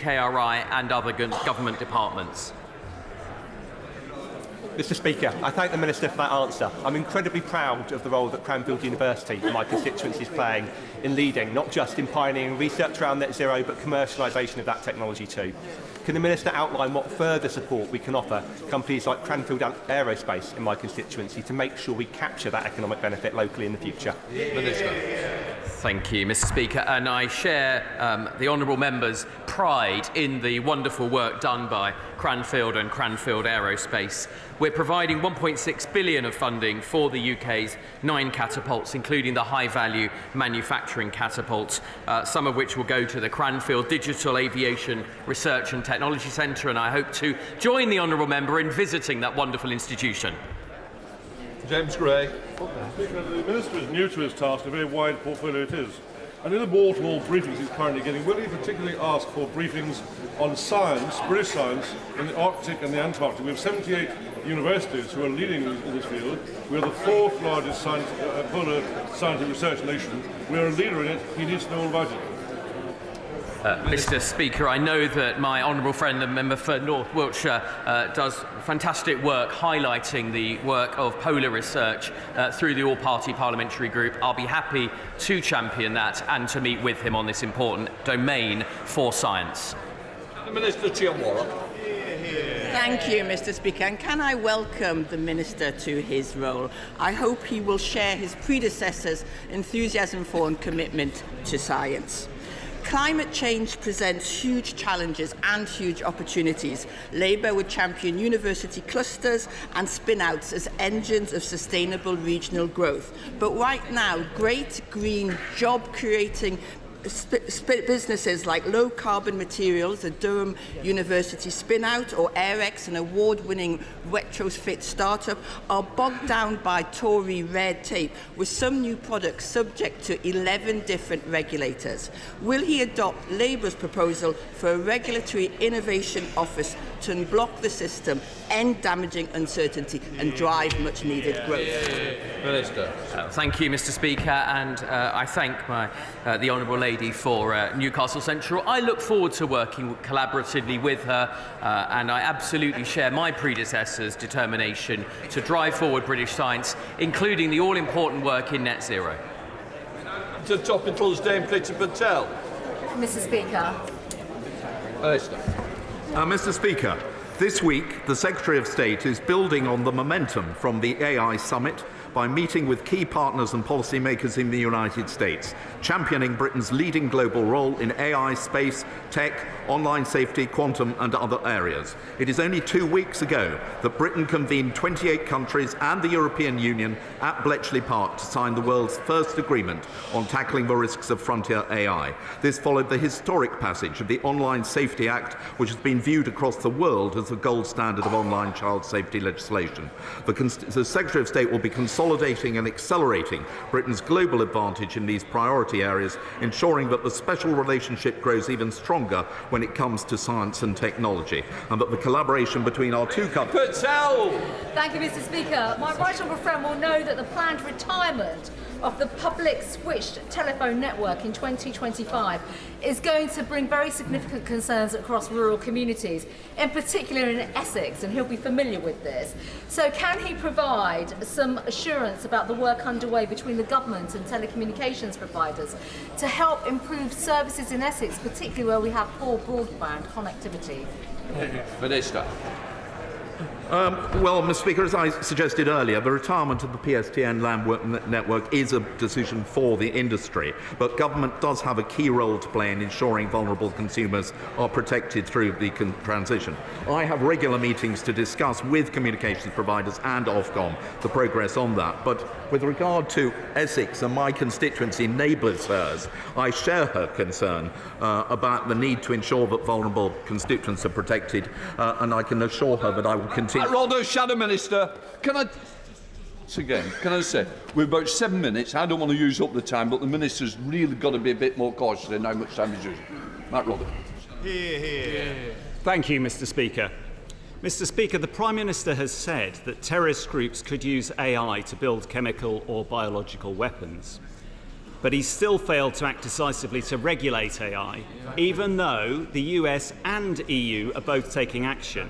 KRI and other government departments? Mr Speaker, I thank the Minister for that answer. I'm incredibly proud of the role that Cranfield University, my constituency, is playing in leading, not just in pioneering research around net zero, but commercialisation of that technology too. Can the Minister outline what further support we can offer companies like Cranfield Aerospace in my constituency to make sure we capture that economic benefit locally in the future? Minister. Thank you, Mr Speaker, and I share the honourable member's pride in the wonderful work done by Cranfield and Cranfield Aerospace. We're providing £1.6 billion of funding for the UK's 9 catapults, including the high-value manufacturing catapults, some of which will go to the Cranfield Digital Aviation Research and Technology Centre, and I hope to join the honourable member in visiting that wonderful institution. James Gray. Speaker, the Minister is new to his task, a very wide portfolio it is. And in the wall-to-wall briefings he's currently getting, will he particularly ask for briefings on science, British science, in the Arctic and the Antarctic? We have 78 universities who are leading in this field. We are the 4th largest polar scientific research nation. We are a leader in it. He needs to know all about it. Mr Speaker, I know that my honourable friend, the member for North Wiltshire, does fantastic work highlighting the work of polar research through the all-party parliamentary group. I'll be happy to champion that and to meet with him on this important domain for science. Minister Chiamwara. Thank you, Mr Speaker, and can I welcome the Minister to his role. I hope he will share his predecessors' enthusiasm for and commitment to science. Climate change presents huge challenges and huge opportunities. Labour would champion university clusters and spin-outs as engines of sustainable regional growth. But right now, great green job-creating businesses like Low Carbon Materials, a Durham University spin-out, or AirX, an award-winning retrofit startup, are bogged down by Tory red tape, with some new products subject to 11 different regulators. Will he adopt Labour's proposal for a regulatory innovation office to unblock the system, end damaging uncertainty and drive much-needed growth? Minister. Thank you, Mr Speaker, and I thank the honourable lady for Newcastle Central. I look forward to working collaboratively with her, and I absolutely share my predecessor's determination to drive forward British science, including the all-important work in net zero. To Topicals, Dame Priti Patel. Mr Speaker. Minister. Mr Speaker, this week the Secretary of State is building on the momentum from the AI Summit by meeting with key partners and policymakers in the United States, championing Britain's leading global role in AI, space, tech, online safety, quantum and other areas. It is only 2 weeks ago that Britain convened 28 countries and the European Union at Bletchley Park to sign the world's first agreement on tackling the risks of frontier AI. This followed the historic passage of the Online Safety Act, which has been viewed across the world as the gold standard of online child safety legislation. The Secretary of State will be consolidating and accelerating Britain's global advantage in these priority areas, ensuring that the special relationship grows even stronger when it comes to science and technology, and that the collaboration between our two countries... Thank you, Mr Speaker. My right honourable friend will know that the planned retirement of the public switched telephone network in 2025 is going to bring very significant concerns across rural communities, in particular in Essex, and he'll be familiar with this. So can he provide some assurance about the work underway between the government and telecommunications providers to help improve services in Essex, particularly where we have poor broadband connectivity? Minister. Well, Mr Speaker, as I suggested earlier, the retirement of the PSTN land network is a decision for the industry, but government does have a key role to play in ensuring vulnerable consumers are protected through the transition. I have regular meetings to discuss with communications providers and Ofcom the progress on that, but with regard to Essex and my constituency neighbours hers, I share her concern about the need to ensure that vulnerable constituents are protected, and I can assure her that I will continue. Roldo, Shadow Minister, can I say, we've about 7 minutes. I don't want to use up the time, but the Minister's really got to be a bit more cautious in how much time he's using. Matt Robert. Thank you, Mr Speaker. Mr Speaker, the Prime Minister has said that terrorist groups could use AI to build chemical or biological weapons. but he's still failed to act decisively to regulate AI, even though the US and EU are both taking action.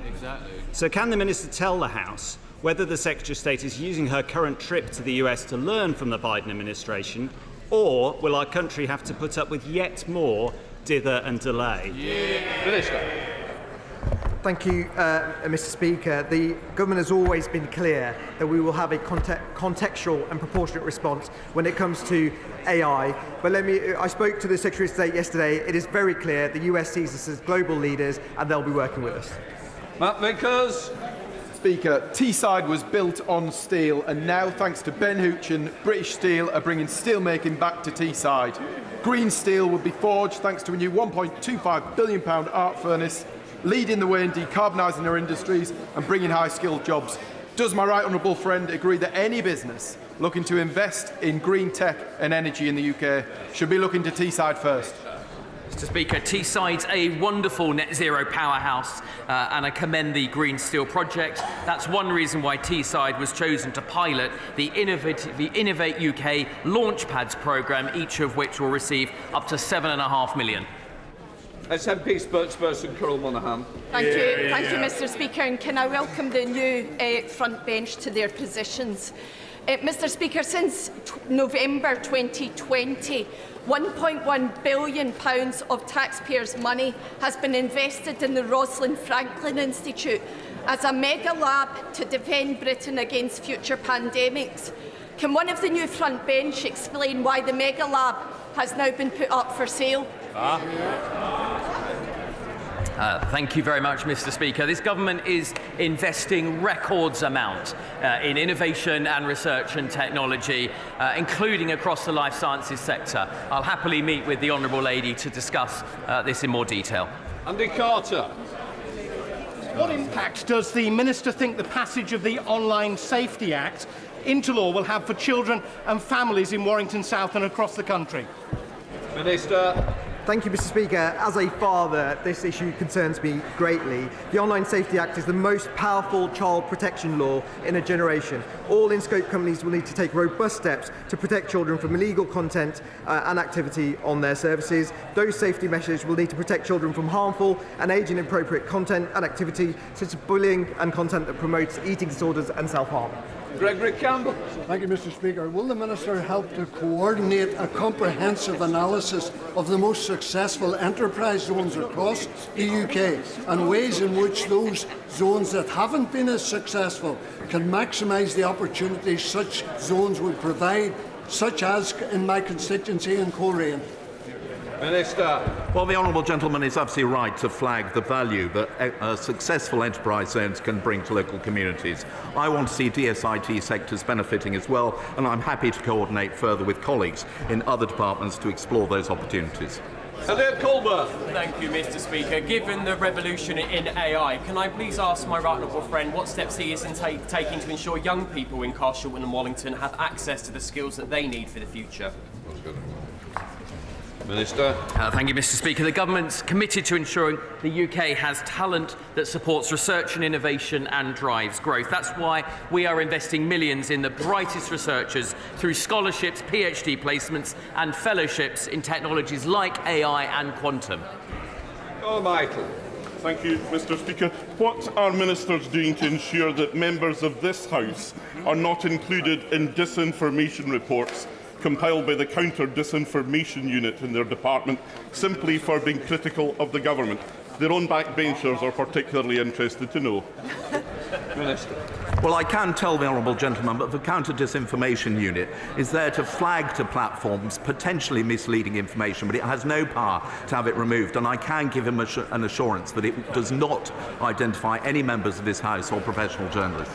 So can the Minister tell the House whether the Secretary of State is using her current trip to the US to learn from the Biden administration, or will our country have to put up with yet more dither and delay? Minister. Thank you, Mr. Speaker. The government has always been clear that we will have a contextual and proportionate response when it comes to AI. But I spoke to the Secretary of State yesterday. It is very clear the US sees us as global leaders and they'll be working with us. Matt Vickers. Speaker, Teesside was built on steel, and now, thanks to Ben Hoochin, British Steel are bringing steelmaking back to Teesside. Green steel will be forged thanks to a new £1.25 billion arc furnace, leading the way in decarbonising our industries and bringing high-skilled jobs. Does my right honourable friend agree that any business looking to invest in green tech and energy in the UK should be looking to Teesside first? Mr. Speaker, Teesside's a wonderful net zero powerhouse, and I commend the Green Steel project. That's one reason why Teesside was chosen to pilot the Innovate UK Launchpads programme, each of which will receive up to £7.5 million. SNP spokesperson Carol Monaghan. Thank you, Mr. Speaker, and can I welcome the new front bench to their positions. Mr. Speaker, since November 2020, £1.1 billion of taxpayers' money has been invested in the Rosalind Franklin Institute as a mega lab to defend Britain against future pandemics. Can one of the new front bench explain why the mega lab has now been put up for sale? Thank you very much, Mr. Speaker. This government is investing records amount in innovation and research and technology, including across the life sciences sector. I'll happily meet with the Honourable Lady to discuss this in more detail. Andy Carter. What impact does the Minister think the passage of the Online Safety Act into law will have for children and families in Warrington South and across the country? Minister. Thank you, Mr. Speaker. As a father, this issue concerns me greatly. The Online Safety Act is the most powerful child protection law in a generation. All in-scope companies will need to take robust steps to protect children from illegal content and activity on their services. Those safety measures will need to protect children from harmful and age-inappropriate content and activity, such as bullying and content that promotes eating disorders and self-harm. Gregory Campbell. Thank you, Mr. Speaker. Will the Minister help to coordinate a comprehensive analysis of the most successful enterprise zones across the UK and ways in which those zones that haven't been as successful can maximise the opportunities such zones would provide, such as in my constituency in Coleraine? Minister. Well, the honourable gentleman is absolutely right to flag the value that successful enterprise zones can bring to local communities. I want to see DSIT sectors benefiting as well, and I'm happy to coordinate further with colleagues in other departments to explore those opportunities. Elliot Colbert. Thank you, Mr. Speaker. Given the revolution in AI, can I please ask my right honourable friend what steps he is taking to ensure young people in Carshalton and Wallington have access to the skills that they need for the future? Minister. Thank you, Mr. Speaker. The government's committed to ensuring the UK has talent that supports research and innovation and drives growth. That's why we are investing millions in the brightest researchers through scholarships, PhD placements and fellowships in technologies like AI and quantum. Oh, Michael. Thank you, Mr. Speaker. What are ministers doing to ensure that members of this House are not included in disinformation reports compiled by the Counter-Disinformation Unit in their department simply for being critical of the government? Their own backbenchers are particularly interested to know. Minister. Well, I can tell the honourable gentleman that the Counter-Disinformation Unit is there to flag to platforms potentially misleading information, but it has no power to have it removed, and I can give him an assurance that it does not identify any members of this House or professional journalists.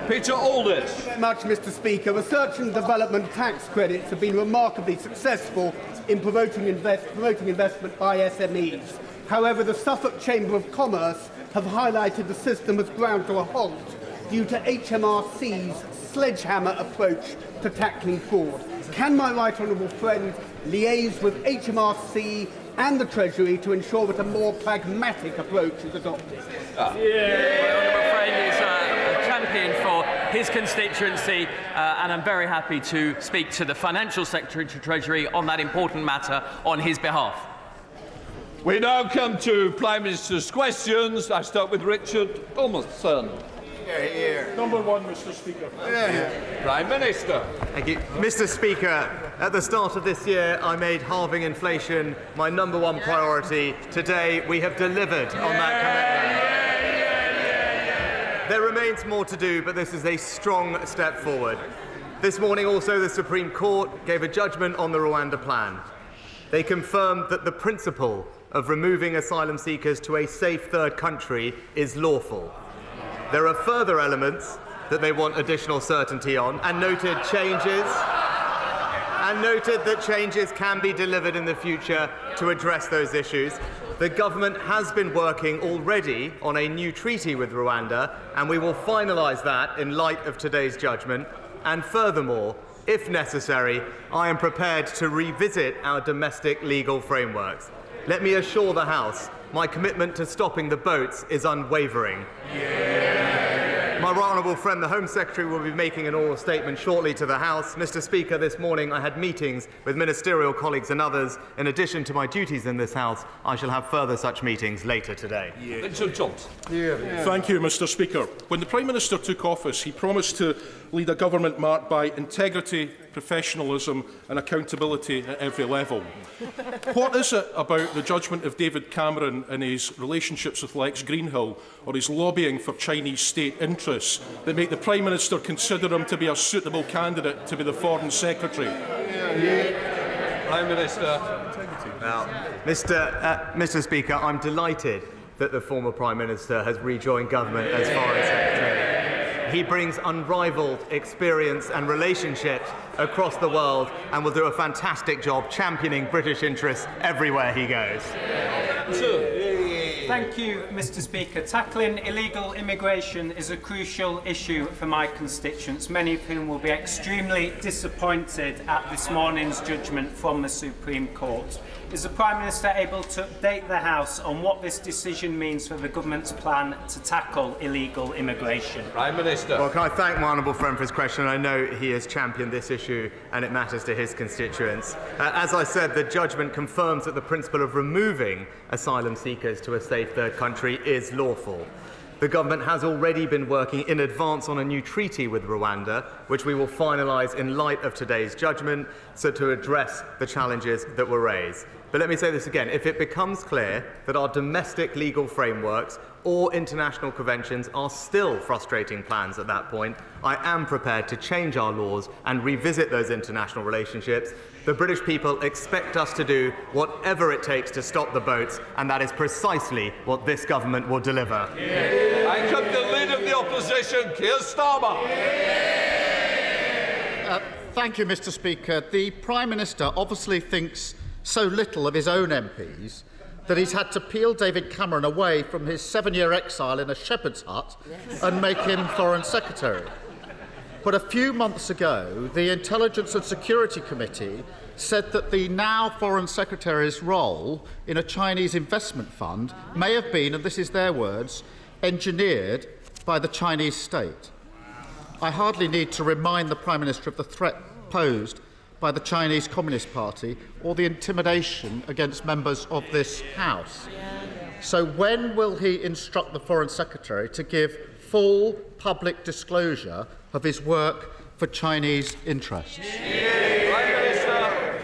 Peter Aldis. Much, Mr. Speaker. Research and development tax credits have been remarkably successful in promoting investment by SMEs. However, the Suffolk Chamber of Commerce have highlighted the system as ground to a halt due to HMRC's sledgehammer approach to tackling fraud. Can my right honourable friend liaise with HMRC and the Treasury to ensure that a more pragmatic approach is adopted? My honourable friend is a champion for his constituency, and I'm very happy to speak to the Financial Secretary to Treasury on that important matter on his behalf. We now come to Prime Minister's questions. I start with Richard Ormiston. Number one, Mr. Speaker. Prime Minister. Thank you. Mr. Speaker, at the start of this year, I made halving inflation my #1 priority. Today, we have delivered on that commitment. There remains more to do, but this is a strong step forward. This morning, also, the Supreme Court gave a judgment on the Rwanda plan. They confirmed that the principle of removing asylum seekers to a safe third country is lawful. There are further elements that they want additional certainty on, and noted that changes can be delivered in the future to address those issues. The government has been working already on a new treaty with Rwanda, and we will finalise that in light of today's judgment. And furthermore, if necessary, I am prepared to revisit our domestic legal frameworks. Let me assure the House, my commitment to stopping the boats is unwavering. My right honourable friend, the Home Secretary, will be making an oral statement shortly to the House. Mr. Speaker, this morning I had meetings with ministerial colleagues and others. In addition to my duties in this House, I shall have further such meetings later today. Thank you, Mr. Speaker. When the Prime Minister took office, he promised to lead a government marked by integrity, professionalism and accountability at every level. What is it about the judgment of David Cameron and his relationships with Lex Greenhill, or his lobbying for Chinese state interests, that make the Prime Minister consider him to be a suitable candidate to be the Foreign Secretary? Prime Minister. Now, Mr. Speaker, I'm delighted that the former Prime Minister has rejoined government as Foreign Secretary. He brings unrivalled experience and relationships across the world and will do a fantastic job championing British interests everywhere he goes. Thank you, Mr. Speaker. Tackling illegal immigration is a crucial issue for my constituents, many of whom will be extremely disappointed at this morning's judgment from the Supreme Court. Is the Prime Minister able to update the House on what this decision means for the government's plan to tackle illegal immigration? Prime Minister. Well, can I thank my honourable friend for his question? I know he has championed this issue and it matters to his constituents. As I said, the judgment confirms that the principle of removing asylum seekers to a safe third country is lawful. The government has already been working in advance on a new treaty with Rwanda, which we will finalise in light of today's judgment, so to address the challenges that were raised. But let me say this again. If it becomes clear that our domestic legal frameworks or international conventions are still frustrating plans at that point, I am prepared to change our laws and revisit those international relationships. The British people expect us to do whatever it takes to stop the boats, and that is precisely what this government will deliver. I come to the leader of the opposition, Keir Starmer. Thank you, Mr. Speaker. The Prime Minister obviously thinks so little of his own MPs that he's had to peel David Cameron away from his 7-year exile in a shepherd's hut and make him Foreign Secretary. But a few months ago, the Intelligence and Security Committee said that the now Foreign Secretary's role in a Chinese investment fund may have been, and this is their words, engineered by the Chinese state. I hardly need to remind the Prime Minister of the threat posed by the Chinese Communist Party or the intimidation against members of this House. So when will he instruct the Foreign Secretary to give full public disclosure of his work for Chinese interests?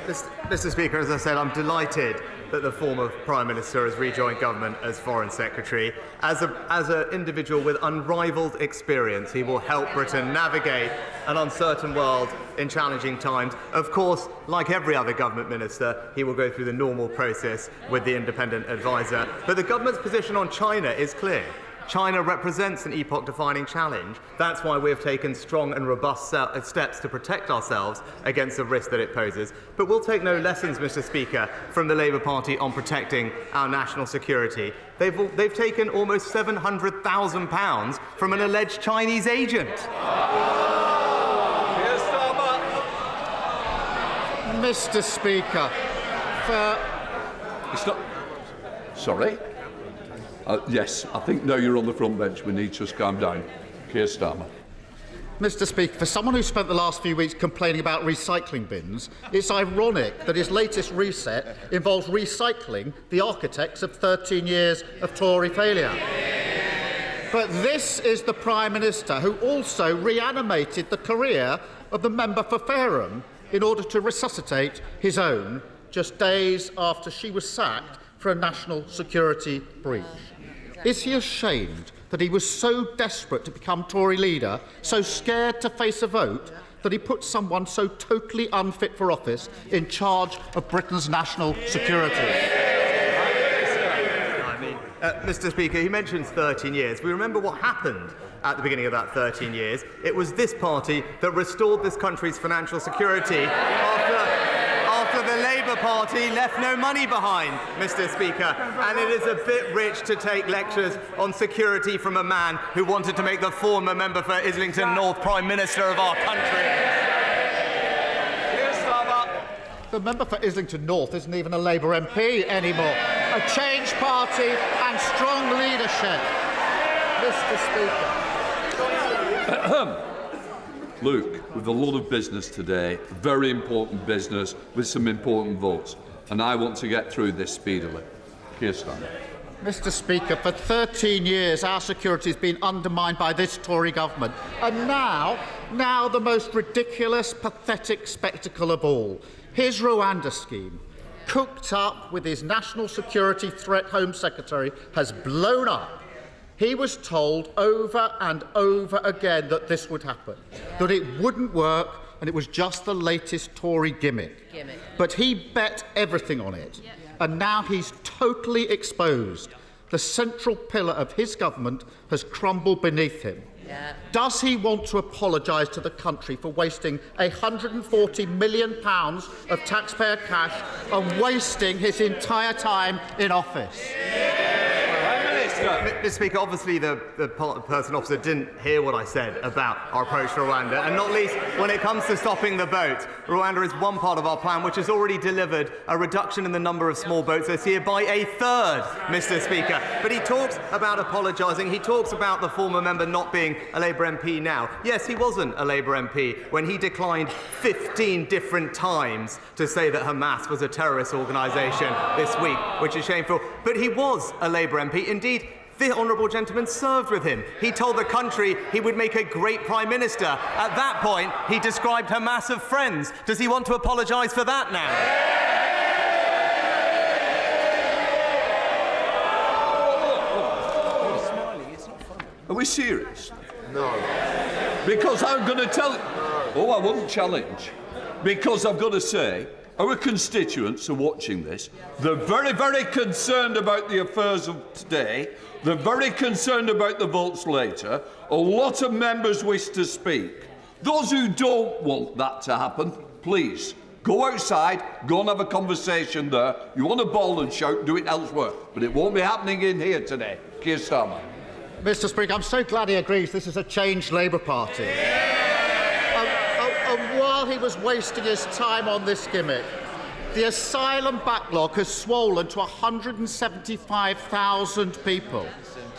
Mr. Speaker, as I said, I'm delighted that the former Prime Minister has rejoined government as Foreign Secretary. As an individual with unrivalled experience, he will help Britain navigate an uncertain world in challenging times. Of course, like every other government minister, he will go through the normal process with the independent adviser. But the government's position on China is clear. China represents an epoch-defining challenge. That's why we have taken strong and robust steps to protect ourselves against the risk that it poses. But we'll take no lessons, Mr. Speaker, from the Labour Party on protecting our national security. They've taken almost £700,000 from an alleged Chinese agent. Mr. Speaker, Sorry? Yes, I think now you're on the front bench. We need to just calm down. Keir Starmer. Mr. Speaker, for someone who spent the last few weeks complaining about recycling bins, it's ironic that his latest reset involves recycling the architects of 13 years of Tory failure. But this is the Prime Minister who also reanimated the career of the member for Fareham in order to resuscitate his own just days after she was sacked for a national security breach. Is he ashamed that he was so desperate to become Tory leader, so scared to face a vote, that he put someone so totally unfit for office in charge of Britain's national security? Mr. Speaker, he mentions 13 years. We remember what happened at the beginning of that 13 years. It was this party that restored this country's financial security after the Labour Party left no money behind, Mr. Speaker. And it is a bit rich to take lectures on security from a man who wanted to make the former member for Islington North Prime Minister of our country. The member for Islington North isn't even a Labour MP anymore. A change party and strong leadership. Mr. Speaker. Luke, with a lot of business today, very important business with some important votes, and I want to get through this speedily. Keir Starmer. Mr. Speaker, for 13 years our security has been undermined by this Tory government, and now the most ridiculous, pathetic spectacle of all. His Rwanda scheme, cooked up with his National Security Threat Home Secretary, has blown up. He was told over and over again that this would happen, that it wouldn't work, and it was just the latest Tory gimmick. But he bet everything on it, and now he's totally exposed. The central pillar of his government has crumbled beneath him. Does he want to apologise to the country for wasting £140 million of taxpayer cash and wasting his entire time in office? Mr. Speaker, obviously the person officer didn't hear what I said about our approach to Rwanda, and not least when it comes to stopping the boats. Rwanda is one part of our plan which has already delivered a reduction in the number of small boats this year by a third, Mr. Speaker. But he talks about apologising. He talks about the former member not being a Labour MP now. Yes, he wasn't a Labour MP when he declined 15 different times to say that Hamas was a terrorist organisation this week, which is shameful. But he was a Labour MP. Indeed, the honourable gentleman served with him. He told the country he would make a great Prime Minister. At that point, he described Hamas as friends. Does he want to apologise for that now? Are we serious? No. Because I'm going to tell... Oh, I wouldn't challenge. Because I've got to say, our constituents are watching this. They're very, very concerned about the affairs of today. They're very concerned about the votes later. A lot of members wish to speak. Those who don't want that to happen, please, go outside, go and have a conversation there. You want to bawl and shout, do it elsewhere. But it won't be happening in here today. Keir Starmer. Mr. Speaker, I'm so glad he agrees this is a changed Labour Party. And while he was wasting his time on this gimmick, the asylum backlog has swollen to 175,000 people.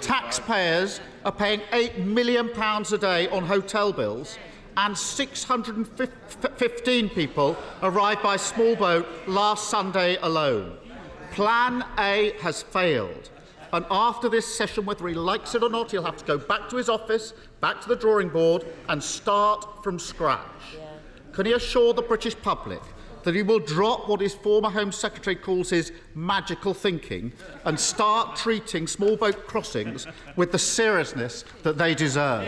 Taxpayers are paying £8 million a day on hotel bills, and 615 people arrived by small boat last Sunday alone. Plan A has failed. And after this session, whether he likes it or not, he'll have to go back to his office, back to the drawing board, and start from scratch. Can he assure the British public that he will drop what his former Home Secretary calls his magical thinking and start treating small boat crossings with the seriousness that they deserve?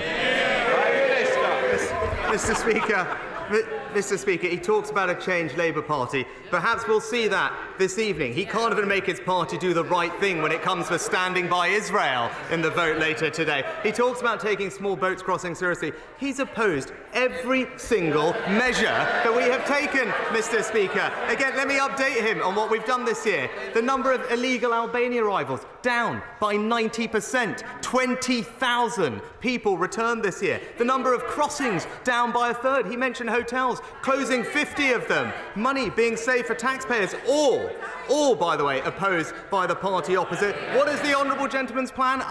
Mr. Speaker, he talks about a changed Labour Party. Perhaps we'll see that this evening. He can't even make his party do the right thing when it comes to standing by Israel in the vote later today. He talks about taking small boats crossing seriously. He's opposed every single measure that we have taken, Mr. Speaker. Again, let me update him on what we've done this year. The number of illegal Albania arrivals down by 90%. 20,000 people returned this year. The number of crossings down by a third. He mentioned hotels, closing 50 of them. Money being saved for taxpayers, all all, by the way, opposed by the party opposite. What is the honourable gentleman's plan?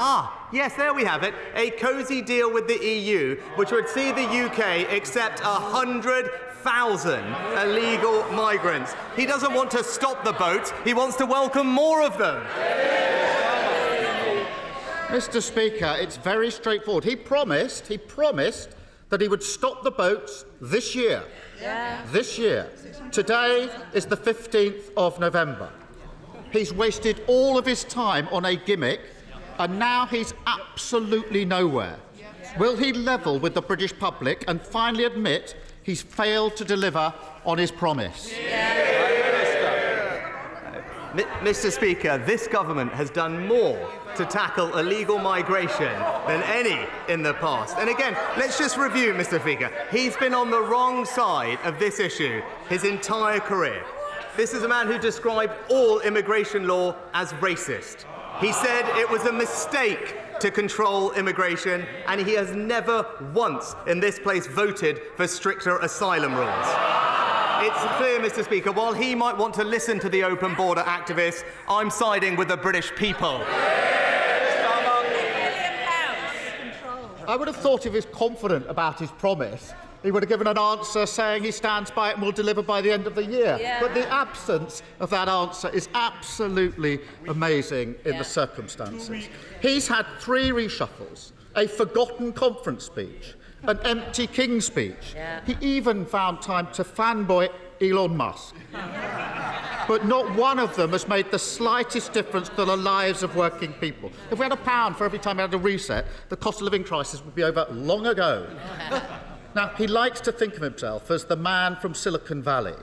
Yes, there we have it, a cosy deal with the EU, which would see the UK accept 100,000 illegal migrants. He doesn't want to stop the boats, he wants to welcome more of them. Mr. Speaker, it's very straightforward. He promised that he would stop the boats this year. This year. Today is the 15th of November. He's wasted all of his time on a gimmick, and now he's absolutely nowhere. Will he level with the British public and finally admit he's failed to deliver on his promise? Mr. Speaker, this government has done more to tackle illegal migration than any in the past. And again, let's just review, Mr. Speaker. He's been on the wrong side of this issue his entire career. This is a man who described all immigration law as racist. He said it was a mistake to control immigration, and he has never once in this place voted for stricter asylum rules. It's clear, Mr. Speaker, while he might want to listen to the open border activists, I'm siding with the British people. I would have thought if he was confident about his promise, he would have given an answer saying he stands by it and will deliver by the end of the year. But the absence of that answer is absolutely amazing in the circumstances. He's had 3 reshuffles, a forgotten conference speech, an empty King speech. He even found time to fanboy Elon Musk. But not one of them has made the slightest difference to the lives of working people. If we had £1 for every time we had a reset, the cost of living crisis would be over long ago. Now, he likes to think of himself as the man from Silicon Valley,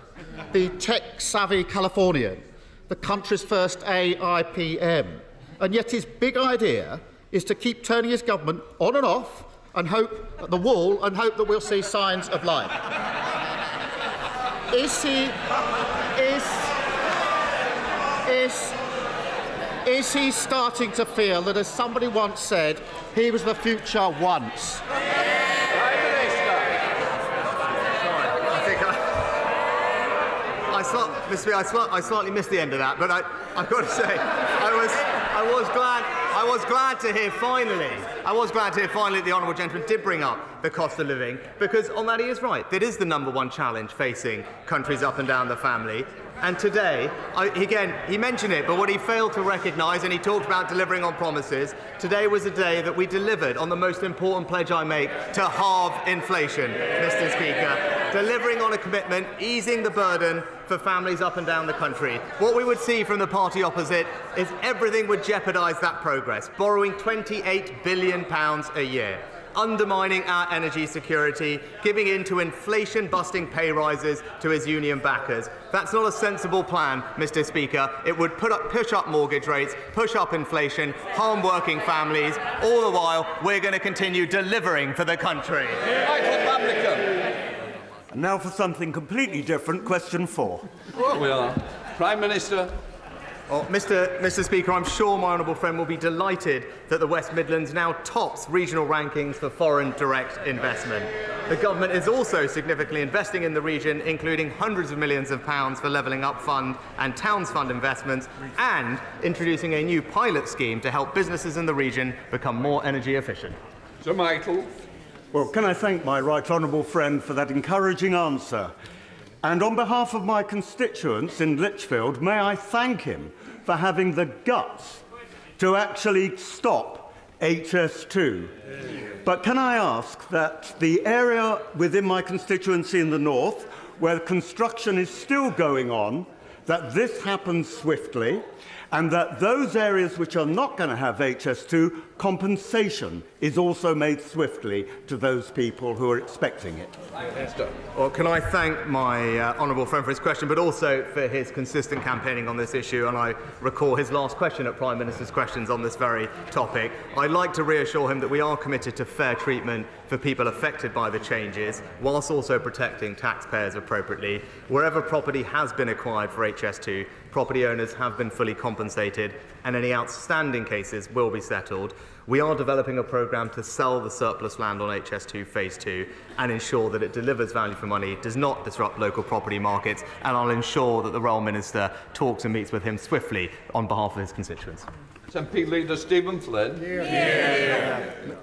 the tech-savvy Californian, the country's first AI PM. And yet his big idea is to keep turning his government on and off and hope at the wall and hope that we'll see signs of life. Is he starting to feel that, as somebody once said, he was the future once? I slightly missed the end of that, but I've got to say, I was glad to hear finally that the honourable gentleman did bring up the cost of living, because on that he is right. That is the #1 challenge facing countries up and down the family. And today, again, he mentioned it, but what he failed to recognise, and he talked about delivering on promises, today was a day that we delivered on the most important pledge I make to halve inflation, Mr. Speaker. Delivering on a commitment, easing the burden for families up and down the country. What we would see from the party opposite is everything would jeopardise that progress, borrowing £28 billion a year, undermining our energy security, giving in to inflation-busting pay rises to his union backers. That's not a sensible plan, Mr. Speaker. It would push up mortgage rates, push up inflation, harm working families. All the while, we're going to continue delivering for the country. And now for something completely different, question 4. We are. Prime Minister. Well, Mr. Speaker, I'm sure my honourable friend will be delighted that the West Midlands now tops regional rankings for foreign direct investment. The government is also significantly investing in the region, including hundreds of millions of pounds for Levelling Up Fund and Towns Fund investments, and introducing a new pilot scheme to help businesses in the region become more energy efficient. Sir Michael. Well, can I thank my right honourable friend for that encouraging answer? And on behalf of my constituents in Lichfield, may I thank him for having the guts to actually stop HS2. But can I ask that the area within my constituency in the north, where construction is still going on, that this happens swiftly, and that those areas which are not going to have HS2, compensation is also made swiftly to those people who are expecting it. Well, can I thank my honourable friend for his question, but also for his consistent campaigning on this issue, and I recall his last question at Prime Minister's Questions on this very topic. I'd like to reassure him that we are committed to fair treatment for people affected by the changes, whilst also protecting taxpayers appropriately. Wherever property has been acquired for HS2, property owners have been fully compensated, and any outstanding cases will be settled. We are developing a programme to sell the surplus land on HS2 Phase 2 and ensure that it delivers value for money, does not disrupt local property markets, and I'll ensure that the Royal Minister talks and meets with him swiftly on behalf of his constituents. MP Leader Stephen Flynn.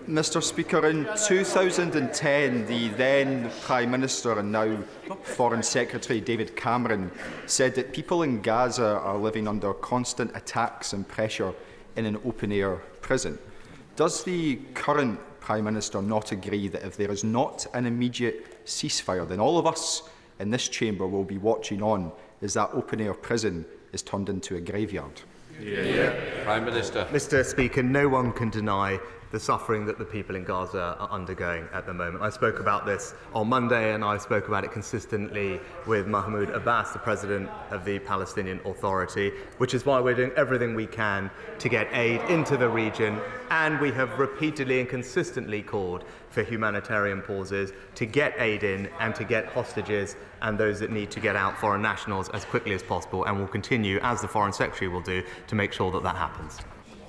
Mr. Speaker, in 2010, the then Prime Minister and now Foreign Secretary David Cameron said that people in Gaza are living under constant attacks and pressure in an open-air prison. Does the current Prime Minister not agree that if there is not an immediate ceasefire, then all of us in this chamber will be watching on as that open-air prison is turned into a graveyard? Prime Minister. Mr. Speaker, no one can deny the suffering that the people in Gaza are undergoing at the moment. I spoke about this on Monday, and I spoke about it consistently with Mahmoud Abbas, the President of the Palestinian Authority, which is why we're doing everything we can to get aid into the region, and we have repeatedly and consistently called for humanitarian pauses to get aid in and to get hostages and those that need to get out, foreign nationals, as quickly as possible, and will continue, as the Foreign Secretary will do, to make sure that that happens.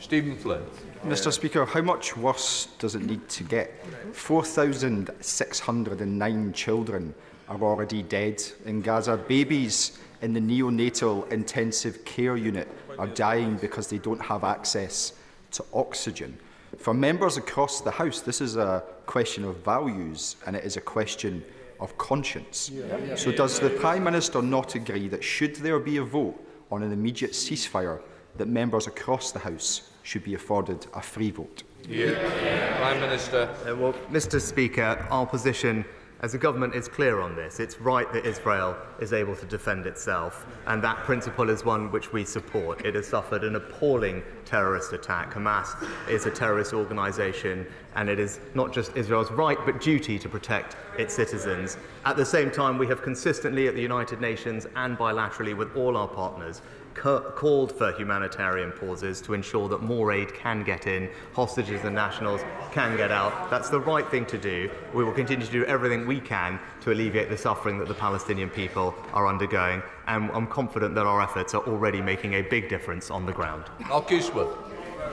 Stephen Flynn. Mr. Speaker, how much worse does it need to get? 4,609 children are already dead in Gaza. Babies in the neonatal intensive care unit are dying because they don't have access to oxygen. For members across the House, this is a question of values and it is a question of conscience. So does the Prime Minister not agree that should there be a vote on an immediate ceasefire, that members across the House should be afforded a free vote? Prime Minister. Well, Mr. Speaker, our position as a government is clear on this. It's right that Israel is able to defend itself, and that principle is one which we support. It has suffered an appalling terrorist attack. Hamas is a terrorist organisation, and it is not just Israel's right but duty to protect its citizens. At the same time, we have consistently at the United Nations and bilaterally with all our partners called for humanitarian pauses to ensure that more aid can get in, hostages and nationals can get out. That's the right thing to do. We will continue to do everything we can to alleviate the suffering that the Palestinian people are undergoing, and I'm confident that our efforts are already making a big difference on the ground.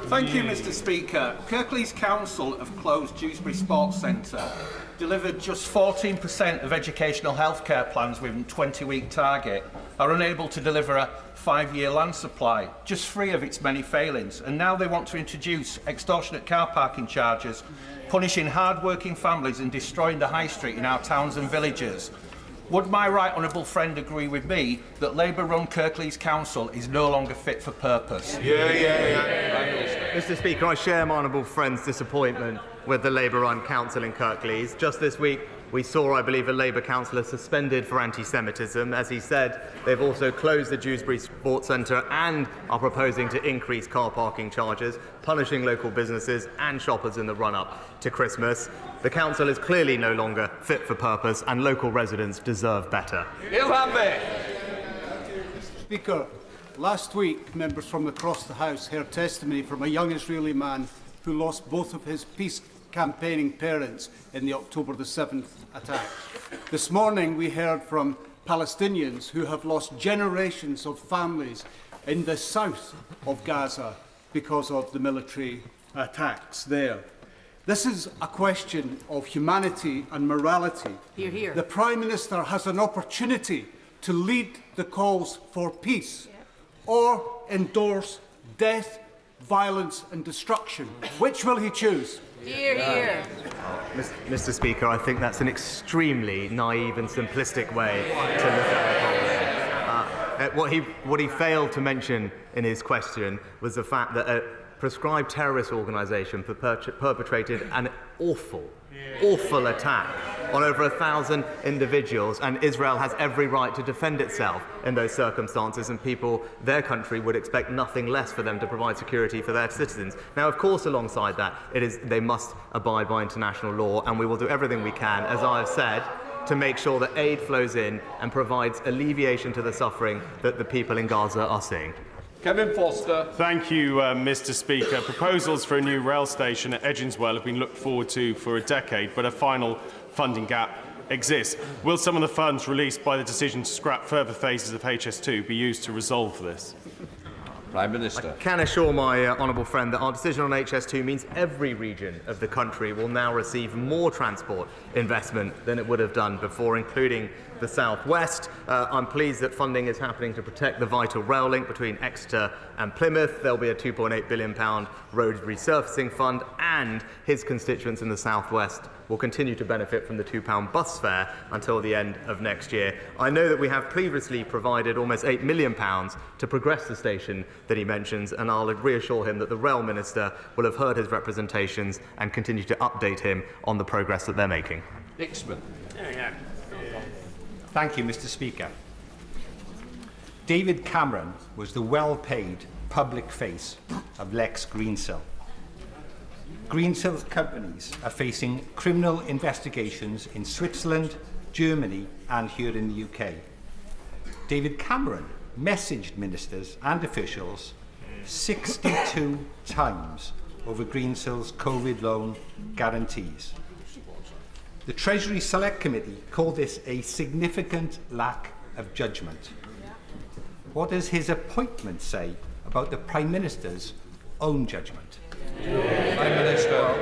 Thank you, Mr. Speaker. Kirklees Council have closed Dewsbury Sports Centre, delivered just 14% of educational healthcare plans within a 20-week target, are unable to deliver a 5-year land supply, just 3 of its many failings, and now they want to introduce extortionate car parking charges, punishing hard-working families and destroying the high street in our towns and villages. Would my right honourable friend agree with me that Labour-run Kirklees Council is no longer fit for purpose? Mr. Speaker, I share my honourable friend's disappointment with the Labour-run council in Kirklees. Just this week, we saw, I believe, a Labour councillor suspended for anti-Semitism. As he said, they've also closed the Dewsbury Sports Centre and are proposing to increase car parking charges, punishing local businesses and shoppers in the run-up to Christmas. The council is clearly no longer fit for purpose, and local residents deserve better. Speaker, last week, members from across the House heard testimony from a young Israeli man who lost both of his peace campaigning parents in the October the 7th attack. This morning we heard from Palestinians who have lost generations of families in the south of Gaza because of the military attacks there. This is a question of humanity and morality. Hear, hear. The Prime Minister has an opportunity to lead the calls for peace or endorse death, violence and destruction. Which will he choose? Hear, hear. Mr. Speaker, I think that's an extremely naive and simplistic way to look at the problem. What he failed to mention in his question was the fact that a proscribed terrorist organisation perpetrated an awful attack on over 1,000 individuals, and Israel has every right to defend itself in those circumstances, and people, their country, would expect nothing less for them to provide security for their citizens. Now, of course, alongside that, they must abide by international law, and we will do everything we can, as I have said, to make sure that aid flows in and provides alleviation to the suffering that the people in Gaza are seeing. Kevin Foster. Thank you, Mr. Speaker. Proposals for a new rail station at Edginswell have been looked forward to for a decade, but a final funding gap exists. Will some of the funds released by the decision to scrap further phases of HS2 be used to resolve this? Prime Minister. I can assure my honourable friend that our decision on HS2 means every region of the country will now receive more transport investment than it would have done before, including the South West. I'm pleased that funding is happening to protect the vital rail link between Exeter and Plymouth. There'll be a £2.8 billion road resurfacing fund, and his constituents in the South West will continue to benefit from the £2 bus fare until the end of next year. I know that we have previously provided almost £8 million to progress the station that he mentions, and I'll reassure him that the Rail Minister will have heard his representations and continue to update him on the progress that they're making. Dixman. Thank you, Mr. Speaker. David Cameron was the well-paid public face of Lex Greensill. Greensill's companies are facing criminal investigations in Switzerland, Germany and here in the UK. David Cameron messaged ministers and officials 62 times over Greensill's COVID loan guarantees. The Treasury Select Committee called this a significant lack of judgment. What does his appointment say about the Prime Minister's own judgment? Prime Minister.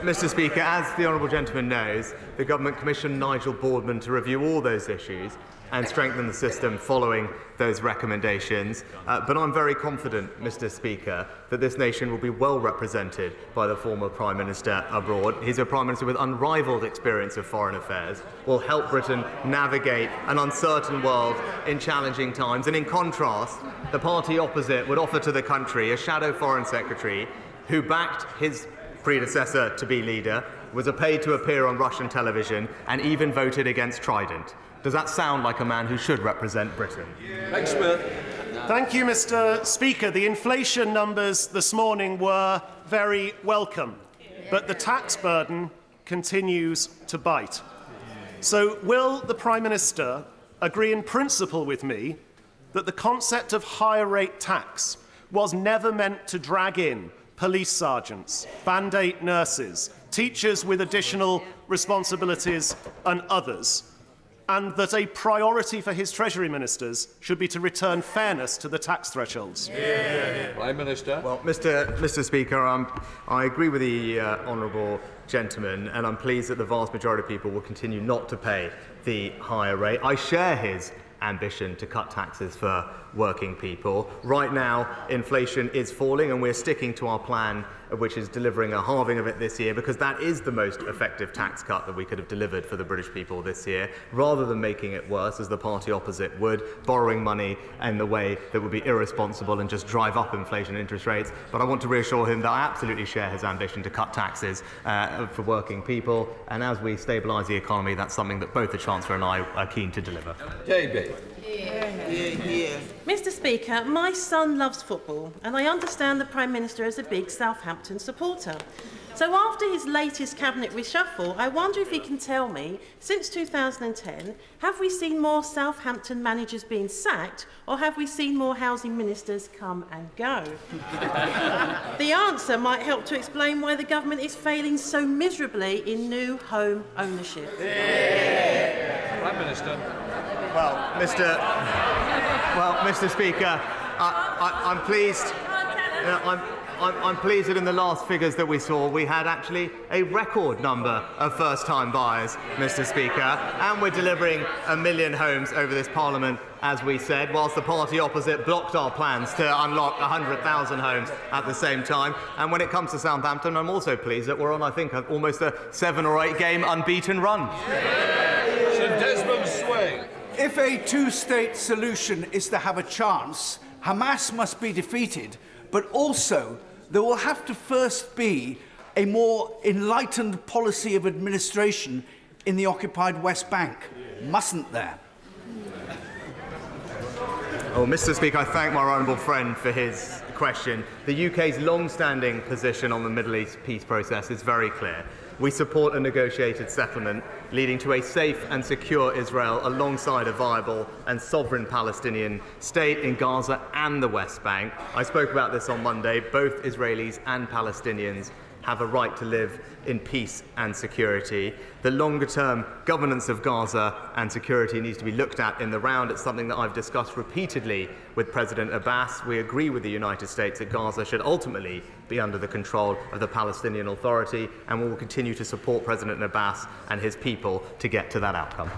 Mr. Speaker, as the honourable gentleman knows, the government commissioned Nigel Boardman to review all those issues and strengthen the system following those recommendations. But I'm very confident, Mr. Speaker, that this nation will be well represented by the former Prime Minister abroad. He's a Prime Minister with unrivalled experience of foreign affairs, will help Britain navigate an uncertain world in challenging times. And in contrast, the party opposite would offer to the country a shadow Foreign Secretary who backed his predecessor to be leader, was paid to appear on Russian television, and even voted against Trident. Does that sound like a man who should represent Britain? Thank you, Mr. Speaker. The inflation numbers this morning were very welcome, but the tax burden continues to bite. So will the Prime Minister agree in principle with me that the concept of higher rate tax was never meant to drag in police sergeants, band-aid nurses, teachers with additional responsibilities and others, and that a priority for his Treasury ministers should be to return fairness to the tax thresholds? Prime Minister. Well, Mr. Speaker, I agree with the honourable gentleman, and I'm pleased that the vast majority of people will continue not to pay the higher rate. I share his ambition to cut taxes for working people. Right now, inflation is falling, and we're sticking to our plan, which is delivering a halving of it this year, because that is the most effective tax cut that we could have delivered for the British people this year, rather than making it worse, as the party opposite would, borrowing money in the way that would be irresponsible and just drive up inflation and interest rates. But I want to reassure him that I absolutely share his ambition to cut taxes for working people, and as we stabilise the economy, that's something that both the Chancellor and I are keen to deliver. Davey. Mr. Speaker, my son loves football, and I understand the Prime Minister is a big Southampton supporter. So after his latest cabinet reshuffle, I wonder if he can tell me, since 2010, have we seen more Southampton managers being sacked, or have we seen more housing ministers come and go? The answer might help to explain why the government is failing so miserably in new home ownership. Prime Minister. Well, Mr. Speaker, I'm pleased. I'm pleased that in the last figures that we saw, we had actually a record number of first-time buyers, Mr. Speaker, and we're delivering 1 million homes over this Parliament, as we said, whilst the party opposite blocked our plans to unlock 100,000 homes at the same time. And when it comes to Southampton, I'm also pleased that we're on, I think, almost a 7 or 8 game unbeaten run. St Desmond Swing. If a two-state solution is to have a chance, Hamas must be defeated, but also there will have to first be a more enlightened policy of administration in the occupied West Bank, mustn't there? Oh, Mr. Speaker, I thank my honourable friend for his question. The UK's long-standing position on the Middle East peace process is very clear. We support a negotiated settlement leading to a safe and secure Israel alongside a viable and sovereign Palestinian state in Gaza and the West Bank. I spoke about this on Monday. Both Israelis and Palestinians have a right to live in peace and security. The longer-term governance of Gaza and security needs to be looked at in the round. It's something that I've discussed repeatedly with President Abbas. We agree with the United States that Gaza should ultimately be under the control of the Palestinian Authority, and we will continue to support President Abbas and his people to get to that outcome.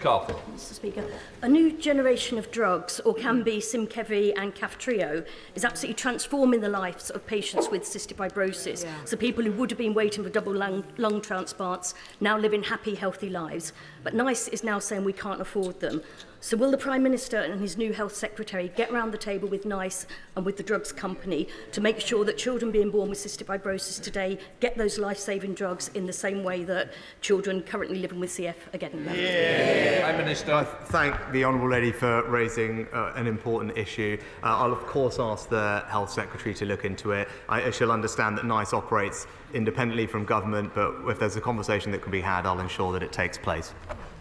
Mr. Speaker, a new generation of drugs, or can be Simkevi and Kaftrio, is absolutely transforming the lives of patients with cystic fibrosis. So people who would have been waiting for double lung transplants now living happy, healthy lives. But NICE is now saying we can't afford them. So will the Prime Minister and his new Health Secretary get round the table with NICE and with the drugs company to make sure that children being born with cystic fibrosis today get those life-saving drugs in the same way that children currently living with CF are getting them? Prime Minister. I thank the Honourable Lady for raising an important issue. I'll of course ask the Health Secretary to look into it. She'll understand that NICE operates independently from government, but if there's a conversation that can be had, I'll ensure that it takes place.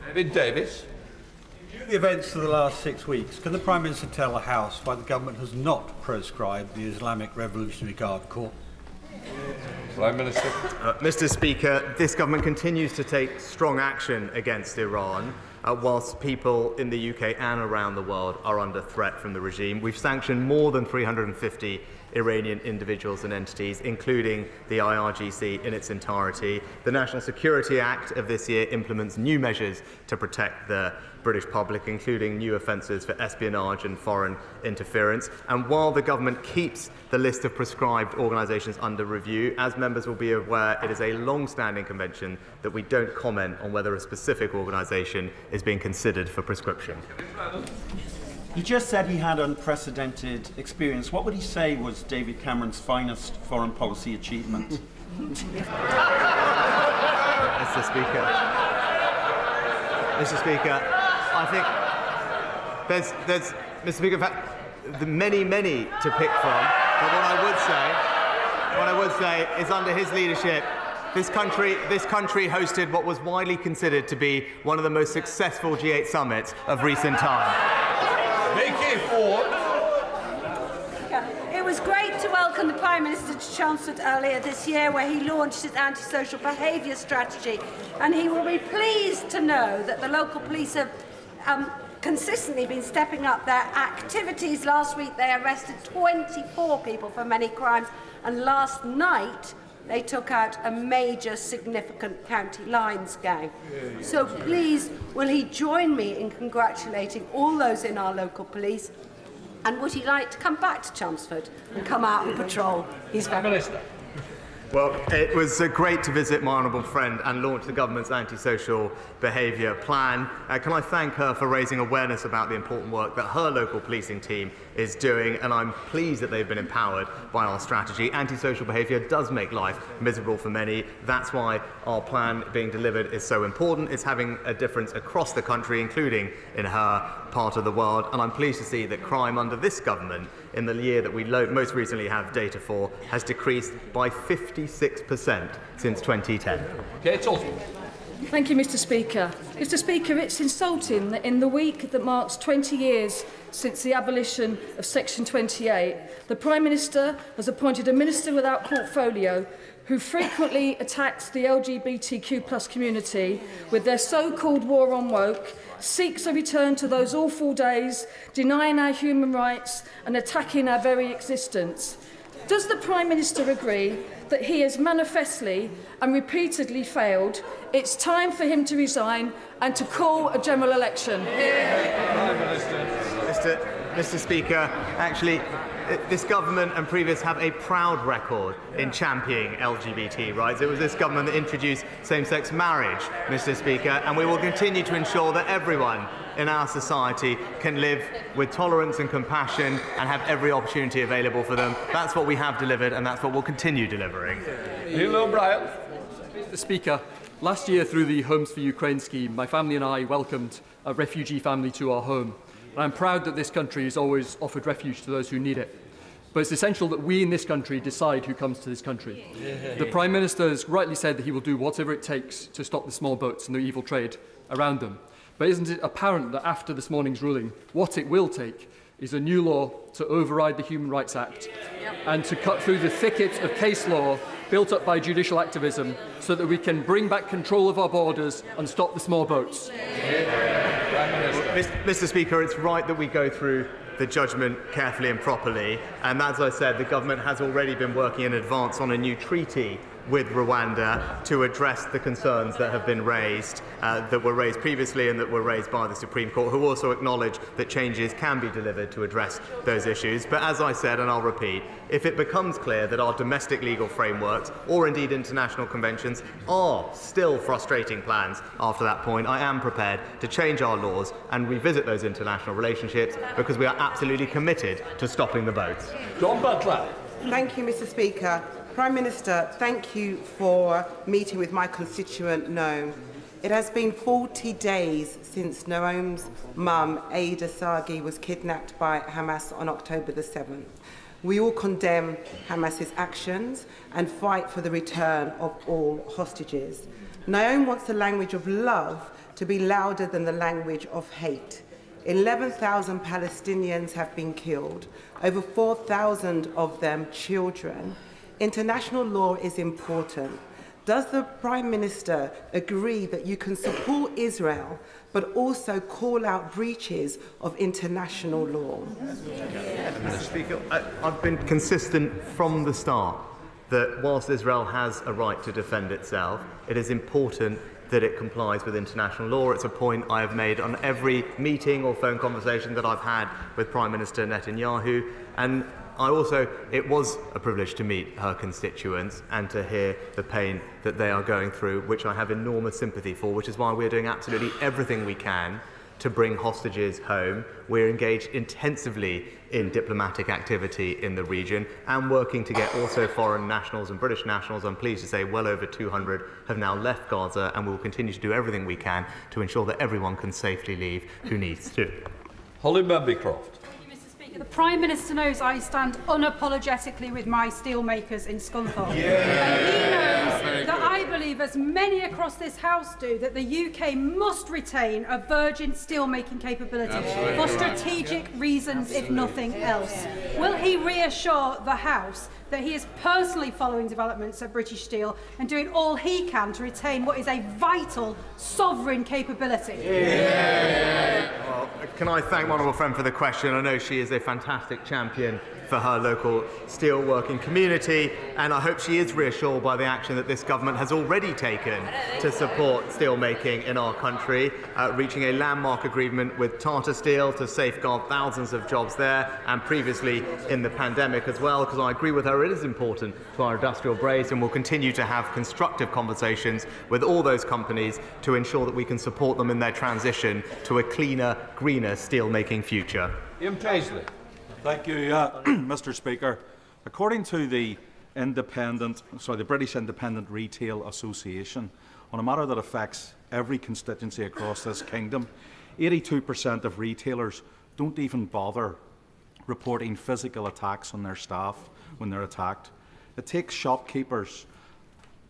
David Davis. The events of the last 6 weeks, can the Prime Minister tell the House why the government has not proscribed the Islamic Revolutionary Guard Corps? Prime Minister. Mr. Speaker, this government continues to take strong action against Iran, whilst people in the UK and around the world are under threat from the regime. We've sanctioned more than 350 Iranian individuals and entities, including the IRGC in its entirety. The National Security Act of this year implements new measures to protect the British public, including new offences for espionage and foreign interference. And while the government keeps the list of proscribed organisations under review, as members will be aware, it is a long-standing convention that we don't comment on whether a specific organisation is being considered for proscription. He just said he had unprecedented experience. What would he say was David Cameron's finest foreign policy achievement? Mr. Speaker, I think there's Mr. Speaker, in fact, the many to pick from. But what I would say is, under his leadership, this country hosted what was widely considered to be one of the most successful G8 summits of recent time. It was great to welcome the Prime Minister to Chelmsford earlier this year, where he launched his antisocial behaviour strategy, and he will be pleased to know that the local police have consistently been stepping up their activities. Last week they arrested 24 people for many crimes, and last night they took out a major significant county lines gang. So please, will he join me in congratulating all those in our local police? And would he like to come back to Chelmsford and come out and patrol? He's very Minister. Well, it was great to visit my honourable friend and launch the government's antisocial behaviour plan. Can I thank her for raising awareness about the important work that her local policing team is doing, and I'm pleased that they've been empowered by our strategy. Antisocial behaviour does make life miserable for many. That's why our plan being delivered is so important. It's having a difference across the country, including in her part of the world, and I'm pleased to see that crime under this government, in the year that we most recently have data for, has decreased by 56% since 2010. Thank you, Mr. Speaker. Mr. Speaker, it's insulting that in the week that marks 20 years since the abolition of Section 28, the Prime Minister has appointed a minister without portfolio who frequently attacks the LGBTQ+ community with their so-called war on woke, seeks a return to those awful days, denying our human rights and attacking our very existence. Does the Prime Minister agree that he has manifestly and repeatedly failed? It's time for him to resign and to call a general election. Mr. Speaker, actually, this government and previous have a proud record in championing LGBT rights. It was this government that introduced same-sex marriage, Mr. Speaker, and we will continue to ensure that everyone in our society can live with tolerance and compassion and have every opportunity available for them. That's what we have delivered, and that's what we'll continue delivering. Neil O'Brien. Mr. Speaker, last year through the Homes for Ukraine scheme, my family and I welcomed a refugee family to our home. And I'm proud that this country has always offered refuge to those who need it. But it's essential that we in this country decide who comes to this country. The Prime Minister has rightly said that he will do whatever it takes to stop the small boats and the evil trade around them. But isn't it apparent that after this morning's ruling, what it will take is a new law to override the Human Rights Act and to cut through the thicket of case law built up by judicial activism so that we can bring back control of our borders and stop the small boats. Mr. Speaker, it's right that we go through the judgment carefully and properly, and as I said, the government has already been working in advance on a new treaty with Rwanda to address the concerns that have been raised, that were raised previously and that were raised by the Supreme Court, who also acknowledge that changes can be delivered to address those issues. But as I said, and I'll repeat, if it becomes clear that our domestic legal frameworks, or indeed international conventions, are still frustrating plans after that point, I am prepared to change our laws and revisit those international relationships, because we are absolutely committed to stopping the boats. John Butler. Thank you, Mr. Speaker. Prime Minister, thank you for meeting with my constituent Noam. It has been 40 days since Noam's mum, Ada Sagi, was kidnapped by Hamas on October the 7th. We all condemn Hamas's actions and fight for the return of all hostages. Noam wants the language of love to be louder than the language of hate. 11,000 Palestinians have been killed, over 4,000 of them children. International law is important. Does the Prime Minister agree that you can support Israel but also call out breaches of international law? Mr. Speaker, I've been consistent from the start that whilst Israel has a right to defend itself, it is important that it complies with international law. It's a point I have made on every meeting or phone conversation that I've had with Prime Minister Netanyahu, and it was a privilege to meet her constituents and to hear the pain that they are going through, which I have enormous sympathy for, which is why we're doing absolutely everything we can to bring hostages home. We're engaged intensively in diplomatic activity in the region and working to get also foreign nationals and British nationals. I'm pleased to say well over 200 have now left Gaza, and we will continue to do everything we can to ensure that everyone can safely leave who needs to. Holly Babycroft. The Prime Minister knows I stand unapologetically with my steelmakers in Scunthorpe. And he knows that I believe, as many across this House do, that the UK must retain a virgin steelmaking capability for strategic reasons, if nothing else. Will he reassure the House that he is personally following developments at British Steel and doing all he can to retain what is a vital sovereign capability? Well, can I thank my honourable friend for the question? I know she is a fantastic champion for her local steelworking community, and I hope she is reassured by the action that this government has already taken to support steelmaking in our country, reaching a landmark agreement with Tata Steel to safeguard thousands of jobs there, and previously in the pandemic as well, because I agree with her, it is important to our industrial base, and we'll continue to have constructive conversations with all those companies to ensure that we can support them in their transition to a cleaner, greener steelmaking future. Ian Paisley. Thank you, Mr. Speaker. According to the British Independent Retail Association, on a matter that affects every constituency across this kingdom, 82% of retailers don't even bother reporting physical attacks on their staff when they're attacked. It takes shopkeepers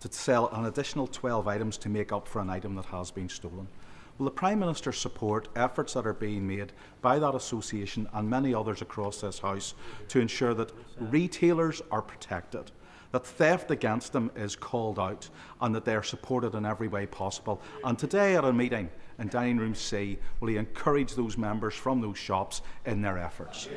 to sell an additional 12 items to make up for an item that has been stolen. Will the Prime Minister support efforts that are being made by that association and many others across this House to ensure that retailers are protected, that theft against them is called out, and that they are supported in every way possible? And today at a meeting in Dining Room C, will he encourage those members from those shops in their efforts?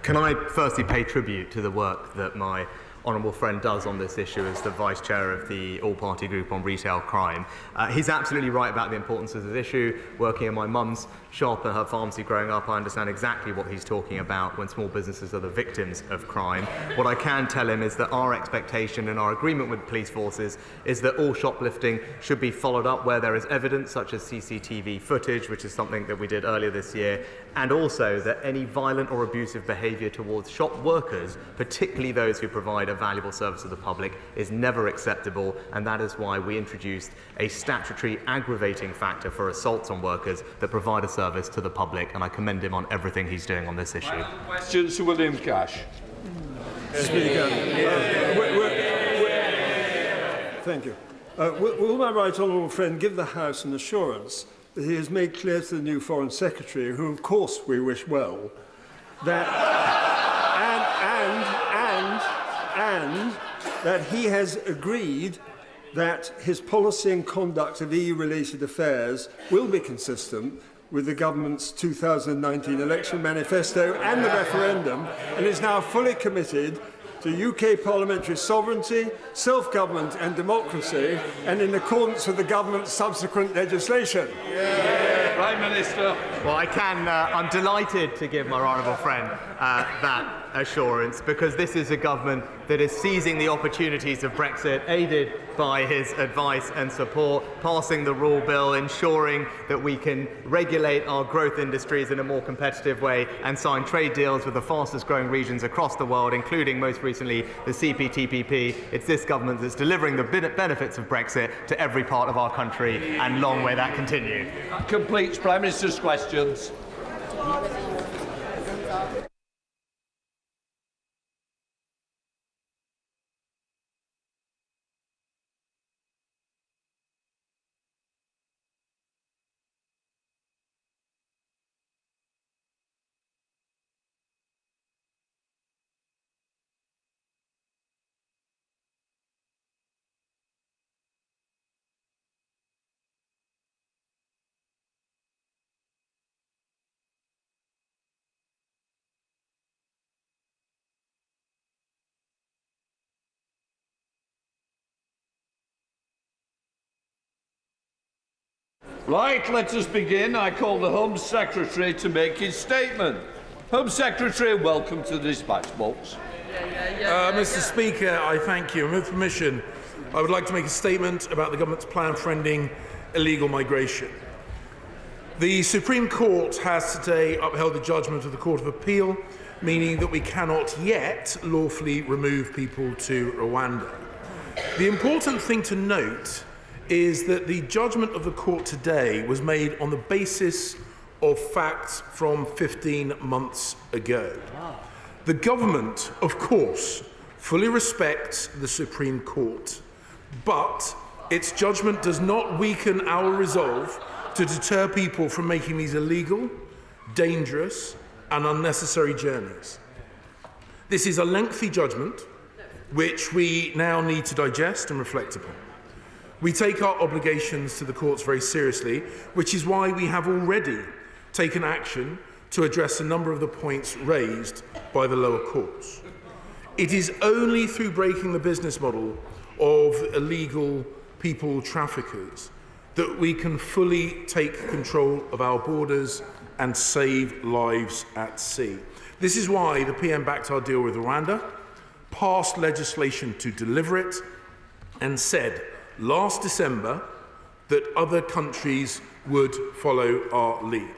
Can I firstly pay tribute to the work that my honourable friend does on this issue as the Vice Chair of the All-Party Group on Retail Crime. He's absolutely right about the importance of this issue. Working in my mum's shop and her pharmacy growing up, I understand exactly what he's talking about when small businesses are the victims of crime. What I can tell him is that our expectation and our agreement with police forces is that all shoplifting should be followed up where there is evidence, such as CCTV footage, which is something that we did earlier this year, and also that any violent or abusive behaviour towards shop workers, particularly those who provide a valuable service to the public, is never acceptable, and that is why we introduced a statutory aggravating factor for assaults on workers that provide a service to the public, and I commend him on everything he's doing on this issue. Questions to William Cash. Speaker, thank you. Will my right honourable friend give the House an assurance that he has made clear to the new Foreign Secretary, who of course we wish well, that and that he has agreed that his policy and conduct of EU-related affairs will be consistent with the government's 2019 election manifesto and the referendum, and is now fully committed to UK parliamentary sovereignty, self-government and democracy, and in accordance with the government's subsequent legislation. Prime Minister. Well, I'm delighted to give my honourable friend that assurance, because this is a government that is seizing the opportunities of Brexit, aided by his advice and support, passing the rule bill, ensuring that we can regulate our growth industries in a more competitive way and sign trade deals with the fastest growing regions across the world, including most recently the CPTPP. It's this government that's delivering the benefits of Brexit to every part of our country, and long may that continue. That completes Prime Minister's questions. Right, let us begin. I call the Home Secretary to make his statement. Home Secretary, welcome to the dispatch box. Mr. Speaker, I thank you. And with permission, I would like to make a statement about the government's plan for ending illegal migration. The Supreme Court has today upheld the judgment of the Court of Appeal, meaning that we cannot yet lawfully remove people to Rwanda. The important thing to note is that the judgment of the court today was made on the basis of facts from 15 months ago. The government, of course, fully respects the Supreme Court, but its judgment does not weaken our resolve to deter people from making these illegal, dangerous, and unnecessary journeys. This is a lengthy judgment which we now need to digest and reflect upon. We take our obligations to the courts very seriously, which is why we have already taken action to address a number of the points raised by the lower courts. It is only through breaking the business model of illegal people traffickers that we can fully take control of our borders and save lives at sea. This is why the PM backed our deal with Rwanda, passed legislation to deliver it, and said last December that other countries would follow our lead.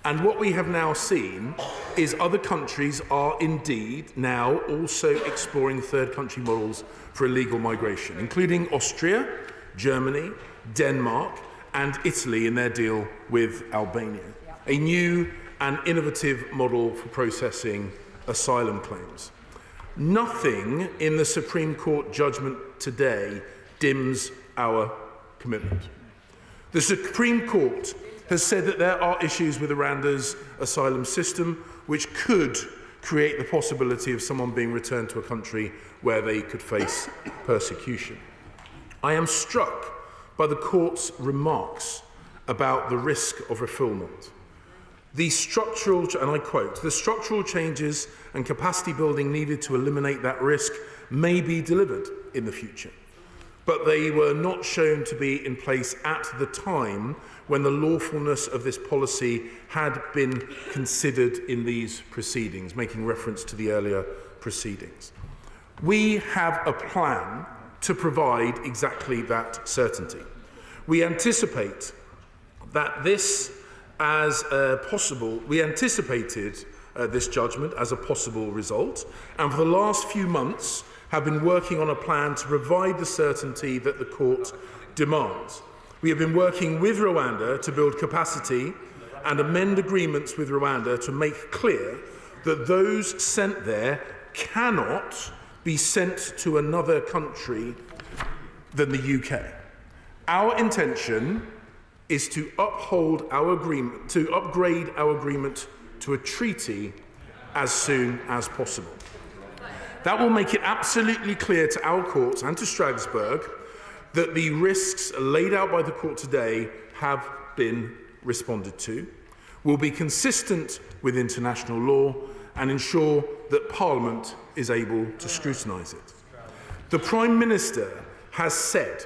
And what we have now seen is other countries are indeed now also exploring third country models for illegal migration, including Austria, Germany, Denmark, and Italy in their deal with Albania, a new and innovative model for processing asylum claims. Nothing in the Supreme Court judgment today dims our commitment. The Supreme Court has said that there are issues with Rwanda's asylum system which could create the possibility of someone being returned to a country where they could face persecution. I am struck by the court's remarks about the risk of refoulement. The structural, and I quote, the structural changes and capacity building needed to eliminate that risk may be delivered in the future, but they were not shown to be in place at the time when the lawfulness of this policy had been considered in these proceedings, making reference to the earlier proceedings. We have a plan to provide exactly that certainty. We anticipate that this we anticipated this judgment as a possible result, and for the last few months have been working on a plan to provide the certainty that the court demands. We have been working with Rwanda to build capacity and amend agreements with Rwanda to make clear that those sent there cannot be sent to another country than the UK. Our intention is to upgrade our agreement to a treaty as soon as possible. That will make it absolutely clear to our courts and to Strasbourg that the risks laid out by the court today have been responded to, will be consistent with international law, and ensure that Parliament is able to scrutinise it. The Prime Minister has said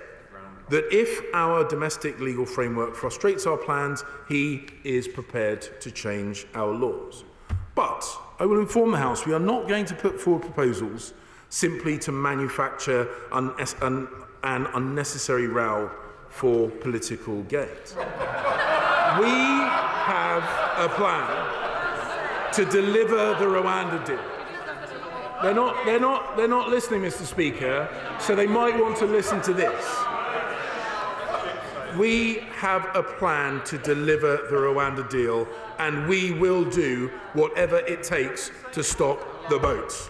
that if our domestic legal framework frustrates our plans, he is prepared to change our laws. But I will inform the House we are not going to put forward proposals simply to manufacture an unnecessary row for political gain. We have a plan to deliver the Rwanda deal. They're not listening, Mr. Speaker, so they might want to listen to this. We have a plan to deliver the Rwanda deal, and we will do whatever it takes to stop the boats.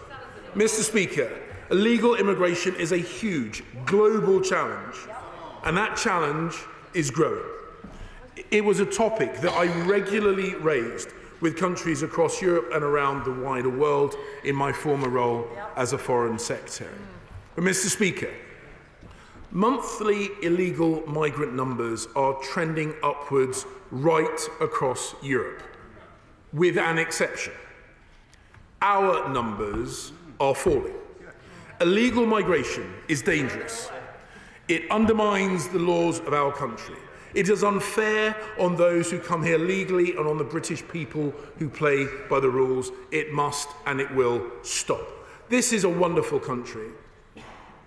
Mr. Speaker, illegal immigration is a huge global challenge, and that challenge is growing. It was a topic that I regularly raised with countries across Europe and around the wider world in my former role as a Foreign Secretary. But, Mr. Speaker, monthly illegal migrant numbers are trending upwards right across Europe, with an exception. Our numbers are falling. Illegal migration is dangerous. It undermines the laws of our country. It is unfair on those who come here legally and on the British people who play by the rules. It must and it will stop. This is a wonderful country.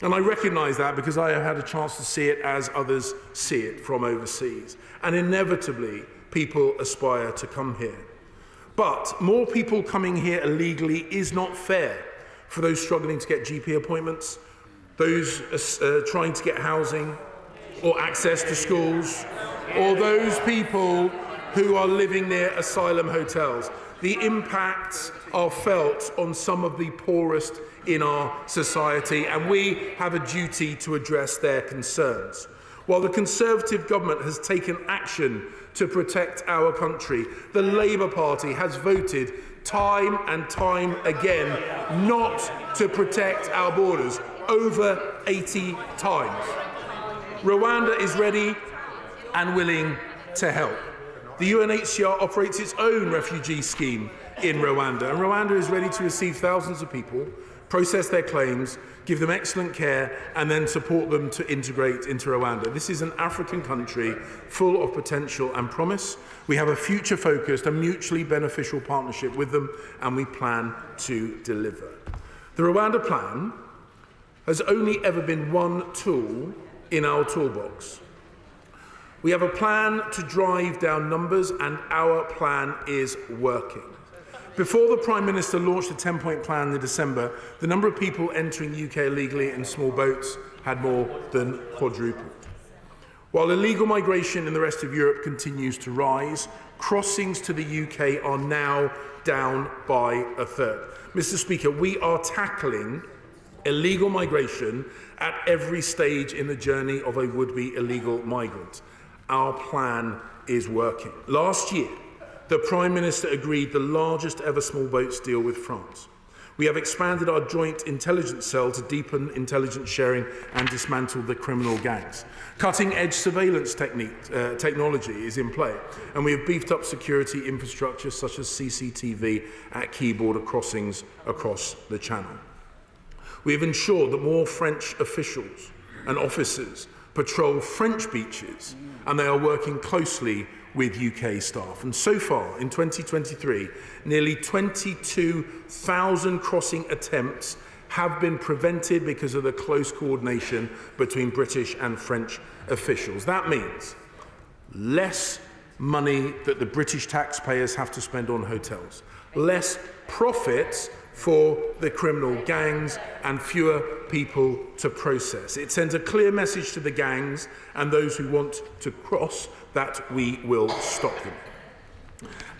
And I recognise that because I have had a chance to see it as others see it from overseas. And inevitably, people aspire to come here. But more people coming here illegally is not fair for those struggling to get GP appointments, those trying to get housing or access to schools, or those people who are living near asylum hotels. The impacts are felt on some of the poorest in our society, and we have a duty to address their concerns. While the Conservative government has taken action to protect our country, the Labour Party has voted time and time again not to protect our borders, over 80 times. Rwanda is ready and willing to help. The UNHCR operates its own refugee scheme in Rwanda, and Rwanda is ready to receive thousands of people, process their claims, give them excellent care, and then support them to integrate into Rwanda. This is an African country full of potential and promise. We have a future-focused and mutually beneficial partnership with them, and we plan to deliver. The Rwanda plan has only ever been one tool in our toolbox. We have a plan to drive down numbers, and our plan is working. Before the Prime Minister launched a 10-point plan in December, the number of people entering the UK illegally in small boats had more than quadrupled. While illegal migration in the rest of Europe continues to rise, crossings to the UK are now down by a third. Mr. Speaker, we are tackling illegal migration at every stage in the journey of a would-be illegal migrant. Our plan is working. Last year, the Prime Minister agreed the largest ever small boats deal with France. We have expanded our joint intelligence cell to deepen intelligence sharing and dismantle the criminal gangs. Cutting-edge surveillance technology is in play, and we have beefed up security infrastructure such as CCTV at key border crossings across the Channel. We have ensured that more French officials and officers patrol French beaches, and they are working closely with UK staff. And so far, in 2023, nearly 22,000 crossing attempts have been prevented because of the close coordination between British and French officials. That means less money that the British taxpayers have to spend on hotels, less profits for the criminal gangs, and fewer people to process. It sends a clear message to the gangs and those who want to cross that we will stop them.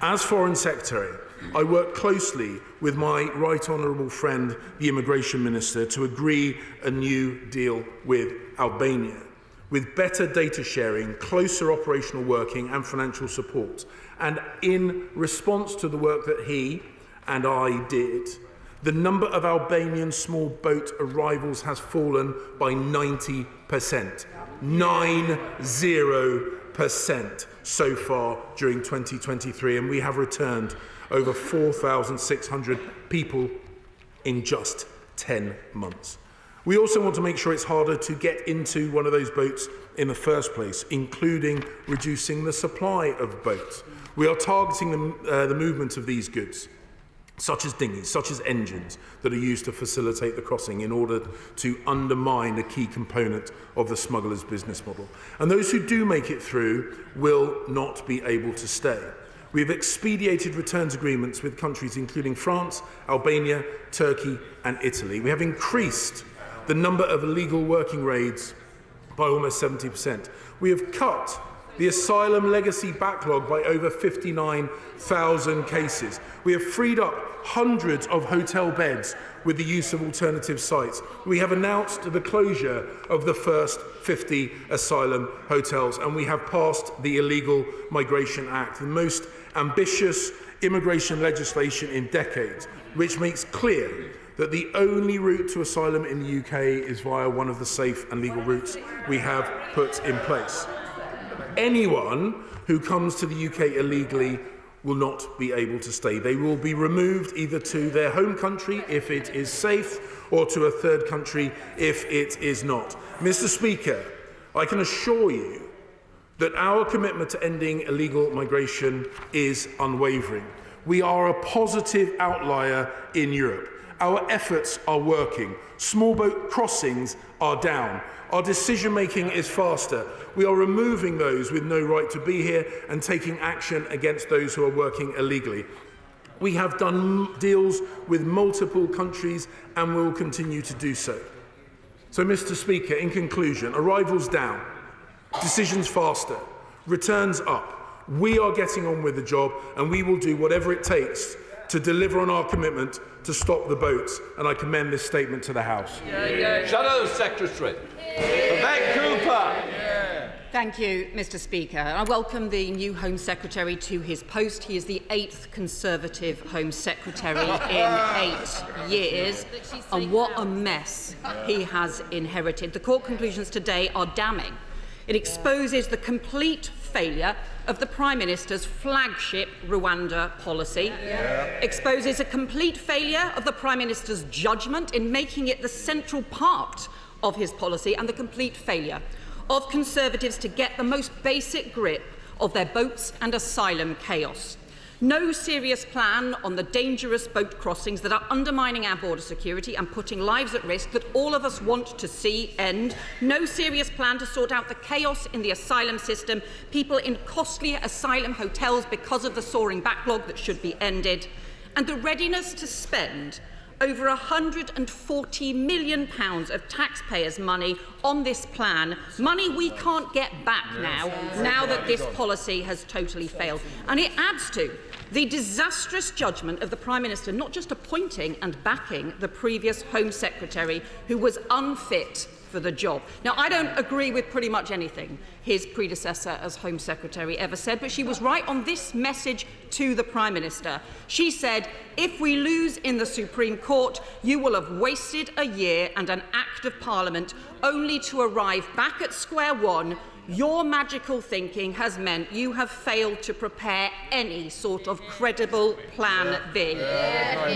As Foreign Secretary, I work closely with my right honourable friend, the Immigration Minister, to agree a new deal with Albania. with better data sharing, closer operational working and financial support. And in response to the work that he and I did, the number of Albanian small boat arrivals has fallen by 90%. 90% so far during 2023, and we have returned over 4,600 people in just 10 months. We also want to make sure it's harder to get into one of those boats in the first place, including reducing the supply of boats. We are targeting the movement of these goods, such as dinghies, such as engines that are used to facilitate the crossing in order to undermine a key component of the smugglers' business model. And those who do make it through will not be able to stay. We have expedited returns agreements with countries including France, Albania, Turkey and Italy. We have increased the number of illegal working raids by almost 70%. We have cut the asylum legacy backlog by over 59,000 cases. We have freed up hundreds of hotel beds with the use of alternative sites. We have announced the closure of the first 50 asylum hotels, and we have passed the Illegal Migration Act, the most ambitious immigration legislation in decades, which makes clear that the only route to asylum in the UK is via one of the safe and legal routes we have put in place. Anyone who comes to the UK illegally will not be able to stay. They will be removed either to their home country if it is safe or to a third country if it is not. Mr. Speaker, I can assure you that our commitment to ending illegal migration is unwavering. We are a positive outlier in Europe. Our efforts are working. Small boat crossings are down. Our decision-making is faster. We are removing those with no right to be here and taking action against those who are working illegally. We have done deals with multiple countries and will continue to do so. So, Mr. Speaker, in conclusion, arrivals down, decisions faster, returns up. We are getting on with the job and we will do whatever it takes to deliver on our commitment to stop the boats, and I commend this statement to the House. Shadow Secretary. Vivek Cooper. Thank you, Mr. Speaker. I welcome the new Home Secretary to his post. He is the 8th Conservative Home Secretary in 8 years, and what a mess he has inherited. The court conclusions today are damning. It exposes the complete failure of the Prime Minister's flagship Rwanda policy, exposes a complete failure of the Prime Minister's judgment in making it the central part of his policy, and the complete failure of Conservatives to get the most basic grip of their boats and asylum chaos. No serious plan on the dangerous boat crossings that are undermining our border security and putting lives at risk that all of us want to see end. No serious plan to sort out the chaos in the asylum system, people in costly asylum hotels because of the soaring backlog that should be ended, and the readiness to spend over £140 million of taxpayers' money on this plan, money we can't get back now that this policy has totally failed. And it adds to the disastrous judgment of the Prime Minister not just appointing and backing the previous Home Secretary, who was unfit for the job. Now, I don't agree with pretty much anything his predecessor as Home Secretary ever said, but she was right on this message to the Prime Minister. She said, if we lose in the Supreme Court, you will have wasted a year and an Act of Parliament only to arrive back at square one. Your magical thinking has meant you have failed to prepare any sort of credible plan B.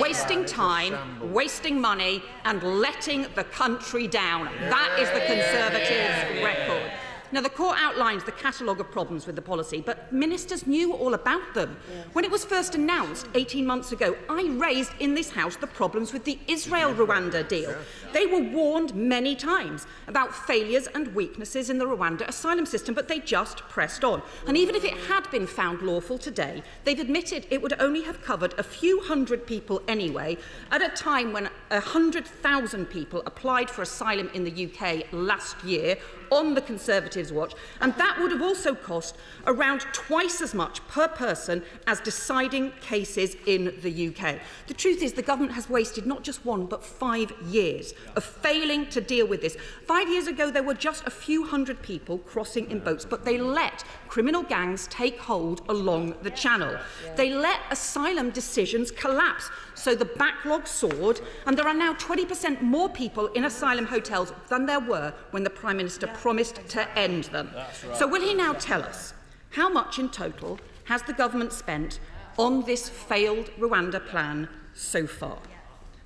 Wasting time, wasting money and letting the country down. That is the Conservatives' record. Now, the court outlines the catalogue of problems with the policy, but ministers knew all about them. When it was first announced 18 months ago, I raised in this House the problems with the Israel-Rwanda deal. They were warned many times about failures and weaknesses in the Rwanda asylum system, but they just pressed on. And even if it had been found lawful today, they've admitted it would only have covered a few hundred people anyway, at a time when 100,000 people applied for asylum in the UK last year on the Conservative Conservatives watch, and that would have also cost around twice as much per person as deciding cases in the UK. The truth is the government has wasted not just 1 but 5 years of failing to deal with this. 5 years ago there were just a few hundred people crossing in boats, but they let criminal gangs take hold along the channel. They let asylum decisions collapse, so the backlog soared, and there are now 20% more people in asylum hotels than there were when the Prime Minister promised to end them. So will he now tell us how much in total has the government spent on this failed Rwanda plan so far?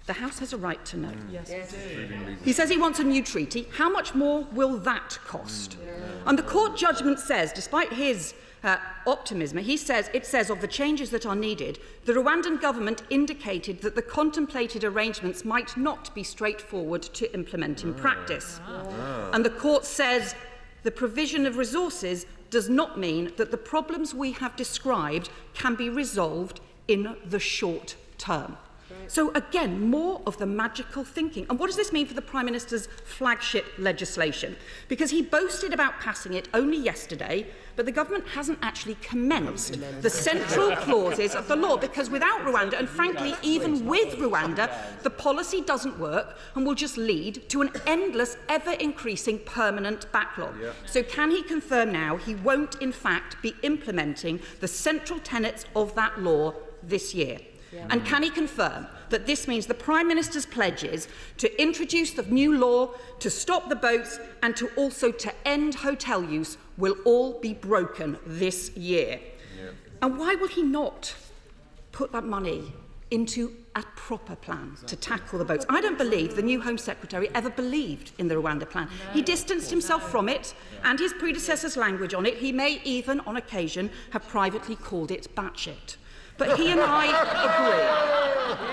The House has a right to know. He says he wants a new treaty. How much more will that cost? And the court judgment says, despite his optimism, it says of the changes that are needed, the Rwandan government indicated that the contemplated arrangements might not be straightforward to implement in practice. And the court says the provision of resources does not mean that the problems we have described can be resolved in the short term. So again, more of the magical thinking. And what does this mean for the Prime Minister's flagship legislation? Because he boasted about passing it only yesterday, but the government hasn't actually commenced the central clauses of the law, because without Rwanda, and frankly even with Rwanda, the policy doesn't work and will just lead to an endless, ever-increasing permanent backlog. So can he confirm now he won't in fact be implementing the central tenets of that law this year? And can he confirm that this means the Prime Minister's pledges to introduce the new law, to stop the boats and to also to end hotel use will all be broken this year? And why will he not put that money into a proper plan to tackle the boats? I don't believe the new Home Secretary ever believed in the Rwanda plan. He distanced himself from it and his predecessor's language on it. He may even, on occasion, have privately called it batshit. But he and I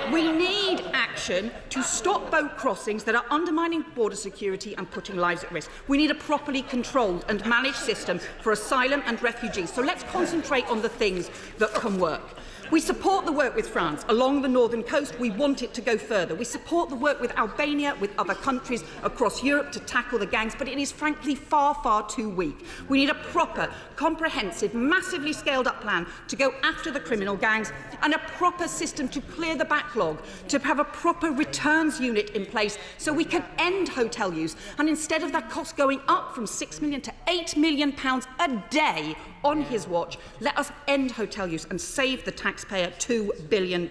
agree. We need action to stop boat crossings that are undermining border security and putting lives at risk. We need a properly controlled and managed system for asylum and refugees. So let's concentrate on the things that can work. We support the work with France along the northern coast. We want it to go further. We support the work with Albania, with other countries across Europe to tackle the gangs, but it is frankly far, far too weak. We need a proper, comprehensive, massively scaled-up plan to go after the criminal gangs and a proper system to clear the backlog, to have a proper returns unit in place so we can end hotel use. And instead of that cost going up from £6 million to £8 million a day on his watch, let us end hotel use and save the taxpayer £2 billion.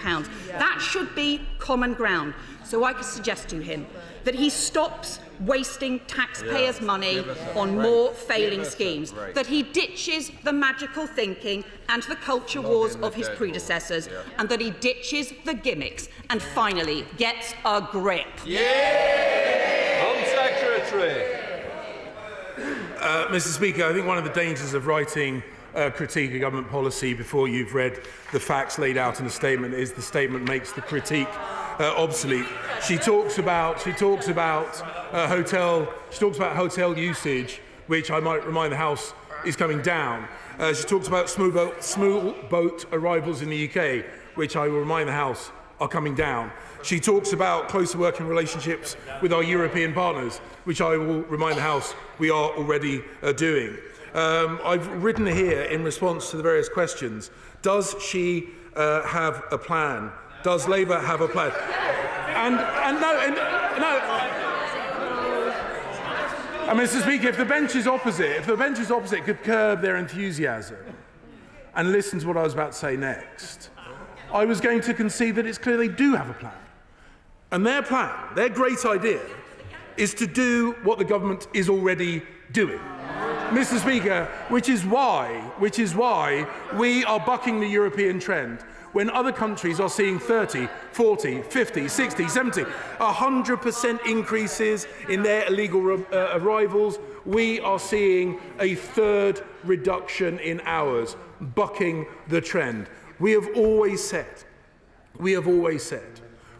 That should be common ground. So I could suggest to him that he stops wasting taxpayers' money on more failing schemes, that he ditches the magical thinking and the culture wars of his predecessors, and that he ditches the gimmicks and finally gets a grip. Home Secretary. Mr. Speaker, I think one of the dangers of writing critique of government policy before you've read the facts laid out in a statement is the statement makes the critique obsolete. She talks about hotel usage, which I might remind the House is coming down. She talks about small boat arrivals in the UK, which I will remind the House are coming down. She talks about closer working relationships with our European partners, which I will remind the House we are already doing. I've written here in response to the various questions, does she have a plan? Does Labour have a plan? And Mr. Speaker, if the benches opposite could curb their enthusiasm and listen to what I was about to say next, I was going to concede that it's clear they do have a plan. And their plan, their great idea, is to do what the government is already doing. Mr. Speaker, which is why we are bucking the European trend when other countries are seeing 30, 40, 50, 60, 70, 100% increases in their illegal arrivals. We are seeing a third reduction in ours, bucking the trend. We have always said,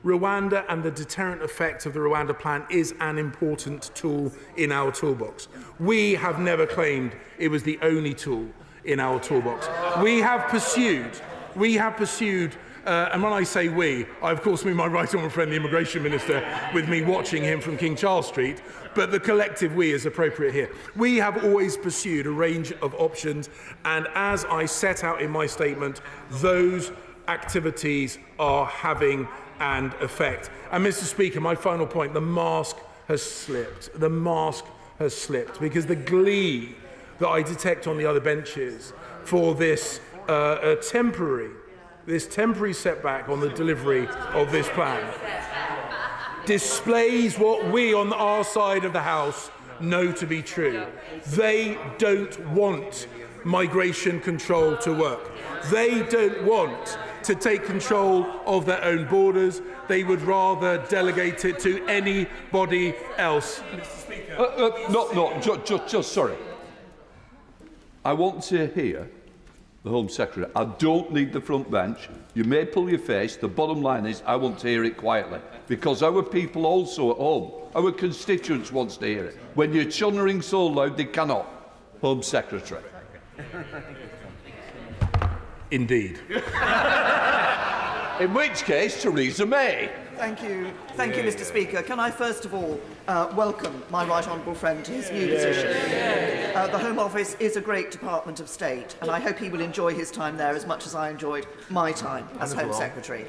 Rwanda and the deterrent effect of the Rwanda plan is an important tool in our toolbox. We have never claimed it was the only tool in our toolbox. We have pursued And when I say we, I of course mean my right honourable friend, the Immigration Minister, with me watching him from King Charles Street, but the collective we is appropriate here. We have always pursued a range of options, and as I set out in my statement, those activities are having an effect. And Mr. Speaker, my final point, the mask has slipped. The mask has slipped because the glee that I detect on the other benches for this temporary setback on the delivery of this plan displays what we on our side of the House know to be true. They don't want migration control to work. They don't want to take control of their own borders. They would rather delegate it to anybody else. Just sorry. I want to hear the Home Secretary. I don't need the front bench. You may pull your face. The bottom line is I want to hear it quietly, because our people also at home, our constituents want to hear it. When you're chunnering so loud, they cannot. Home Secretary. Indeed. In which case, Theresa May. Thank you, Mr. Speaker. Can I first of all welcome my right honourable friend to his new position? The Home Office is a great Department of State, and I hope he will enjoy his time there as much as I enjoyed my time as Home Secretary.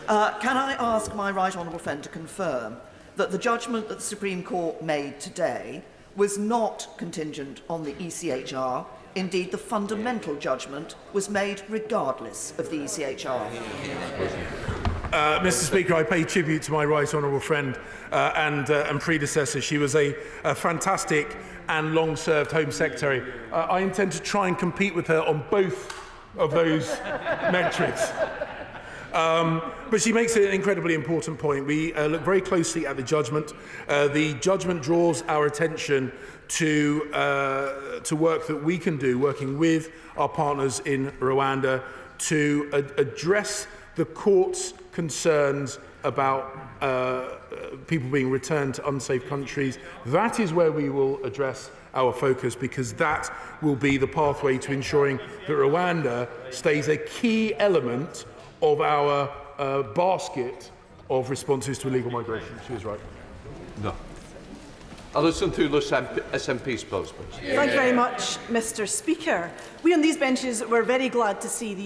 Can I ask my right honourable friend to confirm that the judgment that the Supreme Court made today was not contingent on the ECHR? Indeed, the fundamental judgment was made regardless of the ECHR. Mr. Speaker, I pay tribute to my right honourable friend and predecessor. She was a fantastic and long-served Home Secretary. I intend to try and compete with her on both of those metrics. But she makes an incredibly important point. We look very closely at the judgment. The judgment draws our attention to work that we can do, working with our partners in Rwanda, to address the court's concerns about people being returned to unsafe countries. That is where we will address our focus, because that will be the pathway to ensuring that Rwanda stays a key element of our basket of responses to illegal migration. She was right. No. Alison Thulus, SNP spokesman. Thank you very much, Mr. Speaker. We on these benches were very glad to see the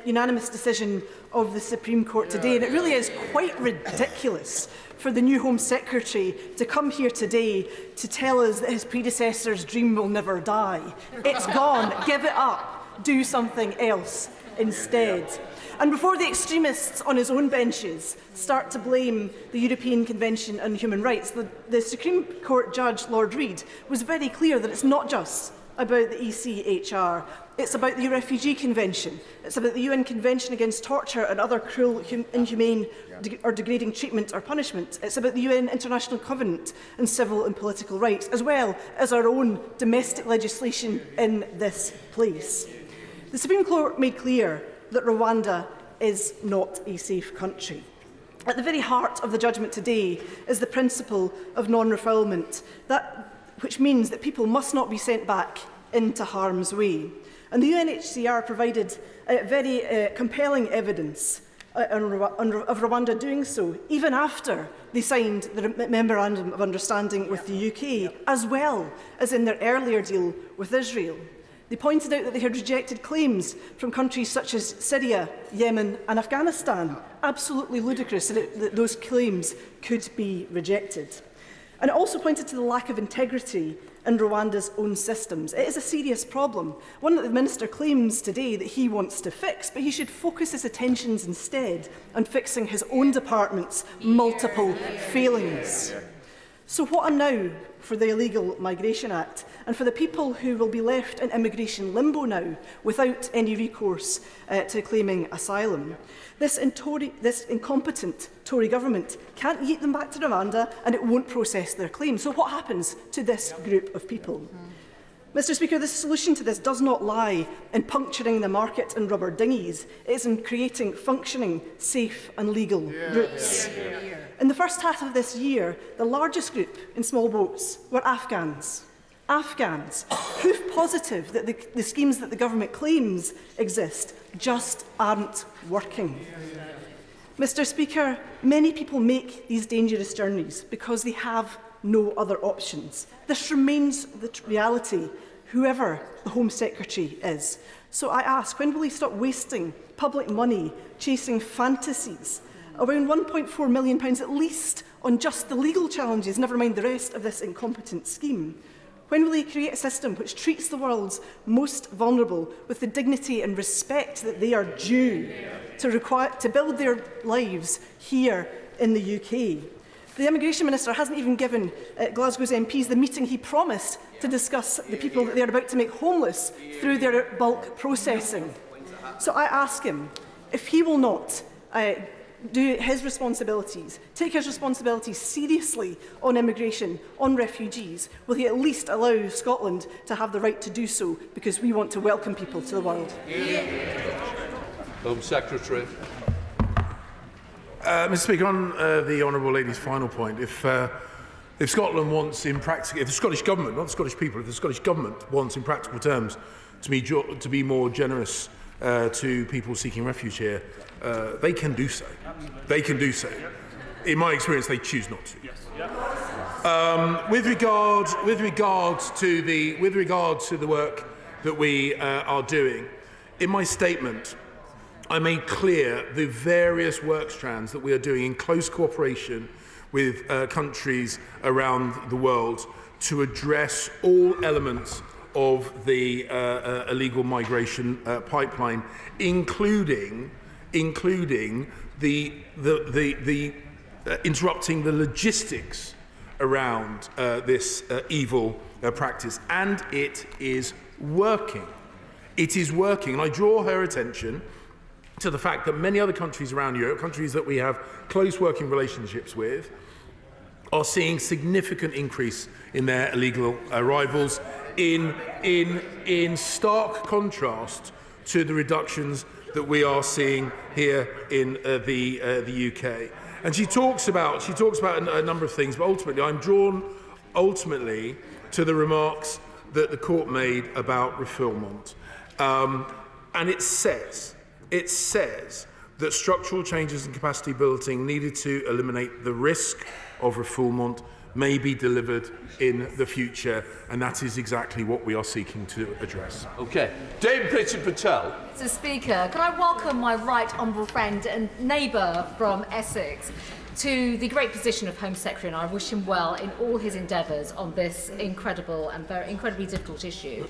unanimous decision of the Supreme Court today, and it really is quite ridiculous for the new Home Secretary to come here today to tell us that his predecessor's dream will never die. It's gone. Give it up. Do something else instead. And before the extremists on his own benches start to blame the European Convention on Human Rights, the Supreme Court Judge Lord Reid was very clear that it's not just about the ECHR, it's about the Refugee Convention, it's about the UN Convention Against Torture and other cruel, inhumane or degrading treatment or punishment, it's about the UN International Covenant on Civil and Political Rights, as well as our own domestic legislation in this place. The Supreme Court made clear that Rwanda is not a safe country. At the very heart of the judgment today is the principle of non-refoulement, which means that people must not be sent back into harm's way. And the UNHCR provided very compelling evidence of Rwanda doing so, even after they signed the Memorandum of Understanding with the UK, as well as in their earlier deal with Israel. They pointed out that they had rejected claims from countries such as Syria, Yemen and Afghanistan. Absolutely ludicrous that those claims could be rejected. And it also pointed to the lack of integrity in Rwanda's own systems. It is a serious problem, one that the Minister claims today that he wants to fix, but he should focus his attentions instead on fixing his own department's multiple failings. So what now for the Illegal Migration Act and for the people who will be left in immigration limbo now without any recourse to claiming asylum? This incompetent Tory government can't yeet them back to Rwanda and it won't process their claims. So what happens to this group of people? Mr. Speaker, the solution to this does not lie in puncturing the market in rubber dinghies. It is in creating functioning, safe and legal routes. In the first half of this year, the largest group in small boats were Afghans. Afghans, proof positive that the schemes that the government claims exist just aren't working. Mr. Speaker, many people make these dangerous journeys because they have no other options. This remains the reality, whoever the Home Secretary is. So I ask, when will he stop wasting public money chasing fantasies? Around £1.4 million at least on just the legal challenges, never mind the rest of this incompetent scheme. When will he create a system which treats the world's most vulnerable with the dignity and respect that they are due to build their lives here in the UK? The Immigration Minister hasn't even given Glasgow's MPs the meeting he promised to discuss the people that they are about to make homeless through their bulk processing. So I ask him, if he will not do his responsibilities, take his responsibilities seriously on immigration, on refugees, will he at least allow Scotland to have the right to do so, because we want to welcome people to the world? Home Secretary. Mr. Speaker, on the honourable lady's final point, if Scotland wants, in practical, if the Scottish Government, not the Scottish people, if the Scottish Government wants, in practical terms, to be more generous to people seeking refuge here, they can do so. They can do so. In my experience, they choose not to. With regard to the work that we are doing, in my statement, I made clear the various work strands that we are doing in close cooperation with countries around the world to address all elements of the illegal migration pipeline, including the interrupting the logistics around this evil practice. And it is working. It is working. And I draw her attention to the fact that many other countries around Europe, countries that we have close working relationships with, are seeing significant increase in their illegal arrivals, in stark contrast to the reductions that we are seeing here in the UK. And she talks about a number of things, but ultimately I'm drawn to the remarks that the court made about refoulement, and it says that structural changes in capacity building needed to eliminate the risk of refoulement may be delivered in the future, and that is exactly what we are seeking to address. Okay. Dame Priti Patel. Mr. Speaker, can I welcome my right honourable friend and neighbour from Essex to the great position of Home Secretary, and I wish him well in all his endeavours on this incredible and very incredibly difficult issue.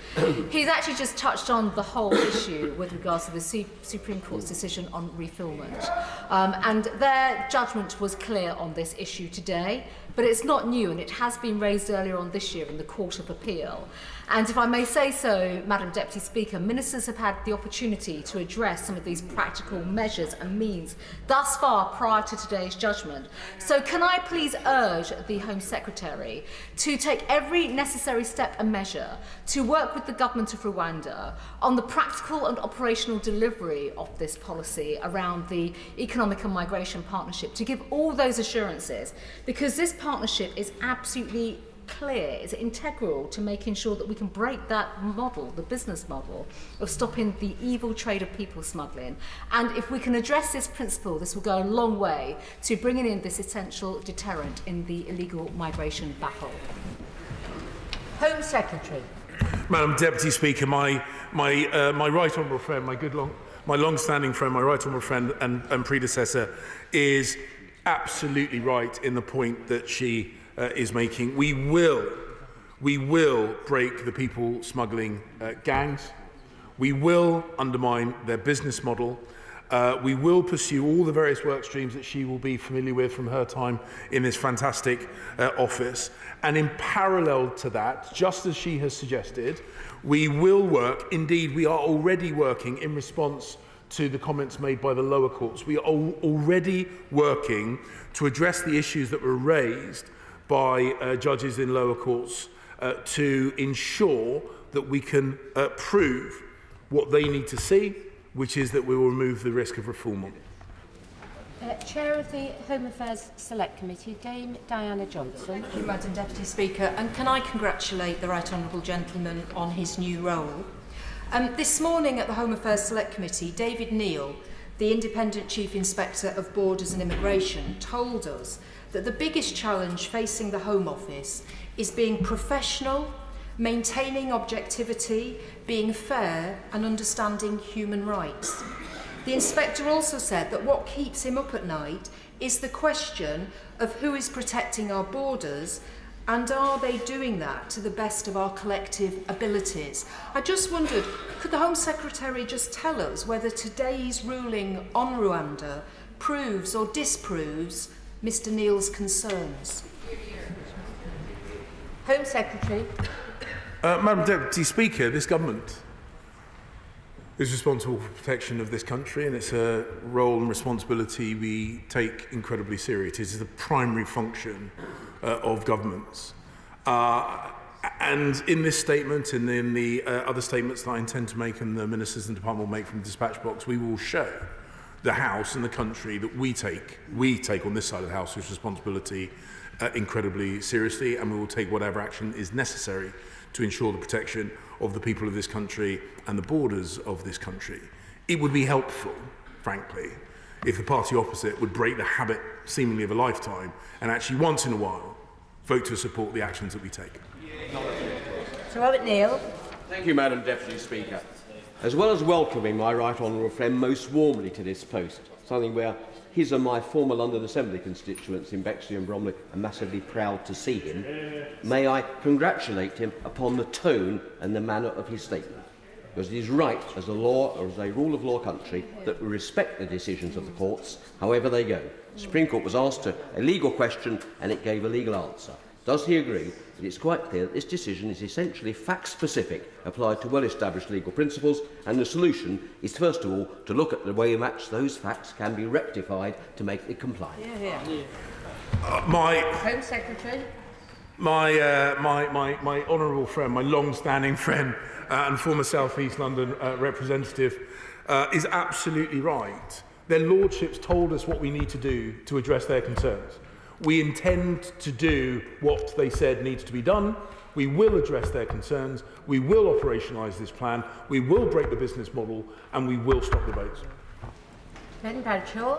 He's actually just touched on the whole issue with regards to the Supreme Court's decision on refoulement. And their judgment was clear on this issue today, but it's not new, and it has been raised earlier on this year in the Court of Appeal. And if I may say so, Madam Deputy Speaker, ministers have had the opportunity to address some of these practical measures and means thus far prior to today's judgment. So can I please urge the Home Secretary to take every necessary step and measure to work with the government of Rwanda on the practical and operational delivery of this policy around the Economic and Migration Partnership, to give all those assurances, because this partnership is absolutely clear, is integral to making sure that we can break that model, the business model, of stopping the evil trade of people smuggling. And if we can address this principle, this will go a long way to bringing in this essential deterrent in the illegal migration battle. Home Secretary. Madam Deputy Speaker, my right honourable friend, my long-standing friend, my right honourable friend and predecessor, is absolutely right in the point that she is making. We will break the people smuggling gangs. We will undermine their business model. We will pursue all the various work streams that she will be familiar with from her time in this fantastic office. And in parallel to that, just as she has suggested, we will work, indeed we are already working in response to the comments made by the lower courts. We are already working to address the issues that were raised by judges in lower courts to ensure that we can prove what they need to see, which is that we will remove the risk of refoulement. Chair of the Home Affairs Select Committee, Dame Diana Johnson. Thank you, Madam Deputy Speaker. And can I congratulate the Right Honourable Gentleman on his new role? This morning at the Home Affairs Select Committee, David Neal, the Independent Chief Inspector of Borders and Immigration, told us that the biggest challenge facing the Home Office is being professional, maintaining objectivity, being fair and understanding human rights. The Inspector also said that what keeps him up at night is the question of who is protecting our borders and are they doing that to the best of our collective abilities. I just wondered, could the Home Secretary just tell us whether today's ruling on Rwanda proves or disproves Mr Neal's concerns? Home Secretary. Madam Deputy Speaker, this government is responsible for protection of this country, and it's a role and responsibility we take incredibly seriously. It is the primary function of governments. And in this statement and in the other statements that I intend to make and the ministers and department will make from the dispatch box, we will show the House and the country that we take on this side of the House this responsibility incredibly seriously, and we will take whatever action is necessary to ensure the protection of the people of this country and the borders of this country. It would be helpful, frankly, if the party opposite would break the habit, seemingly of a lifetime, and actually once in a while vote to support the actions that we take. Sir Robert Neal. Thank you, Madam Deputy Speaker. As well as welcoming my right honourable friend most warmly to this post, something where his and my former London Assembly constituents in Bexley and Bromley are massively proud to see him, may I congratulate him upon the tone and the manner of his statement. Because it is right, as a law or as a rule of law country, that we respect the decisions of the courts, however they go. The Supreme Court was asked a legal question and it gave a legal answer. Does he agree that it's quite clear that this decision is essentially fact-specific, applied to well-established legal principles, and the solution is, first of all, to look at the way in which those facts can be rectified to make it compliant? Home Secretary. My honourable friend, my long-standing friend and former South East London representative is absolutely right. Their lordships told us what we need to do to address their concerns. We intend to do what they said needs to be done. We will address their concerns. We will operationalise this plan. We will break the business model, and we will stop the boats. Ben Bradshaw.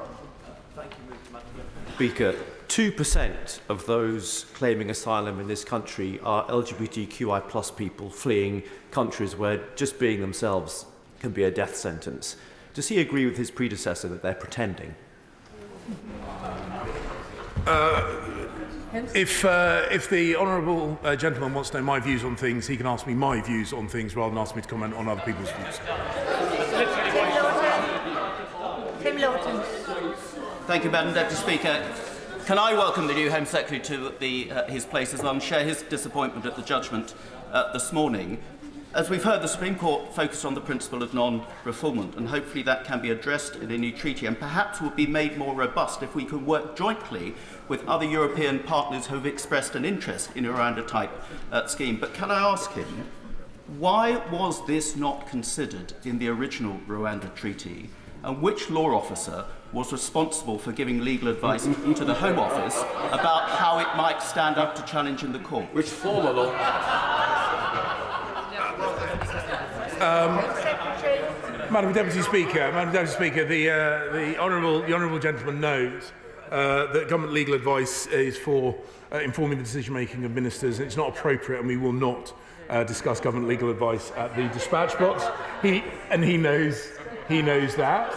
Thank you, Madam Speaker. 2% of those claiming asylum in this country are LGBTQI+ people fleeing countries where just being themselves can be a death sentence. Does he agree with his predecessor that they're pretending? If the honourable gentleman wants to know my views on things, he can ask me my views on things rather than ask me to comment on other people's views. Tim Lawton. Thank you, Madam Deputy Speaker. Can I welcome the new Home Secretary to his place as well and share his disappointment at the judgment this morning? As we've heard, the Supreme Court focused on the principle of non-refoulement, and hopefully that can be addressed in a new treaty and perhaps will be made more robust if we can work jointly with other European partners who have expressed an interest in a Rwanda-type scheme. But can I ask him, why was this not considered in the original Rwanda treaty, and which law officer was responsible for giving legal advice to the Home Office about how it might stand up to challenge in the court? Which former law? Madam Deputy Speaker, the honourable gentleman knows that government legal advice is for informing the decision-making of ministers, and it's not appropriate, and we will not discuss government legal advice at the dispatch box. He knows that.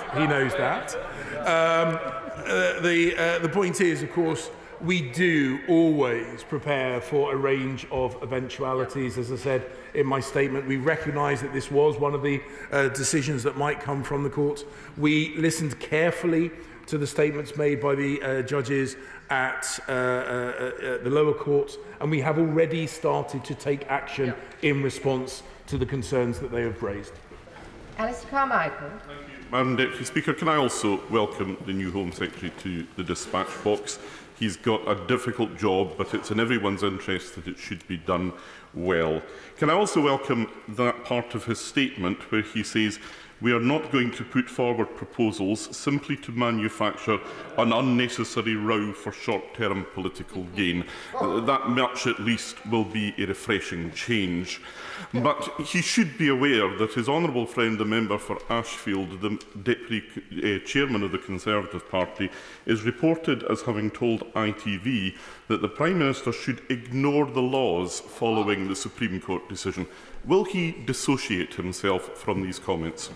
The point is, of course, we do always prepare for a range of eventualities. As I said in my statement, we recognise that this was one of the decisions that might come from the courts. We listened carefully to the statements made by the judges at the lower courts, and we have already started to take action in response to the concerns that they have raised. Alistair Carmichael. Madam Deputy Speaker, can I also welcome the new Home Secretary to the dispatch box? He's got a difficult job, but it's in everyone's interest that it should be done well. Can I also welcome that part of his statement where he says, We are not going to put forward proposals simply to manufacture an unnecessary row for short-term political gain. That much, at least, will be a refreshing change. But he should be aware that his honourable friend, the member for Ashfield, the Deputy Chairman of the Conservative Party, is reported as having told ITV that the Prime Minister should ignore the laws following the Supreme Court decision. Will he dissociate himself from these comments?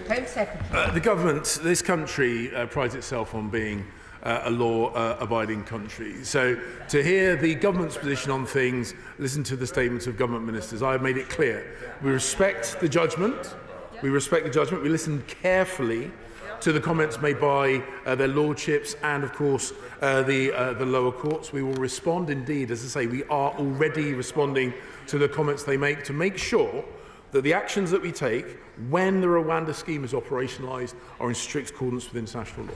Home Secretary. The government, this country, prides itself on being a law-abiding country. So to hear the government's position on things, listen to the statements of government ministers. I have made it clear. We respect the judgment. We respect the judgment. We listen carefully to the comments made by their lordships and, of course, the lower courts. We will respond. Indeed, as I say, we are already responding to the comments they make to make sure that the actions that we take when the Rwanda scheme is operationalised are in strict accordance with international law.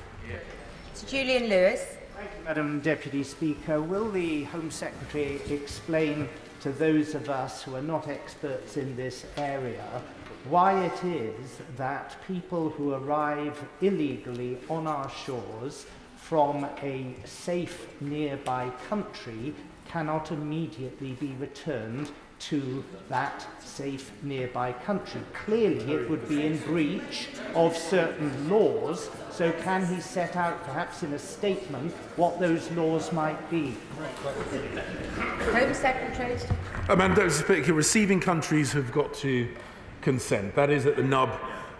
Sir Julian Lewis. Thank you, Madam Deputy Speaker. Will the Home Secretary explain to those of us who are not experts in this area why it is that people who arrive illegally on our shores from a safe nearby country cannot immediately be returned to that safe nearby country? Clearly it would be in breach of certain laws, so can he set out perhaps in a statement what those laws might be? Home Secretary. Madam Deputy Speaker, receiving countries have got to consent. That is at the nub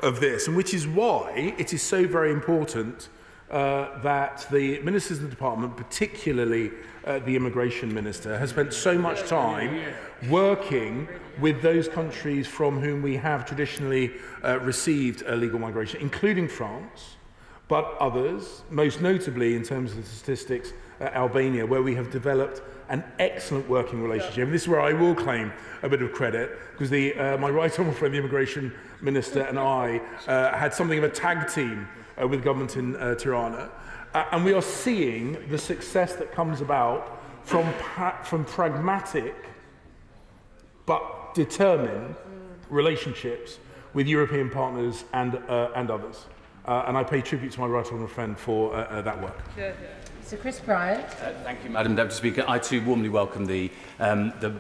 of this, and which is why it is so very important that the ministers of the department, particularly the immigration minister, has spent so much time working with those countries from whom we have traditionally received illegal migration, including France, but others, most notably in terms of the statistics, Albania, where we have developed an excellent working relationship. And this is where I will claim a bit of credit, because my right honourable friend, the immigration minister, and I had something of a tag team with government in Tirana. And we are seeing the success that comes about from pragmatic but determined relationships with European partners and others. And I pay tribute to my right honourable friend for that work. Sir Chris Bryant. Thank you, Madam Deputy Speaker. I too warmly welcome the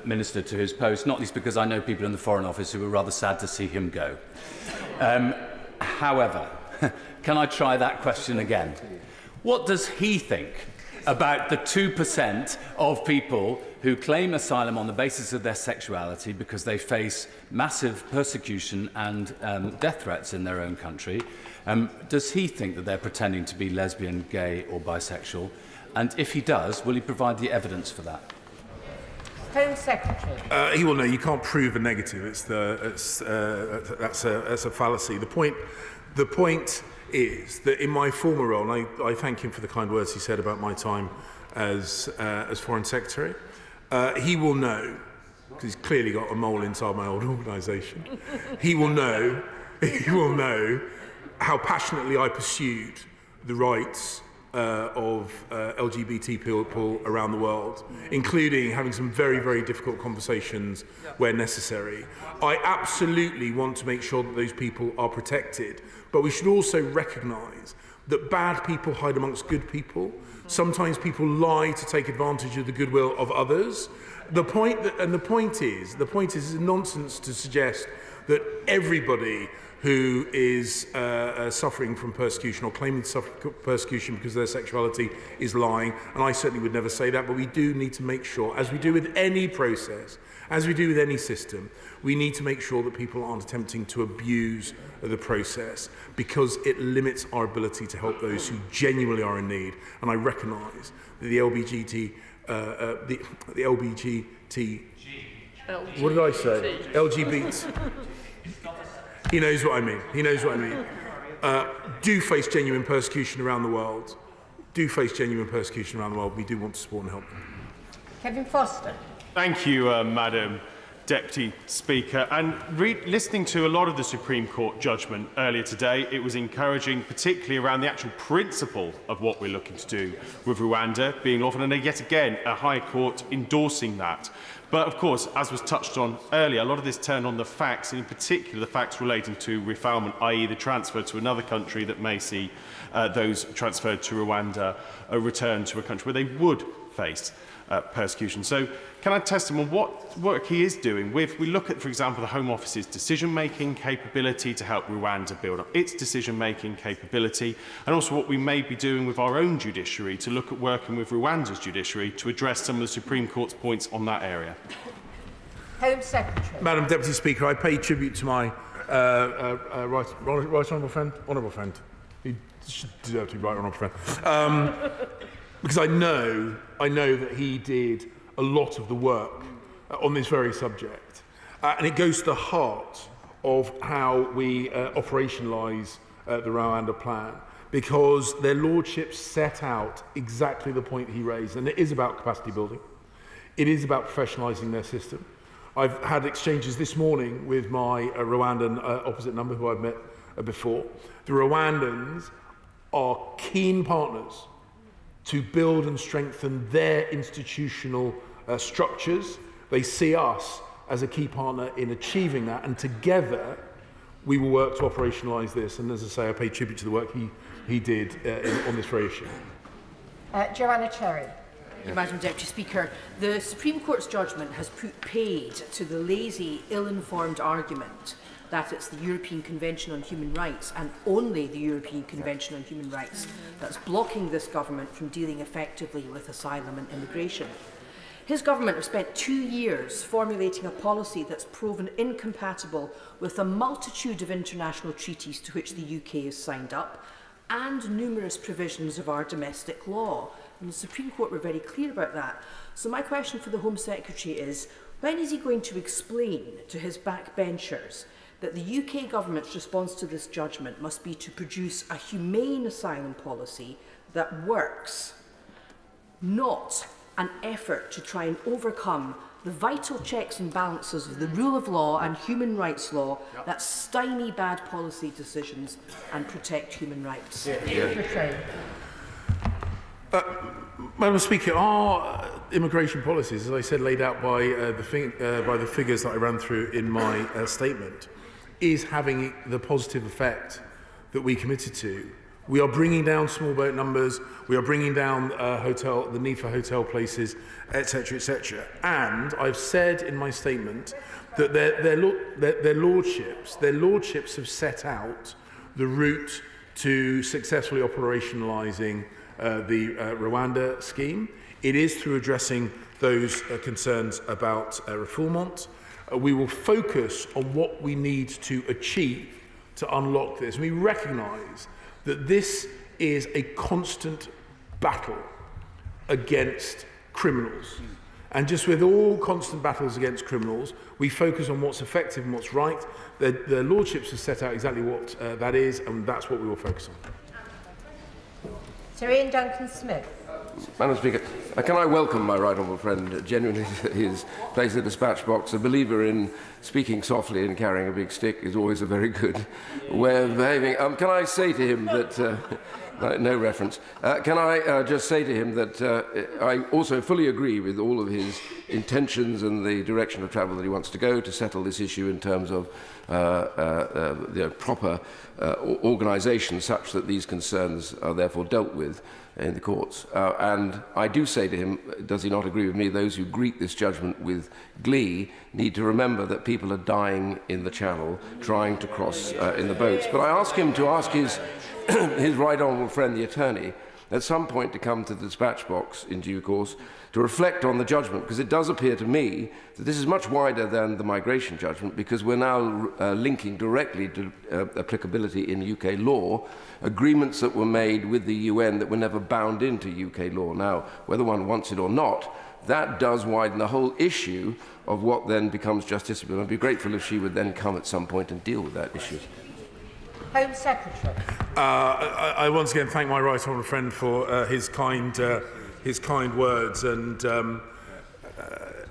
Minister to his post, not least because I know people in the Foreign Office who were rather sad to see him go. However, can I try that question again? What does he think about the 2% of people who claim asylum on the basis of their sexuality because they face massive persecution and death threats in their own country? Does he think that they're pretending to be lesbian, gay or bisexual? And if he does, will he provide the evidence for that? Home Secretary. He will know. You can't prove a negative. That's a fallacy. The point is that in my former role, and I thank him for the kind words he said about my time as Foreign Secretary, he will know, because he's clearly got a mole inside my old organisation, he will know how passionately I pursued the rights of LGBT people around the world, including having some very, very difficult conversations where necessary. I absolutely want to make sure that those people are protected, but we should also recognise that bad people hide amongst good people. Sometimes people lie to take advantage of the goodwill of others. The point is it's nonsense to suggest that everybody who is suffering from persecution or claiming to suffer persecution because of their sexuality is lying, and I certainly would never say that, but we do need to make sure, as we do with any process, as we do with any system, we need to make sure that people aren't attempting to abuse the process, because it limits our ability to help those who genuinely are in need. And I recognise that the LGBT, what did I say? LGBT. He knows what I mean. He knows what I mean. Do face genuine persecution around the world. Do face genuine persecution around the world. We do want to support and help them. Kevin Foster. Thank you, Madam Deputy Speaker. And listening to a lot of the Supreme Court judgment earlier today, it was encouraging, particularly around the actual principle of what we're looking to do with Rwanda being lawful, and yet again a High Court endorsing that. But of course, as was touched on earlier, a lot of this turned on the facts, and in particular the facts relating to refoulement, i.e. the transfer to another country that may see those transferred to Rwanda return to a country where they would face persecution. So can I test him on what work he is doing with, we look at, for example, the Home Office's decision-making capability to help Rwanda build up its decision-making capability, and also what we may be doing with our own judiciary to look at working with Rwanda's judiciary to address some of the Supreme Court's points on that area. Home Secretary. Madam Deputy Speaker, I pay tribute to my right honourable friend. He should deserve to be right honourable friend. Because I know that he did a lot of the work on this very subject. And it goes to the heart of how we operationalise the Rwanda plan, because their lordships set out exactly the point he raised, and it is about capacity building. It is about professionalising their system. I've had exchanges this morning with my Rwandan opposite number, who I've met before. The Rwandans are keen partners to build and strengthen their institutional structures. They see us as a key partner in achieving that, and together we will work to operationalise this. And as I say, I pay tribute to the work he did on this very issue. Joanna Cherry. Madam Deputy Speaker, the Supreme Court's judgment has put paid to the lazy, ill-informed argument that it's the European Convention on Human Rights, and only the European Convention on Human Rights, that's blocking this government from dealing effectively with asylum and immigration. His government has spent 2 years formulating a policy that's proven incompatible with a multitude of international treaties to which the UK has signed up, and numerous provisions of our domestic law. And the Supreme Court were very clear about that. So my question for the Home Secretary is, when is he going to explain to his backbenchers that the UK government's response to this judgment must be to produce a humane asylum policy that works, not an effort to try and overcome the vital checks and balances of the rule of law and human rights law that stymie bad policy decisions and protect human rights? Madam Speaker, our immigration policies, as I said, laid out by the figures that I ran through in my statement, is having the positive effect that we committed to. We are bringing down small boat numbers, we are bringing down the need for hotel places, etc., etc. And I've said in my statement that their lordships have set out the route to successfully operationalising the Rwanda scheme. It is through addressing those concerns about refoulement. We will focus on what we need to achieve to unlock this. We recognise that this is a constant battle against criminals. And just with all constant battles against criminals, we focus on what's effective and what's right. The lordships have set out exactly what that is, and that's what we will focus on. Sir Ian Duncan-Smith. Madam Speaker, can I welcome my right honourable friend genuinely to his place in the dispatch box. A believer in speaking softly and carrying a big stick is always a very good way of behaving. Can I say to him that... no reference. Can I just say to him that I also fully agree with all of his intentions and the direction of travel that he wants to go to settle this issue in terms of the proper organisation such that these concerns are therefore dealt with in the courts. And I do say to him, does he not agree with me, those who greet this judgment with glee need to remember that people are dying in the Channel trying to cross in the boats. But I ask him to ask his right honourable friend, the attorney, at some point to come to the dispatch box in due course to reflect on the judgment, because it does appear to me that this is much wider than the migration judgment, because we're now linking directly to applicability in UK law agreements that were made with the UN that were never bound into UK law. Now, whether one wants it or not, that does widen the whole issue of what then becomes justiciable. I'd be grateful if she would then come at some point and deal with that issue. Home Secretary. I once again thank my right honourable friend for his kind words, and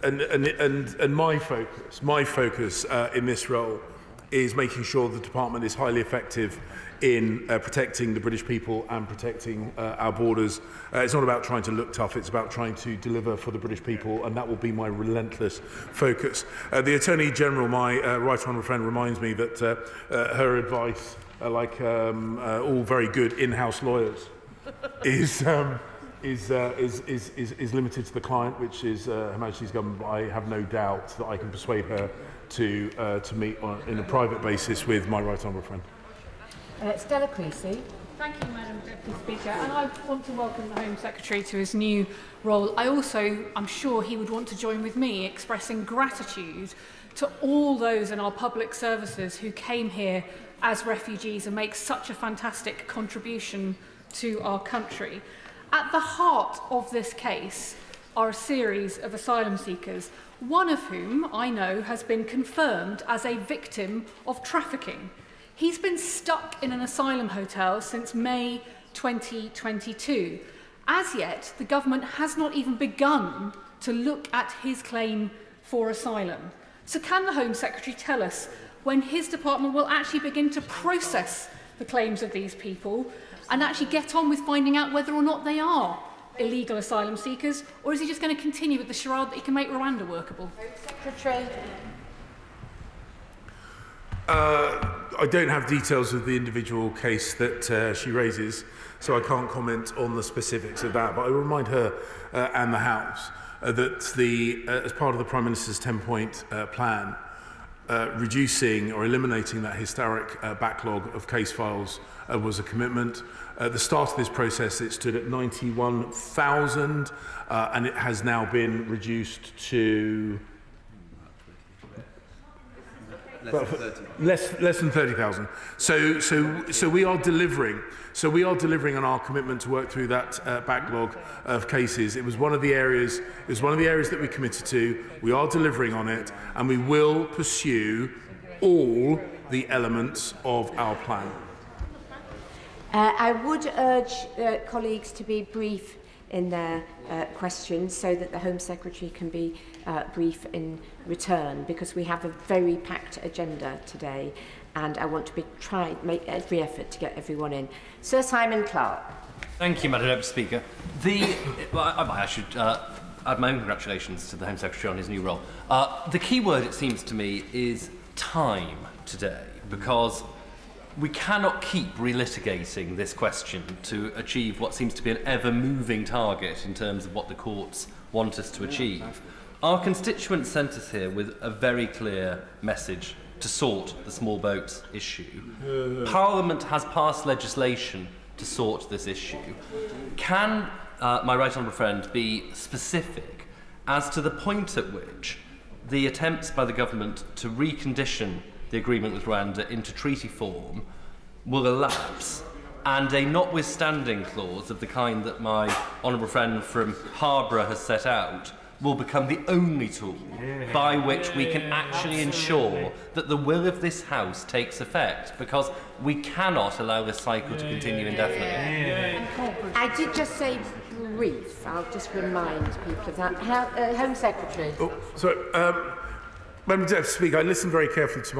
and my focus in this role is making sure the department is highly effective in protecting the British people and protecting our borders. It's not about trying to look tough, it's about trying to deliver for the British people, and that will be my relentless focus. The Attorney General, my right honourable friend, reminds me that her advice, like all very good in-house lawyers, is limited to the client, which is Her Majesty's Government. But I have no doubt that I can persuade her to meet in a private basis with my right honourable friend. Stella Creasy. Thank you, Madam Deputy Speaker. And I want to welcome the Home Secretary to his new role. I'm sure he would want to join with me expressing gratitude to all those in our public services who came here as refugees and make such a fantastic contribution to our country. At the heart of this case are a series of asylum seekers, one of whom I know has been confirmed as a victim of trafficking. He's been stuck in an asylum hotel since May 2022. As yet, the government has not even begun to look at his claim for asylum. So can the Home Secretary tell us when his department will actually begin to process the claims of these people and actually get on with finding out whether or not they are illegal asylum seekers, or is he just going to continue with the charade that he can make Rwanda workable? Secretary. I don't have details of the individual case that she raises, so I can't comment on the specifics of that. But I will remind her and the House that as part of the Prime Minister's 10-point plan, reducing or eliminating that historic backlog of case files was a commitment. At the start of this process, it stood at 91,000, and it has now been reduced to less than 30,000. So we are delivering. So we are delivering on our commitment to work through that backlog of cases. It was one of the areas. It was one of the areas that we committed to. We are delivering on it, and we will pursue all the elements of our plan. I would urge colleagues to be brief in their questions so that the Home Secretary can be brief in return, because we have a very packed agenda today and I want to make every effort to get everyone in. Sir Simon Clarke. Thank you, Madam Deputy Speaker. I should add my own congratulations to the Home Secretary on his new role. The key word, it seems to me, is time today, because we cannot keep relitigating this question to achieve what seems to be an ever-moving target in terms of what the courts want us to achieve. Our constituents sent us here with a very clear message to sort the small boats issue. Parliament has passed legislation to sort this issue. Can my right honourable friend be specific as to the point at which the attempts by the government to recondition the agreement with Rwanda into treaty form will elapse, and a notwithstanding clause of the kind that my honourable friend from Harborough has set out will become the only tool by which we can actually ensure that the will of this House takes effect, because we cannot allow this cycle to continue indefinitely. I did just say brief. I'll just remind people of that. Home Secretary. Madam Deputy Speaker, I listened very carefully to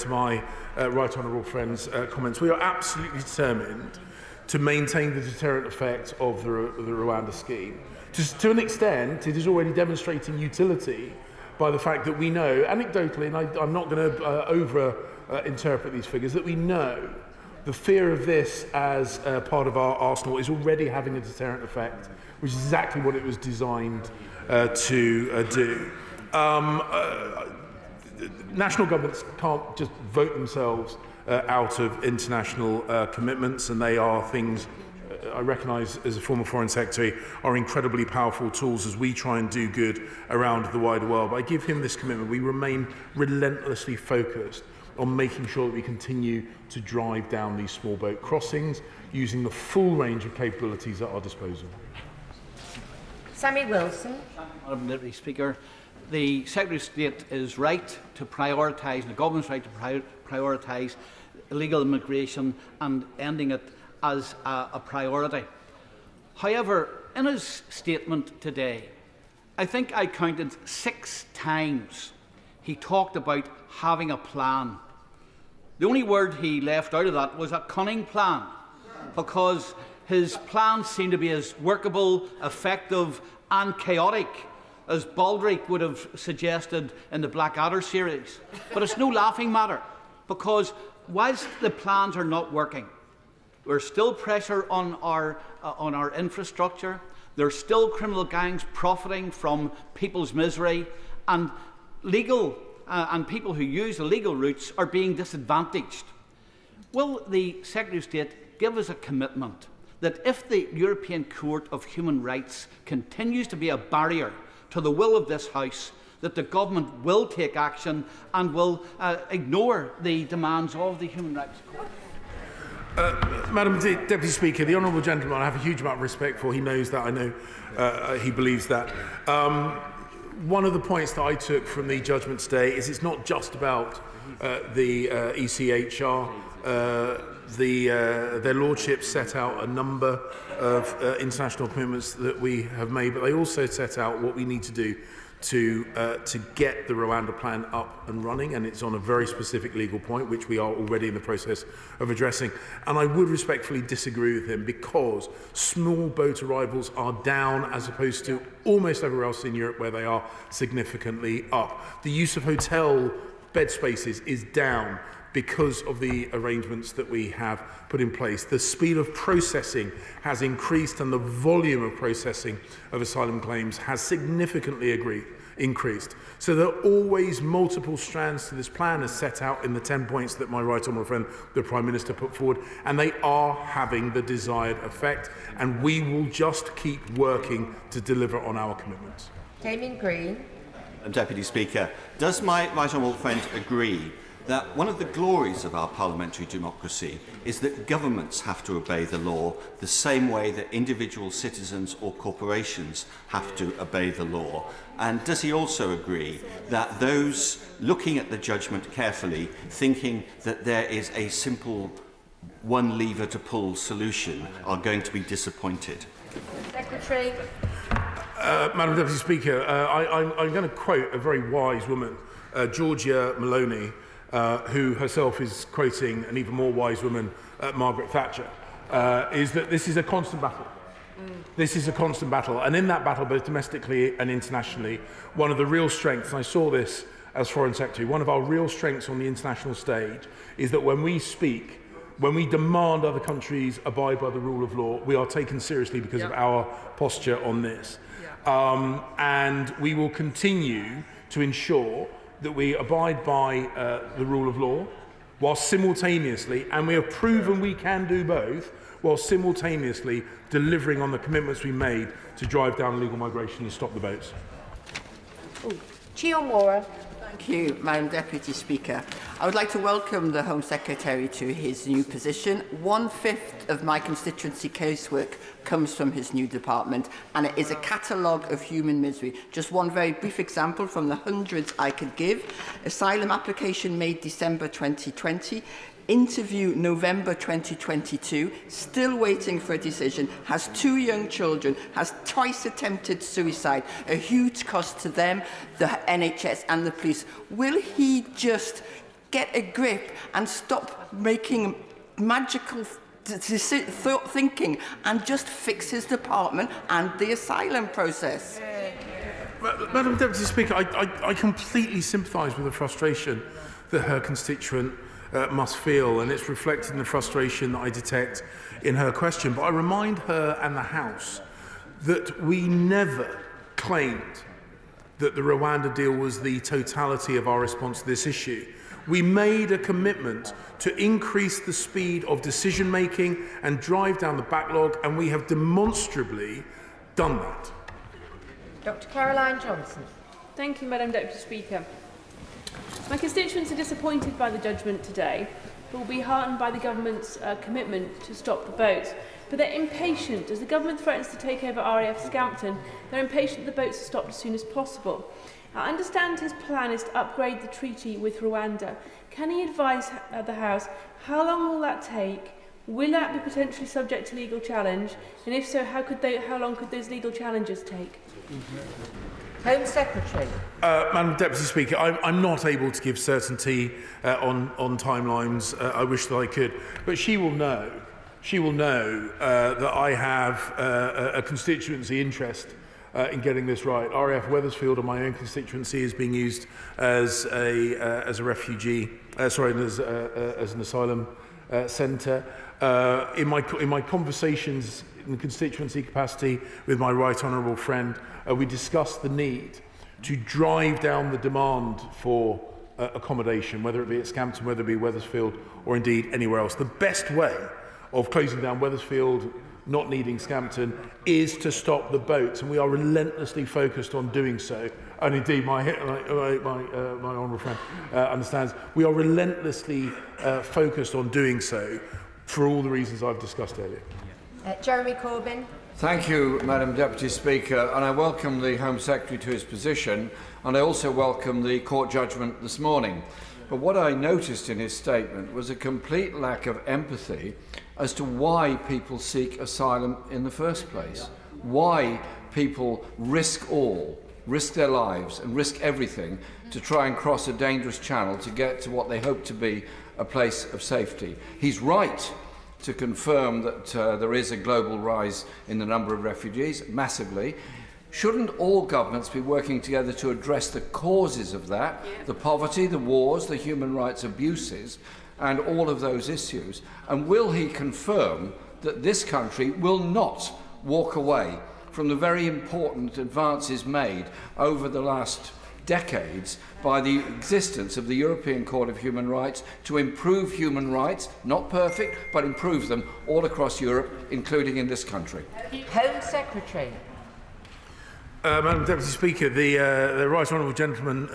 my right honourable friend's comments. We are absolutely determined to maintain the deterrent effect of the Rwanda scheme. To an extent, it is already demonstrating utility by the fact that we know, anecdotally, and I'm not going to over-interpret these figures, that we know the fear of this as part of our arsenal is already having a deterrent effect, which is exactly what it was designed to do. National governments can't just vote themselves out of international commitments, and they are things I recognise as a former Foreign Secretary are incredibly powerful tools as we try and do good around the wider world. But I give him this commitment. We remain relentlessly focused on making sure that we continue to drive down these small boat crossings using the full range of capabilities at our disposal. Sammy Wilson. Madam Deputy Speaker, the Secretary of State is right to prioritise, and the government's right to prioritise illegal immigration and ending it as a priority. However, in his statement today, I think I counted 6 times he talked about having a plan. The only word he left out of that was a cunning plan, because his plans seem to be as workable, effective and chaotic as Baldrick would have suggested in the Blackadder series. But it's no laughing matter, because whilst the plans are not working, there's still pressure on our infrastructure, there's still criminal gangs profiting from people's misery, and and people who use illegal routes are being disadvantaged. Will the Secretary of State give us a commitment that if the European Court of Human Rights continues to be a barrier to the will of this House, that the government will take action and will ignore the demands of the Human Rights Court? Madam Deputy Speaker, the honourable gentleman I have a huge amount of respect for. He knows that. I know he believes that. One of the points that I took from the judgment today is it's not just about the ECHR. Their lordships set out a number of international commitments that we have made, but they also set out what we need to do to get the Rwanda plan up and running, and it's on a very specific legal point, which we are already in the process of addressing. And I would respectfully disagree with him, because small boat arrivals are down as opposed to almost everywhere else in Europe, where they are significantly up. The use of hotel bed spaces is down because of the arrangements that we have put in place. The speed of processing has increased, and the volume of processing of asylum claims has significantly increased. So there are always multiple strands to this plan, as set out in the 10 points that my right honourable friend, the Prime Minister, put forward, and they are having the desired effect, and we will just keep working to deliver on our commitments. Damien Green. Deputy Speaker, does my right honourable friend agree that one of the glories of our parliamentary democracy is that governments have to obey the law the same way that individual citizens or corporations have to obey the law? And does he also agree that those looking at the judgment carefully, thinking that there is a simple one lever to pull solution, are going to be disappointed? Secretary. Madam Deputy Speaker, I'm going to quote a very wise woman, Georgia Maloney, who herself is quoting an even more wise woman, Margaret Thatcher, is that this is a constant battle. This is a constant battle, and in that battle, both domestically and internationally, one of the real strengths, and I saw this as Foreign Secretary, one of our real strengths on the international stage is that when we speak, when we demand other countries abide by the rule of law, we are taken seriously because of our posture on this. And we will continue to ensure that we abide by the rule of law, while simultaneously, and we have proven we can do both, while simultaneously delivering on the commitments we made to drive down illegal migration and stop the boats. Chio Mora. Thank you, Madam Deputy Speaker. I would like to welcome the Home Secretary to his new position. 1/5 of my constituency casework comes from his new department, and it is a catalogue of human misery. Just one very brief example from the hundreds I could give. Asylum application made December 2020. Interview November 2022, still waiting for a decision, has 2 young children, has twice attempted suicide, a huge cost to them, the NHS and the police. Will he just get a grip and stop making magical thinking and just fix his department and the asylum process? Madam Deputy Speaker, I completely sympathise with the frustration that her constituent must feel, and it's reflected in the frustration that I detect in her question. But I remind her and the House that we never claimed that the Rwanda deal was the totality of our response to this issue. We made a commitment to increase the speed of decision making and drive down the backlog, and we have demonstrably done that. Dr. Caroline Johnson. Thank you, Madam Deputy Speaker. My constituents are disappointed by the judgment today, but will be heartened by the government's commitment to stop the boats. But they're impatient. As the government threatens to take over RAF Scampton, they're impatient that the boats are stopped as soon as possible. I understand his plan is to upgrade the treaty with Rwanda. Can he advise the House how long will that take? Will that be potentially subject to legal challenge? And if so, how long could those legal challenges take? Home Secretary. Madam Deputy Speaker, I'm not able to give certainty on timelines. I wish that I could, but she will know. She will know that I have a constituency interest in getting this right. RAF Wethersfield, in my own constituency, is being used as a refugee, as an asylum centre. In my conversations in constituency capacity with my right honourable friend, we discussed the need to drive down the demand for accommodation, whether it be at Scampton, whether it be Wethersfield, or indeed anywhere else. The best way of closing down Wethersfield, not needing Scampton, is to stop the boats, and we are relentlessly focused on doing so. And indeed, my honourable friend understands we are relentlessly focused on doing so for all the reasons I've discussed earlier. Jeremy Corbyn. Thank you, Madam Deputy Speaker, and I welcome the Home Secretary to his position, and I also welcome the court judgment this morning. But what I noticed in his statement was a complete lack of empathy as to why people seek asylum in the first place, why people risk their lives and risk everything to try and cross a dangerous channel to get to what they hope to be a place of safety. He's right to confirm that there is a global rise in the number of refugees, massively. Shouldn't all governments be working together to address the causes of that, the poverty, the wars, the human rights abuses, and all of those issues? And will he confirm that this country will not walk away from the very important advances made over the last decades by the existence of the European Court of Human Rights to improve human rights, not perfect, but improve them all across Europe, including in this country? Home Secretary. Madam Deputy Speaker, the right honourable gentleman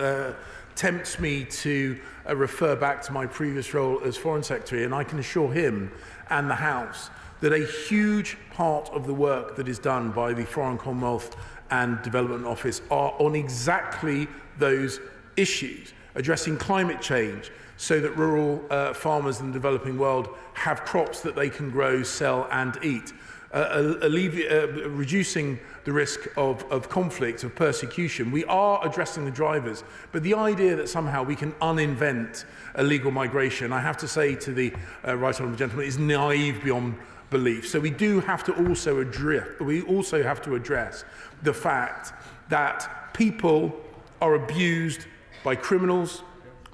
tempts me to refer back to my previous role as Foreign Secretary, and I can assure him and the House that a huge part of the work that is done by the Foreign Commonwealth and Development Office are on exactly those issues, addressing climate change so that rural farmers in the developing world have crops that they can grow, sell and eat, reducing the risk of conflict, of persecution. We are addressing the drivers, but the idea that somehow we can uninvent illegal migration, I have to say to the right honourable gentleman, is naive beyond belief. So we do have to also address the fact that people are abused by criminals,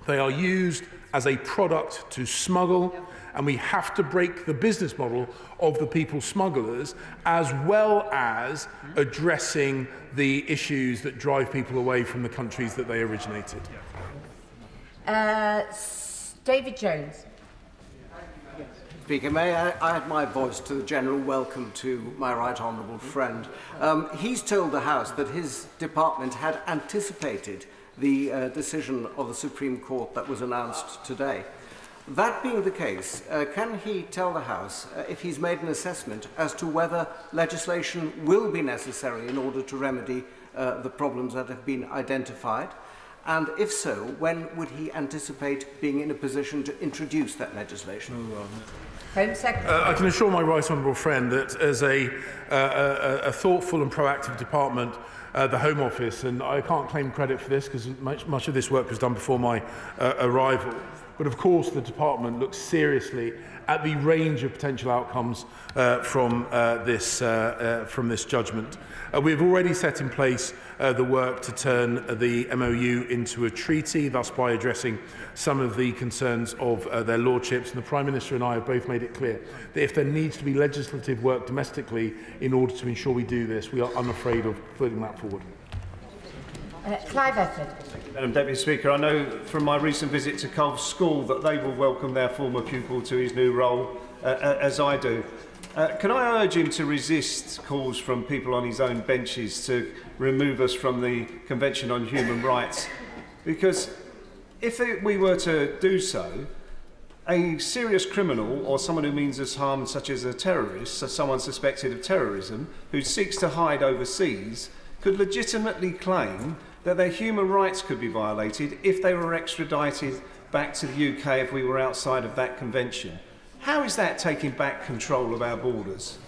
they are used as a product to smuggle, and we have to break the business model of the people smugglers, as well as addressing the issues that drive people away from the countries that they originated. David Jones. Speaker, may I add my voice to the general welcome to my right honourable friend. He's told the House that his department had anticipated the decision of the Supreme Court that was announced today. That being the case, can he tell the House if he's made an assessment as to whether legislation will be necessary in order to remedy the problems that have been identified? And if so, when would he anticipate being in a position to introduce that legislation? Home Secretary. I can assure my right honourable friend that as a thoughtful and proactive department, the Home Office, and I can't claim credit for this because much of this work was done before my arrival, but of course the department looks seriously at the range of potential outcomes from this judgment. We have already set in place the work to turn the MOU into a treaty, thus by addressing some of the concerns of their lordships. And the Prime Minister and I have both made it clear that if there needs to be legislative work domestically in order to ensure we do this, we are unafraid of putting that forward. Clive Efford. Madam Deputy Speaker, I know from my recent visit to Culve School that they will welcome their former pupil to his new role, as I do. Can I urge him to resist calls from people on his own benches to remove us from the Convention on Human Rights? Because if we were to do so, a serious criminal or someone who means us harm, such as a terrorist, so someone suspected of terrorism, who seeks to hide overseas, could legitimately claim that their human rights could be violated if they were extradited back to the UK if we were outside of that convention. How is that taking back control of our borders?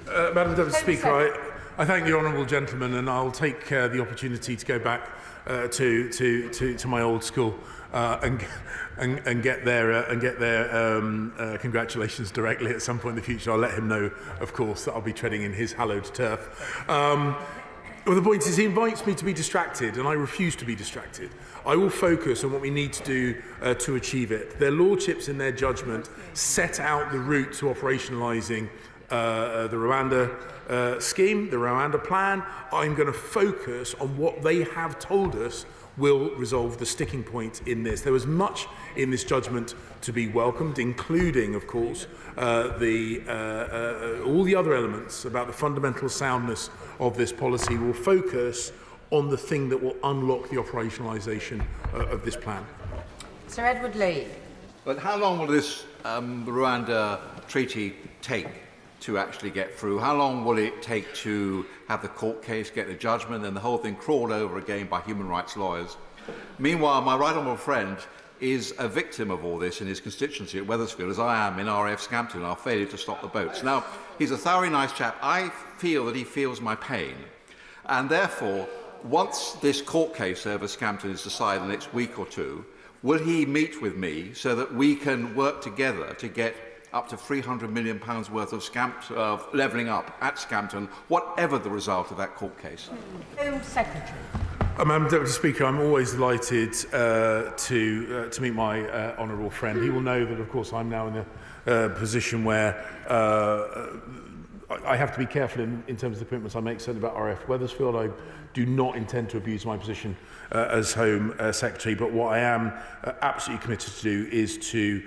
Madam Deputy Speaker, I thank the honourable gentleman, and I'll take the opportunity to go back to my old school and get their congratulations directly at some point in the future. I'll let him know, of course, that I'll be treading in his hallowed turf. Well, the point is, he invites me to be distracted, and I refuse to be distracted. I will focus on what we need to do to achieve it. Their lordships, in their judgment, set out the route to operationalising the Rwanda scheme, the Rwanda plan. I'm going to focus on what they have told us will resolve the sticking point in this. There was much in this judgment to be welcomed, including, of course, all the other elements about the fundamental soundness of this policy. Will focus on the thing that will unlock the operationalisation of this plan. Sir Edward Lee. But how long will this Rwanda treaty take to actually get through? How long will it take to have the court case, get a judgment, and the whole thing crawled over again by human rights lawyers? Meanwhile, my right honourable friend is a victim of all this in his constituency at Wethersfield, as I am in RAF Scampton, our failure to stop the boats. Now, he's a thoroughly nice chap. I feel that he feels my pain. And therefore, once this court case over Scampton is decided in the next week or two, will he meet with me so that we can work together to get up to £300 million worth of levelling up at Scampton, whatever the result of that court case? Home Secretary. Madam Deputy Speaker, I'm always delighted to meet my honourable friend. He will know that, of course, I'm now in a position where I have to be careful in terms of the commitments I make, certainly about RAF Wethersfield. I do not intend to abuse my position as Home Secretary, but what I am absolutely committed to do is to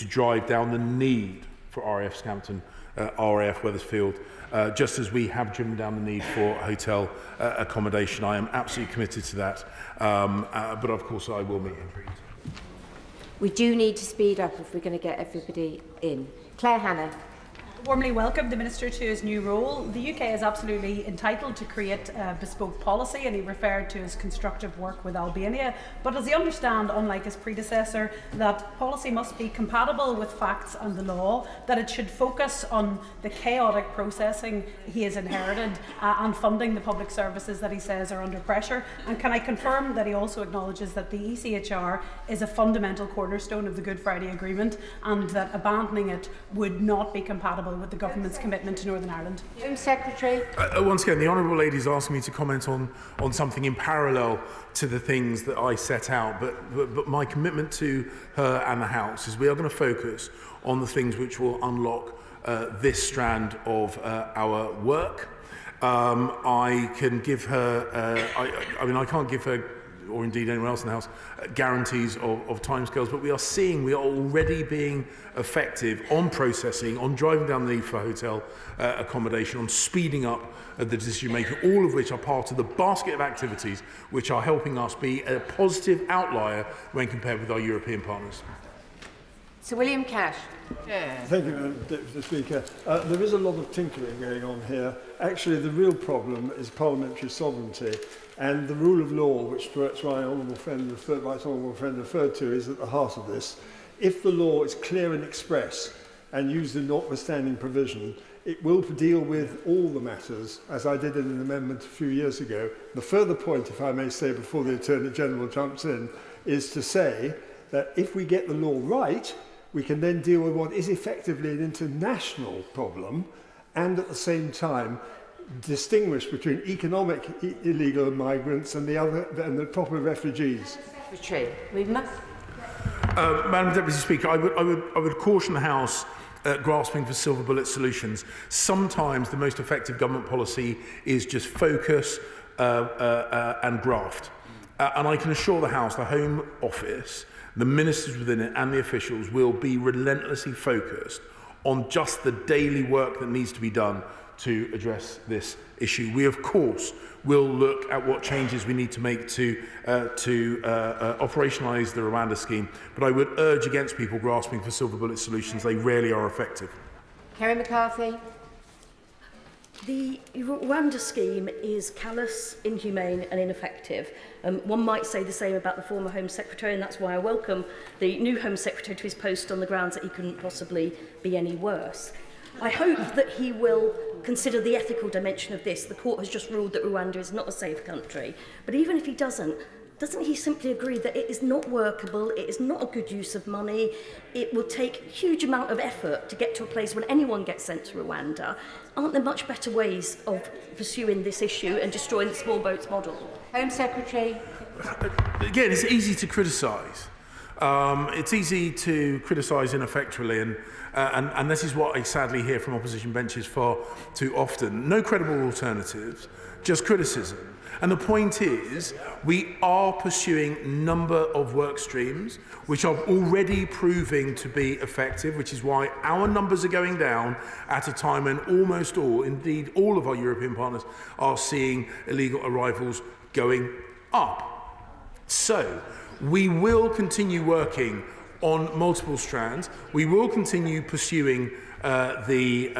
drive down the need for RAF Scampton, RAF Wethersfield, just as we have driven down the need for hotel accommodation. I am absolutely committed to that, but of course I will meet him. We do need to speed up if we're going to get everybody in. Claire Hanna. Warmly welcome the Minister to his new role. The UK is absolutely entitled to create a bespoke policy, and he referred to his constructive work with Albania. But does he understand, unlike his predecessor, that policy must be compatible with facts and the law, that it should focus on the chaotic processing he has inherited and funding the public services that he says are under pressure? And can I confirm that he also acknowledges that the ECHR is a fundamental cornerstone of the Good Friday Agreement, and that abandoning it would not be compatible with the government's commitment to Northern Ireland? Home Secretary. Once again, the honourable lady is asking me to comment on something in parallel to the things that I set out, but my commitment to her and the House is we are going to focus on the things which will unlock this strand of our work. I can give her, I can't give her, or indeed anyone else in the House, guarantees of timescales, but we are already being effective on processing, on driving down the need for hotel accommodation, on speeding up the decision making, all of which are part of the basket of activities which are helping us be a positive outlier when compared with our European partners. Sir William Cash. Thank you, Madam Deputy Speaker. There is a lot of tinkering going on here. Actually, the real problem is parliamentary sovereignty, and the rule of law, which my right honourable friend referred to, is at the heart of this. If the law is clear and express and used in notwithstanding provision, it will deal with all the matters, as I did in an amendment a few years ago. The further point, if I may say, before the Attorney General jumps in, is to say that if we get the law right, we can then deal with what is effectively an international problem, and at the same time distinguish between economic illegal migrants and the proper refugees. Madam Deputy Speaker, I would caution the House grasping for silver bullet solutions. Sometimes the most effective government policy is just focus and graft. And I can assure the House, the Home Office, the ministers within it and the officials will be relentlessly focused on just the daily work that needs to be done to address this issue. We, of course, will look at what changes we need to make to operationalise the Rwanda scheme, but I would urge against people grasping for silver bullet solutions. They rarely are effective. Kerry McCarthy. The Rwanda scheme is callous, inhumane and ineffective. One might say the same about the former Home Secretary, and that's why I welcome the new Home Secretary to his post on the grounds that he couldn't possibly be any worse. I hope that he will consider the ethical dimension of this. The court has just ruled that Rwanda is not a safe country. But even if he doesn't he simply agree that it is not workable, it is not a good use of money, it will take a huge amount of effort to get to a place when anyone gets sent to Rwanda? Aren't there much better ways of pursuing this issue and destroying the small boats model? Home Secretary. Again, it's easy to criticise. It's easy to criticise ineffectually, and this is what I sadly hear from opposition benches far too often. No credible alternatives, just criticism. And the point is, we are pursuing a number of work streams which are already proving to be effective, which is why our numbers are going down at a time when almost all, indeed all of our European partners, are seeing illegal arrivals going up. So, we will continue working on multiple strands. We will continue pursuing the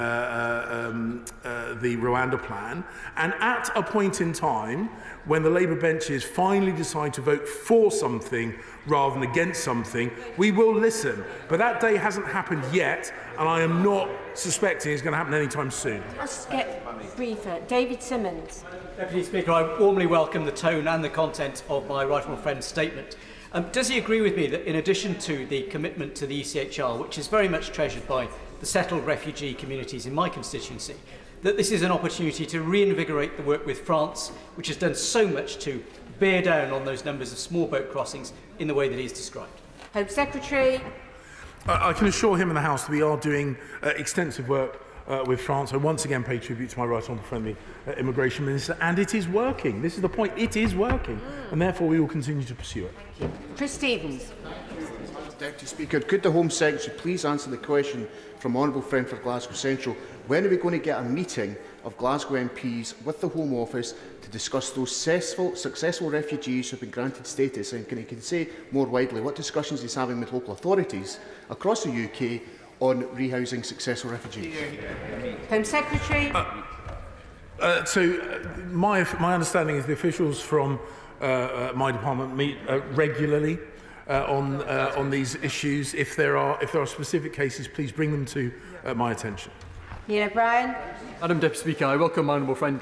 Rwanda plan, and at a point in time when the Labour benches finally decide to vote for something rather than against something, we will listen. But that day hasn't happened yet, and I am not suspecting it's going to happen anytime soon. Let's get briefer. David Simmons. Deputy Speaker, I warmly welcome the tone and the content of my right honourable friend's statement. Does he agree with me that in addition to the commitment to the ECHR, which is very much treasured by the settled refugee communities in my constituency, that this is an opportunity to reinvigorate the work with France, which has done so much to bear down on those numbers of small boat crossings in the way that he's described? Home Secretary. I can assure him and the House that we are doing extensive work with France. I once again pay tribute to my right honourable friend, the Immigration Minister, and it is working. This is the point, it is working, and therefore we will continue to pursue it. Thank you. Chris Stevens. Deputy Speaker, could the Home Secretary please answer the question from Honourable Friend for Glasgow Central? When are we going to get a meeting of Glasgow MPs with the Home Office to discuss those successful refugees who have been granted status? And can he say more widely what discussions he's having with local authorities across the UK on rehousing successful refugees? Home Secretary. My understanding is the officials from my department meet regularly on these issues. If there are specific cases, please bring them to my attention. Neil O'Brien. Madam Deputy Speaker, I welcome my honourable friend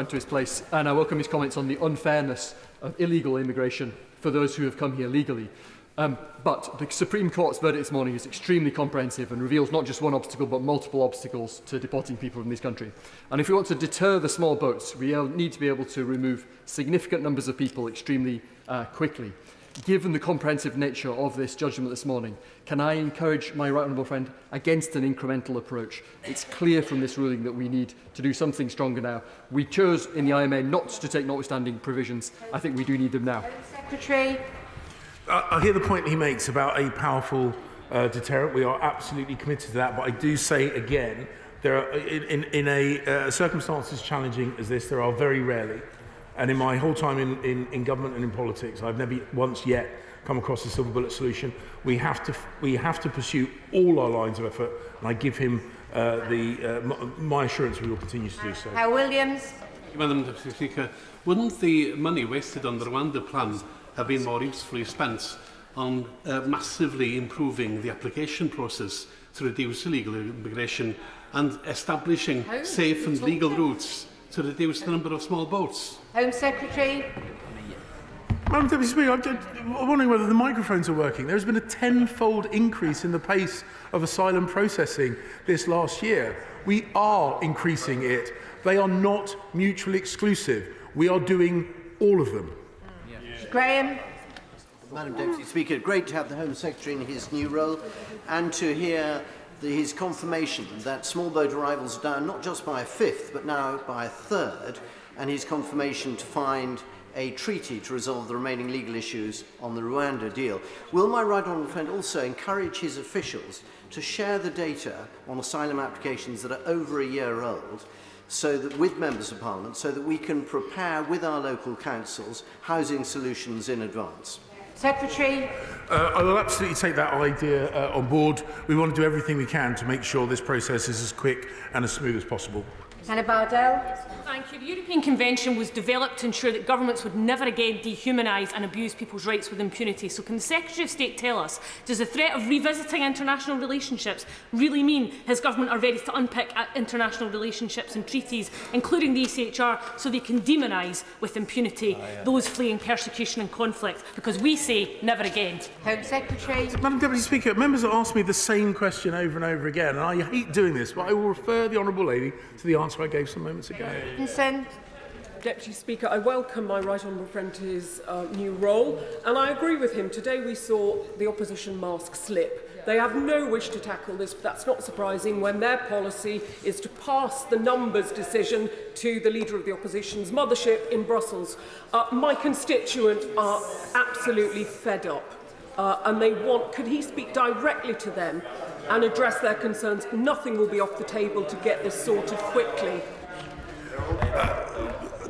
to his place, and I welcome his comments on the unfairness of illegal immigration for those who have come here legally. But the Supreme Court's verdict this morning is extremely comprehensive and reveals not just one obstacle but multiple obstacles to deporting people from this country. And if we want to deter the small boats, we need to be able to remove significant numbers of people extremely quickly. Given the comprehensive nature of this judgment this morning, can I encourage my right honourable friend against an incremental approach? It's clear from this ruling that we need to do something stronger now. We chose in the IMA not to take notwithstanding provisions. I think we do need them now. Secretary. I hear the point he makes about a powerful deterrent. We are absolutely committed to that. But I do say again, there are, in circumstances challenging as this, there are very rarely, and in my whole time in government and in politics, I've never once yet come across a silver bullet solution. We have to pursue all our lines of effort, and I give him my assurance we will continue to do so. Hal Williams. Madam Deputy Speaker, wouldn't the money wasted on the Rwanda plan have been more usefully spent on massively improving the application process to reduce illegal immigration and establishing safe and legal routes to reduce the number of small boats? Home Secretary. Madam Deputy Speaker, I'm wondering whether the microphones are working. There has been a tenfold increase in the pace of asylum processing this last year. We are increasing it. They are not mutually exclusive. We are doing all of them. Graham. Madam Deputy Speaker, great to have the Home Secretary in his new role and to hear his confirmation that small boat arrivals are down not just by a fifth but now by a third, and his confirmation to find a treaty to resolve the remaining legal issues on the Rwanda deal. Will my right honourable friend also encourage his officials to share the data on asylum applications that are over a year old, so that with members of Parliament, so that we can prepare with our local councils housing solutions in advance? Secretary. I will absolutely take that idea on board. We want to do everything we can to make sure this process is as quick and as smooth as possible. Hannah Bardell. Thank you. The European Convention was developed to ensure that governments would never again dehumanise and abuse people's rights with impunity. So can the Secretary of State tell us, does the threat of revisiting international relationships really mean his government are ready to unpick international relationships and treaties, including the ECHR, so they can demonise with impunity those fleeing persecution and conflict? Because we say never again. Home Secretary. Madam Deputy Speaker, members have asked me the same question over and over again, and I hate doing this, but I will refer the honourable lady to the answer I gave some moments ago. Deputy Speaker, I welcome my right honourable friend to his new role, and I agree with him. Today we saw the opposition mask slip. They have no wish to tackle this, but that's not surprising when their policy is to pass the numbers decision to the Leader of the Opposition's mothership in Brussels. My constituents are absolutely fed up, and they want, could he speak directly to them and address their concerns? Nothing will be off the table to get this sorted quickly.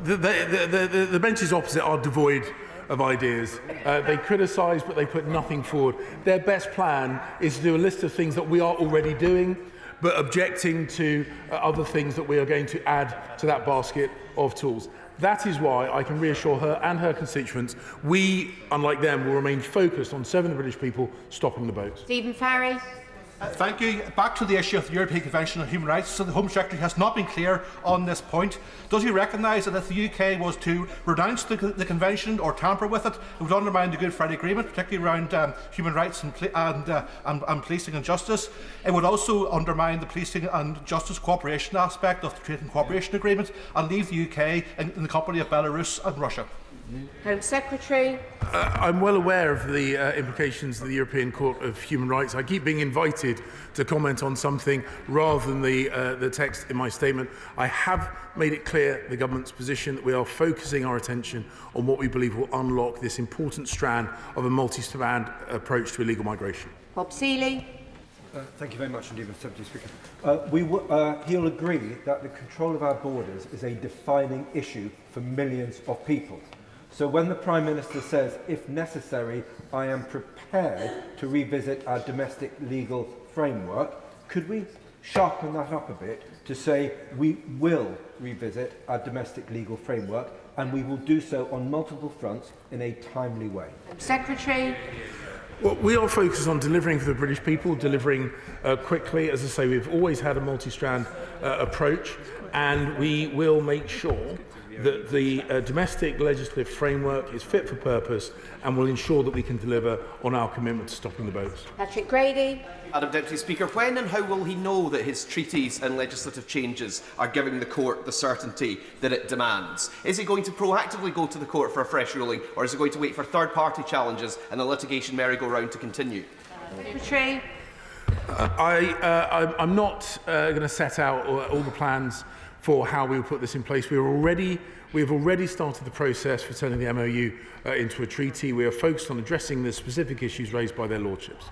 The benches opposite are devoid of ideas. They criticise, but they put nothing forward. Their best plan is to do a list of things that we are already doing, but objecting to other things that we are going to add to that basket of tools. That is why I can reassure her and her constituents we, unlike them, will remain focused on serving the British people, stopping the boats. Stephen Farry. Thank you. Back to the issue of the European Convention on Human Rights. So the Home Secretary has not been clear on this point. Does he recognise that if the UK was to renounce the Convention or tamper with it, it would undermine the Good Friday Agreement, particularly around human rights and policing and justice? It would also undermine the policing and justice cooperation aspect of the Trade and Cooperation Agreement and leave the UK in the company of Belarus and Russia. Home Secretary. I'm well aware of the implications of the European Court of Human Rights. I keep being invited to comment on something rather than the text in my statement. I have made it clear the government's position that we are focusing our attention on what we believe will unlock this important strand of a multi-strand approach to illegal migration. Bob Seeley. Thank you very much indeed, Mr Deputy Speaker. He'll agree that the control of our borders is a defining issue for millions of people. So when the Prime Minister says, if necessary, I am prepared to revisit our domestic legal framework, could we sharpen that up a bit to say we will revisit our domestic legal framework and we will do so on multiple fronts in a timely way? Secretary. Well, we are focused on delivering for the British people, delivering quickly. As I say, we've always had a multi-strand approach, and we will make sure that the domestic legislative framework is fit for purpose and will ensure that we can deliver on our commitment to stopping the boats. Patrick Grady. Madam Deputy Speaker, when and how will he know that his treaties and legislative changes are giving the court the certainty that it demands? Is he going to proactively go to the court for a fresh ruling, or is he going to wait for third-party challenges and the litigation merry-go-round to continue? Secretary. I'm not going to set out all the plans for how we will put this in place. We have already started the process for turning the MOU into a treaty. We are focused on addressing the specific issues raised by their lordships.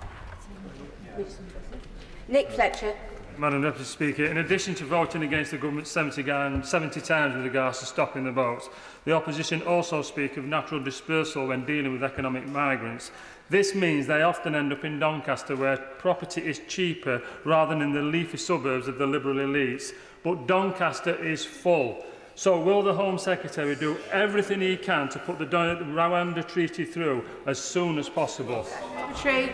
Nick Fletcher. Madam Deputy Speaker, in addition to voting against the government 70 times with regards to stopping the boats, the opposition also speak of natural dispersal when dealing with economic migrants. This means they often end up in Doncaster, where property is cheaper rather than in the leafy suburbs of the Liberal elites. But Doncaster is full. So will the Home Secretary do everything he can to put the Rwanda Treaty through as soon as possible? Secretary.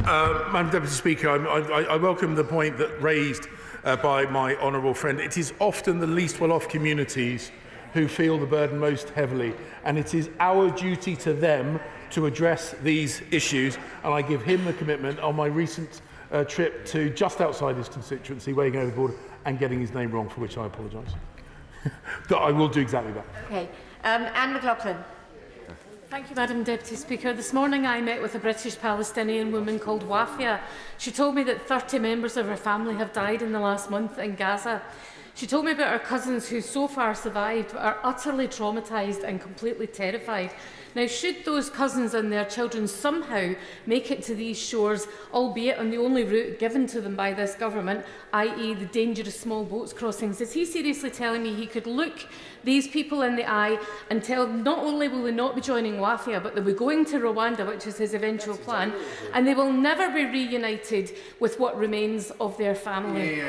Madam Deputy Speaker, I welcome the point that raised by my honourable friend. It is often the least well-off communities who feel the burden most heavily, and it is our duty to them to address these issues, and I give him the commitment on my recent trip to just outside his constituency, where he going overboard and getting his name wrong, for which I apologise. That I will do exactly that. Okay. Anne McLaughlin. Thank you, Madam Deputy Speaker. This morning I met with a British-Palestinian woman called Wafia. She told me that 30 members of her family have died in the last month in Gaza. She told me about her cousins who so far survived but are utterly traumatised and completely terrified. Now, should those cousins and their children somehow make it to these shores, albeit on the only route given to them by this government, i.e. the dangerous small boats crossings, is he seriously telling me he could look these people in the eye and tell them not only will they not be joining Wafia, but they'll be going to Rwanda, which is his eventual plan, and they will never be reunited with what remains of their family?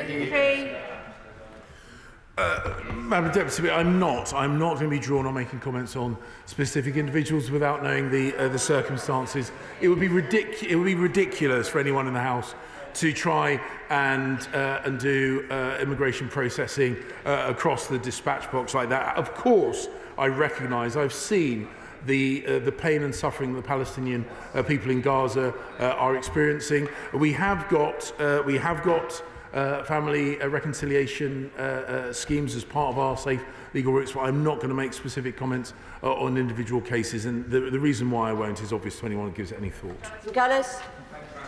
Madam Deputy Speaker, I'm not going to be drawn on making comments on specific individuals without knowing the circumstances. It would be ridiculous for anyone in the House to try and do immigration processing across the dispatch box like that. Of course, I recognise, I've seen the pain and suffering the Palestinian people in Gaza are experiencing. We have got family reconciliation schemes as part of our safe legal routes, but I'm not going to make specific comments on individual cases, and the reason why I won't is obvious to anyone who gives it any thought.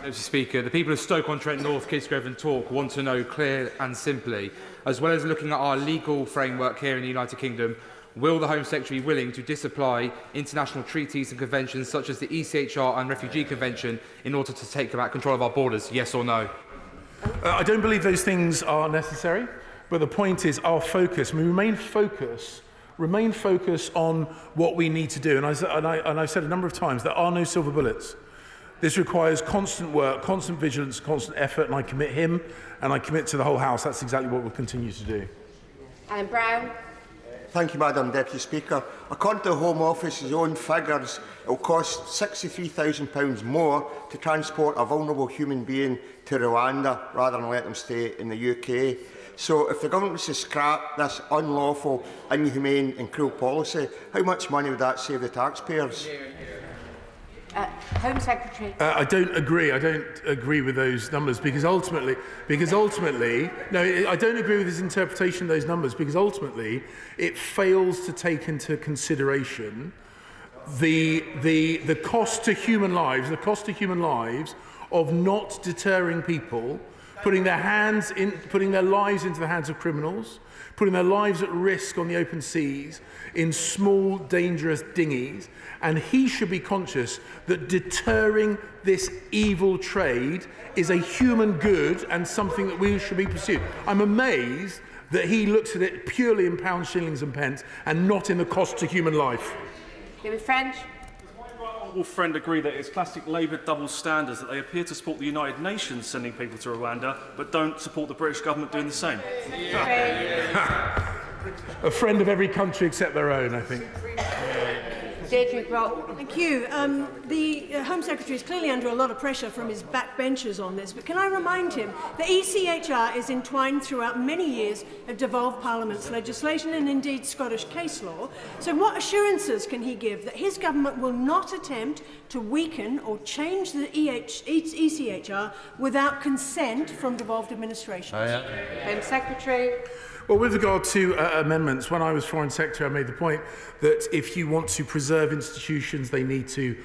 Mr Speaker, the people of Stoke-on-Trent North, Kidsgrove and Tork want to know clear and simply, as well as looking at our legal framework here in the United Kingdom, will the Home Secretary be willing to disapply international treaties and conventions such as the ECHR and Refugee Convention in order to take back control of our borders, yes or no? I don't believe those things are necessary, but the point is our focus. We remain focused on what we need to do. And I've said a number of times, there are no silver bullets. This requires constant work, constant vigilance, constant effort, and I commit him and I commit to the whole House. That's exactly what we'll continue to do. Alan Brown. Thank you, Madam Deputy Speaker. According to the Home Office's own figures, it will cost £63,000 more to transport a vulnerable human being to Rwanda rather than let them stay in the UK. So if the government was to scrap this unlawful, inhumane and cruel policy, how much money would that save the taxpayers? Home Secretary. I don't agree. I don't agree with those numbers because ultimately, no, I don't agree with his interpretation of those numbers because ultimately it fails to take into consideration the cost to human lives, of not deterring people, putting their lives into the hands of criminals, putting their lives at risk on the open seas in small, dangerous dinghies. And he should be conscious that deterring this evil trade is a human good and something that we should be pursued. I'm amazed that he looks at it purely in pounds, shillings and pence and not in the cost to human life. David French. Will friend agree that it's classic Labour double standards that they appear to support the United Nations sending people to Rwanda but don't support the British government doing the same? A friend of every country except their own, I think. Thank you. The Home Secretary is clearly under a lot of pressure from his backbenchers on this, but can I remind him that ECHR is entwined throughout many years of devolved Parliament's legislation and indeed Scottish case law. So what assurances can he give that his government will not attempt to weaken or change the ECHR without consent from devolved administrations? Home Secretary. Well, with regard to amendments, when I was Foreign Secretary, I made the point that if you want to preserve institutions, they need to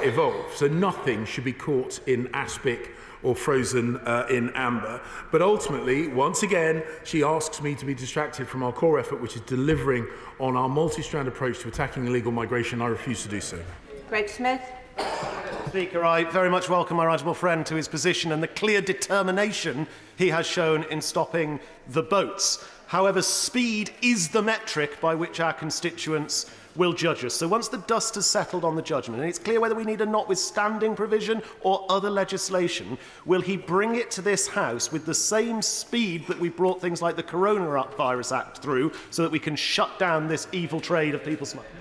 evolve. So nothing should be caught in aspic or frozen in amber. But ultimately, once again, she asks me to be distracted from our core effort, which is delivering on our multi-strand approach to attacking illegal migration. I refuse to do so. Greg Smith. Speaker, I very much welcome my honourable friend to his position and the clear determination he has shown in stopping the boats. However, speed is the metric by which our constituents will judge us. So once the dust has settled on the judgment, and it's clear whether we need a notwithstanding provision or other legislation, will he bring it to this House with the same speed that we brought things like the Coronavirus Act through so that we can shut down this evil trade of people smuggling?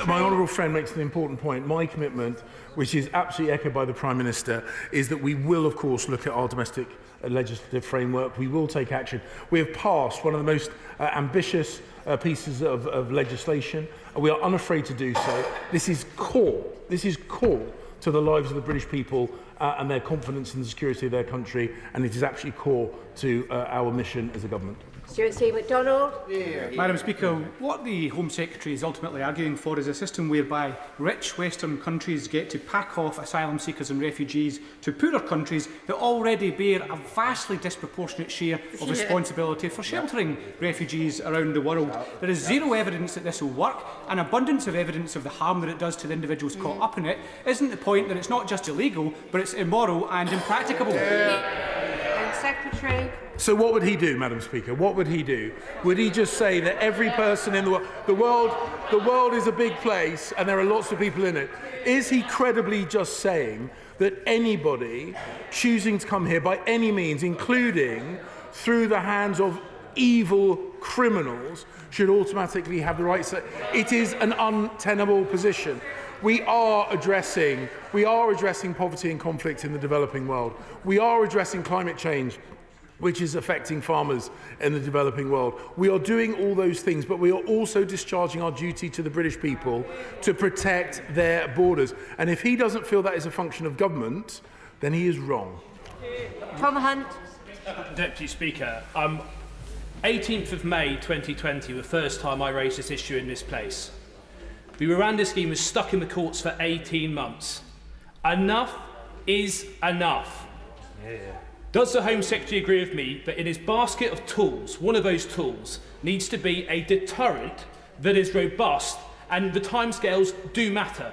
My honourable friend makes an important point. My commitment, which is absolutely echoed by the Prime Minister, is that we will, of course, look at our domestic legislative framework. We will take action. We have passed one of the most ambitious pieces of legislation, and we are unafraid to do so. This is core to the lives of the British people and their confidence in the security of their country, and it is absolutely core to our mission as a government. Stuart C. MacDonald. Madam Speaker, what the Home Secretary is ultimately arguing for is a system whereby rich Western countries get to pack off asylum seekers and refugees to poorer countries that already bear a vastly disproportionate share of responsibility for sheltering refugees around the world. There is zero evidence that this will work. An abundance of evidence of the harm that it does to the individuals caught up in it. Isn't the point that it's not just illegal, but it's immoral and impracticable? Secretary. So what would he do, Madam Speaker? What would he do? Would he just say that every person in the world is a big place and there are lots of people in it? Is he credibly just saying that anybody choosing to come here by any means, including through the hands of evil criminals should automatically have the right. It is an untenable position. We are addressing poverty and conflict in the developing world. We are addressing climate change, which is affecting farmers in the developing world. We are doing all those things, but we are also discharging our duty to the British people to protect their borders. And if he doesn't feel that is a function of government, then he is wrong. Tom Hunt. Deputy Speaker, 18th of May 2020, the first time I raised this issue in this place. The Rwanda scheme was stuck in the courts for 18 months. Enough is enough. Yeah. Does the Home Secretary agree with me that in his basket of tools, one of those tools needs to be a deterrent that is robust, and the timescales do matter?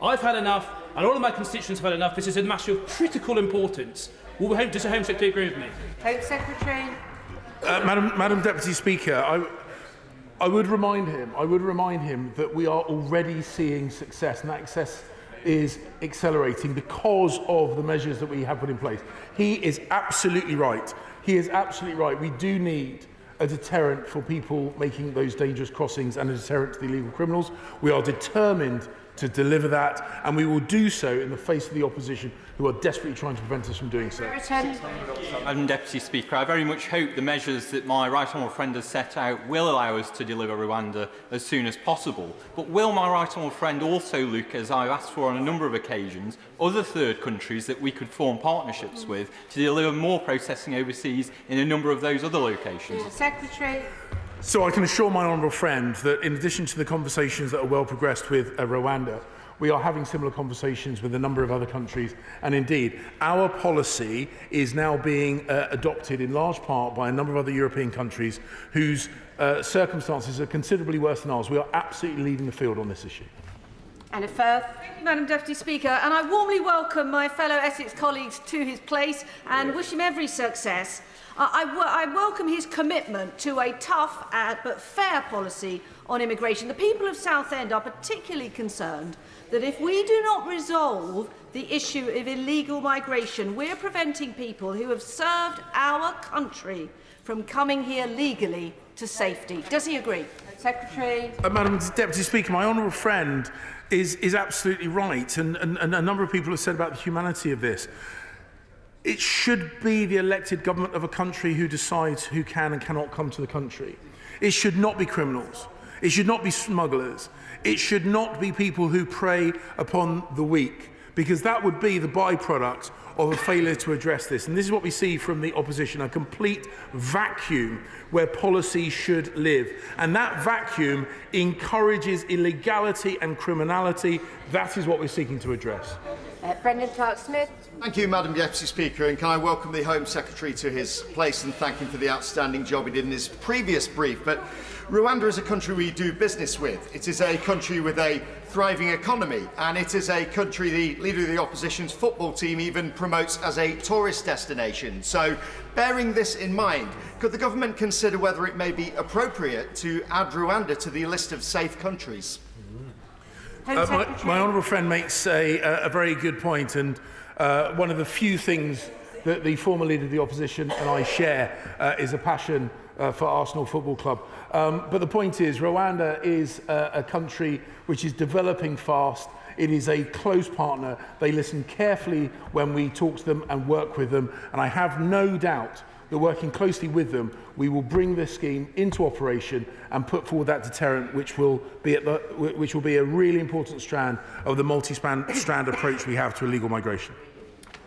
I've had enough, and all of my constituents have had enough. This is a matter of critical importance. Does the Home Secretary agree with me? Home Secretary. Madam Deputy Speaker, I would remind him that we are already seeing success, and that success is accelerating because of the measures that we have put in place. He is absolutely right. He is absolutely right. We do need a deterrent for people making those dangerous crossings and a deterrent to the illegal criminals. We are determined to deliver that, and we will do so in the face of the opposition, who are desperately trying to prevent us from doing so. Madam Deputy Speaker, I very much hope the measures that my right honourable friend has set out will allow us to deliver Rwanda as soon as possible. But will my right honourable friend also look, as I've asked for on a number of occasions, other third countries that we could form partnerships with to deliver more processing overseas in a number of those other locations? Secretary. So I can assure my honourable friend that in addition to the conversations that are well progressed with Rwanda, we are having similar conversations with a number of other countries, and indeed our policy is now being adopted in large part by a number of other European countries whose circumstances are considerably worse than ours. We are absolutely leading the field on this issue. Anna Firth. Thank you, Madam Deputy Speaker, and I warmly welcome my fellow Essex colleagues to his place and wish him every success. I welcome his commitment to a tough but fair policy on immigration. The people of Southend are particularly concerned that if we do not resolve the issue of illegal migration, we're preventing people who have served our country from coming here legally to safety. Does he agree? Secretary. Madam Deputy Speaker, my honourable friend is absolutely right, and a number of people have said about the humanity of this. It should be the elected government of a country who decides who can and cannot come to the country. It should not be criminals. It should not be smugglers. It should not be people who prey upon the weak, because that would be the byproduct of a failure to address this. And this is what we see from the opposition, a complete vacuum where policy should live. And that vacuum encourages illegality and criminality. That is what we're seeking to address. Brendan Clark-Smith. Thank you, Madam Deputy Speaker, and can I welcome the Home Secretary to his place and thank him for the outstanding job he did in his previous brief. But Rwanda is a country we do business with. It is a country with a thriving economy, and it is a country the leader of the opposition's football team even promotes as a tourist destination. So, bearing this in mind, could the government consider whether it may be appropriate to add Rwanda to the list of safe countries? My honourable friend makes a very good point, and one of the few things that the former leader of the opposition and I share is a passion for Arsenal Football Club. But the point is, Rwanda is a country which is developing fast. It is a close partner. They listen carefully when we talk to them and work with them, and I have no doubt that working closely with them, we will bring this scheme into operation and put forward that deterrent, which will be a really important strand of the multi-strand approach we have to illegal migration.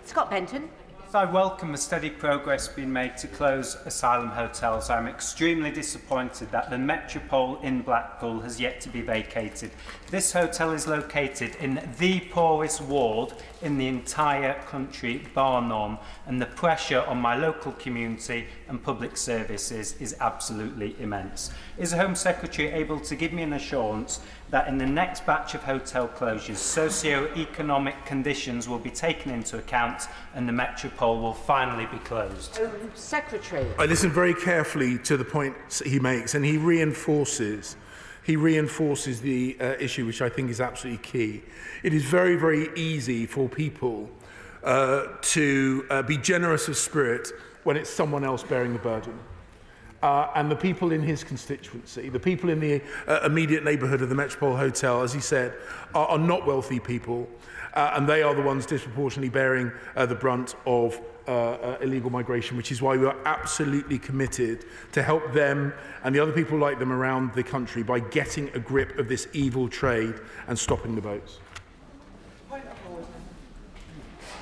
Scott Benton. I welcome the steady progress being made to close asylum hotels. I'm extremely disappointed that the Metropole in Blackpool has yet to be vacated. This hotel is located in the poorest ward in the entire country, bar none, and the pressure on my local community and public services is absolutely immense. Is the Home Secretary able to give me an assurance that in the next batch of hotel closures, socio-economic conditions will be taken into account and the Metropole will finally be closed? Secretary. I listen very carefully to the points he makes, and he reinforces the issue, which I think is absolutely key. It is very, very easy for people to be generous of spirit when it's someone else bearing the burden. and the people in his constituency, the people in the immediate neighbourhood of the Metropole Hotel, as he said, are not wealthy people, and they are the ones disproportionately bearing the brunt of illegal migration, which is why we are absolutely committed to help them and the other people like them around the country by getting a grip of this evil trade and stopping the boats.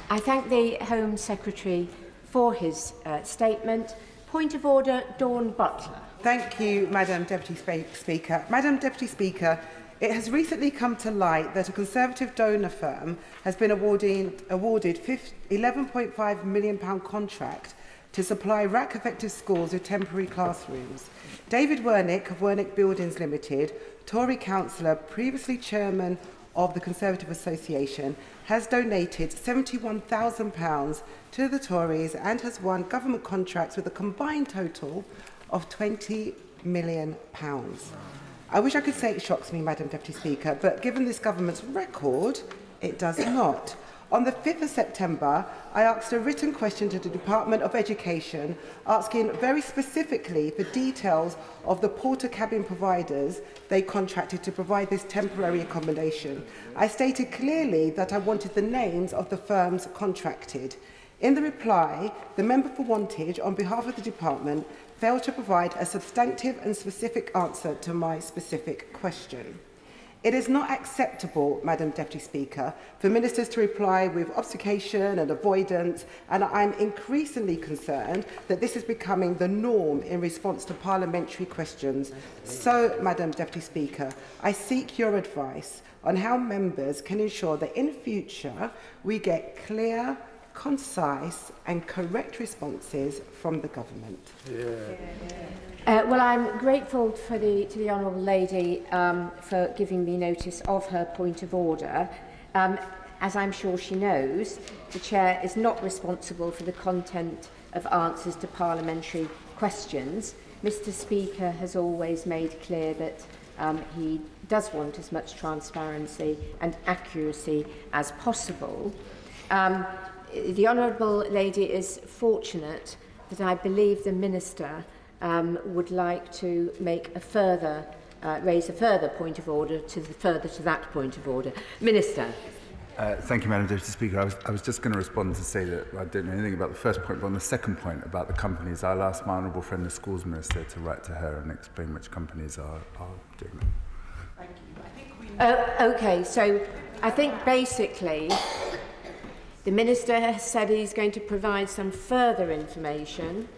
I thank the Home Secretary for his statement. Point of order, Dawn Butler. Thank you, Madam Deputy Speaker. Madam Deputy Speaker, it has recently come to light that a Conservative donor firm has been awarded £11.5 million contract to supply RAC-affected schools with temporary classrooms. David Wernick of Wernick Buildings Limited, Tory councillor, previously chairman of the Conservative Association, has donated £71,000 to the Tories and has won government contracts with a combined total of £20 million. I wish I could say it shocks me, Madam Deputy Speaker, but given this government's record, it does not. On the 5th of September, I asked a written question to the Department of Education, asking very specifically for details of the porter cabin providers they contracted to provide this temporary accommodation. I stated clearly that I wanted the names of the firms contracted. In the reply, the member for Wantage, on behalf of the department, failed to provide a substantive and specific answer to my specific question. It is not acceptable, Madam Deputy Speaker, for ministers to reply with obfuscation and avoidance, and I am increasingly concerned that this is becoming the norm in response to parliamentary questions. So, Madam Deputy Speaker, I seek your advice on how members can ensure that in future we get clear, concise and correct responses from the government. Well, I'm grateful to the Honourable Lady for giving me notice of her point of order. As I'm sure she knows, the Chair is not responsible for the content of answers to parliamentary questions. Mr Speaker has always made clear that he does want as much transparency and accuracy as possible. The Honourable Lady is fortunate that I believe the Minister would like to make a further, raise a further point of order to that point of order. Minister. Thank you, Madam Deputy Speaker. I was just going to respond to say that I don't know anything about the first point, but on the second point about the companies, I'll ask my honourable friend, the Schools Minister, to write to her and explain which companies are doing that. Thank you. Okay, so I think basically the Minister has said he's going to provide some further information.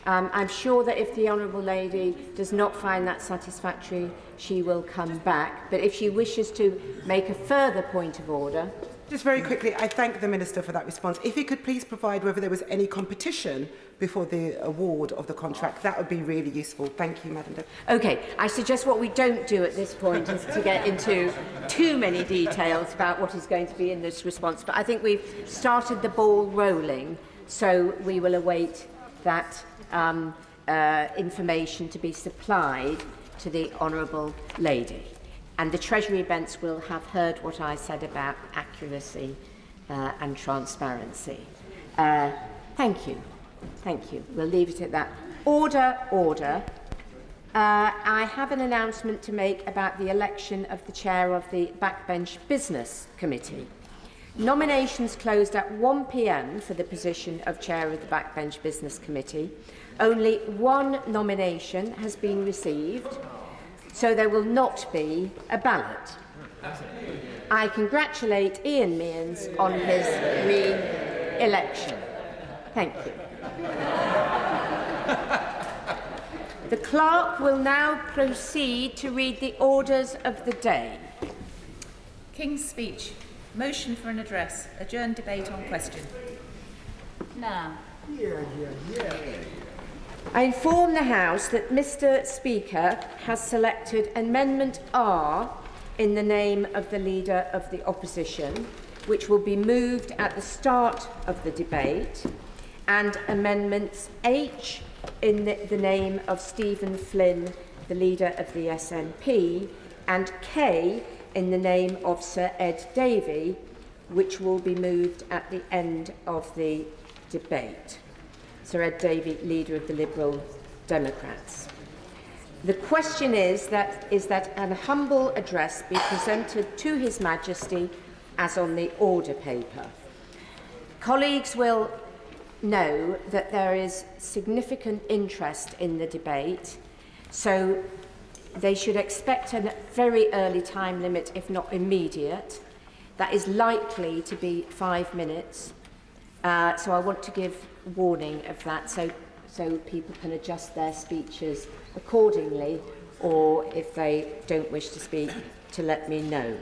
I'm sure that if the Honourable Lady does not find that satisfactory, she will come back. But if she wishes to make a further point of order... Just very quickly, I thank the Minister for that response. If he could please provide whether there was any competition before the award of the contract, that would be really useful. Thank you, Madam Deputy. Okay, I suggest what we don't do at this point is to get into too many details about what is going to be in this response. But I think we've started the ball rolling, so we will await that information to be supplied to the Honourable Lady. And the Treasury bench will have heard what I said about accuracy and transparency. Thank you. Thank you. We'll leave it at that. Order, order. I have an announcement to make about the election of the chair of the Backbench Business Committee. Nominations closed at 1 p.m. for the position of chair of the Backbench Business Committee. Only one nomination has been received, so there will not be a ballot. I congratulate Ian Mearns on his re-election. Thank you. The clerk will now proceed to read the orders of the day. King's Speech. Motion for an address. Adjourned debate on question. Now. I inform the House that Mr Speaker has selected Amendment R in the name of the Leader of the Opposition, which will be moved at the start of the debate, and Amendments H in the name of Stephen Flynn, the Leader of the SNP, and K in the name of Sir Ed Davey, which will be moved at the end of the debate. Sir Ed Davey, Leader of the Liberal Democrats. The question is that an humble address be presented to His Majesty as on the order paper. Colleagues will know that there is significant interest in the debate, so they should expect a very early time limit, if not immediate. That is likely to be 5 minutes, so I want to give warning of that so people can adjust their speeches accordingly, or if they don't wish to speak, to let me know.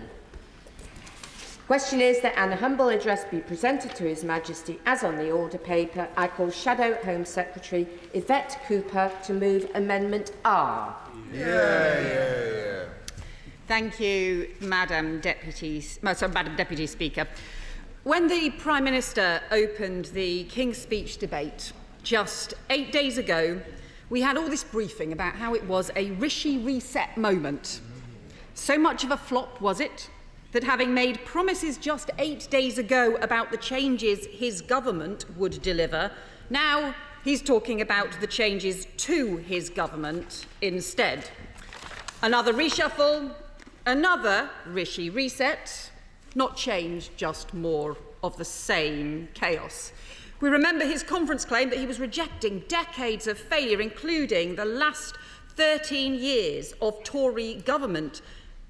Question is that an humble address be presented to His Majesty as on the order paper. I call Shadow Home Secretary Yvette Cooper to move Amendment R. Yeah. Thank you, Madam Deputy Speaker. When the Prime Minister opened the King's Speech debate just 8 days ago, we had all this briefing about how it was a Rishi reset moment. So much of a flop was it that, having made promises just 8 days ago about the changes his government would deliver, now he's talking about the changes to his government instead. Another reshuffle, another Rishi reset, not change, just more of the same chaos. We remember his conference claim that he was rejecting decades of failure, including the last 13 years of Tory government.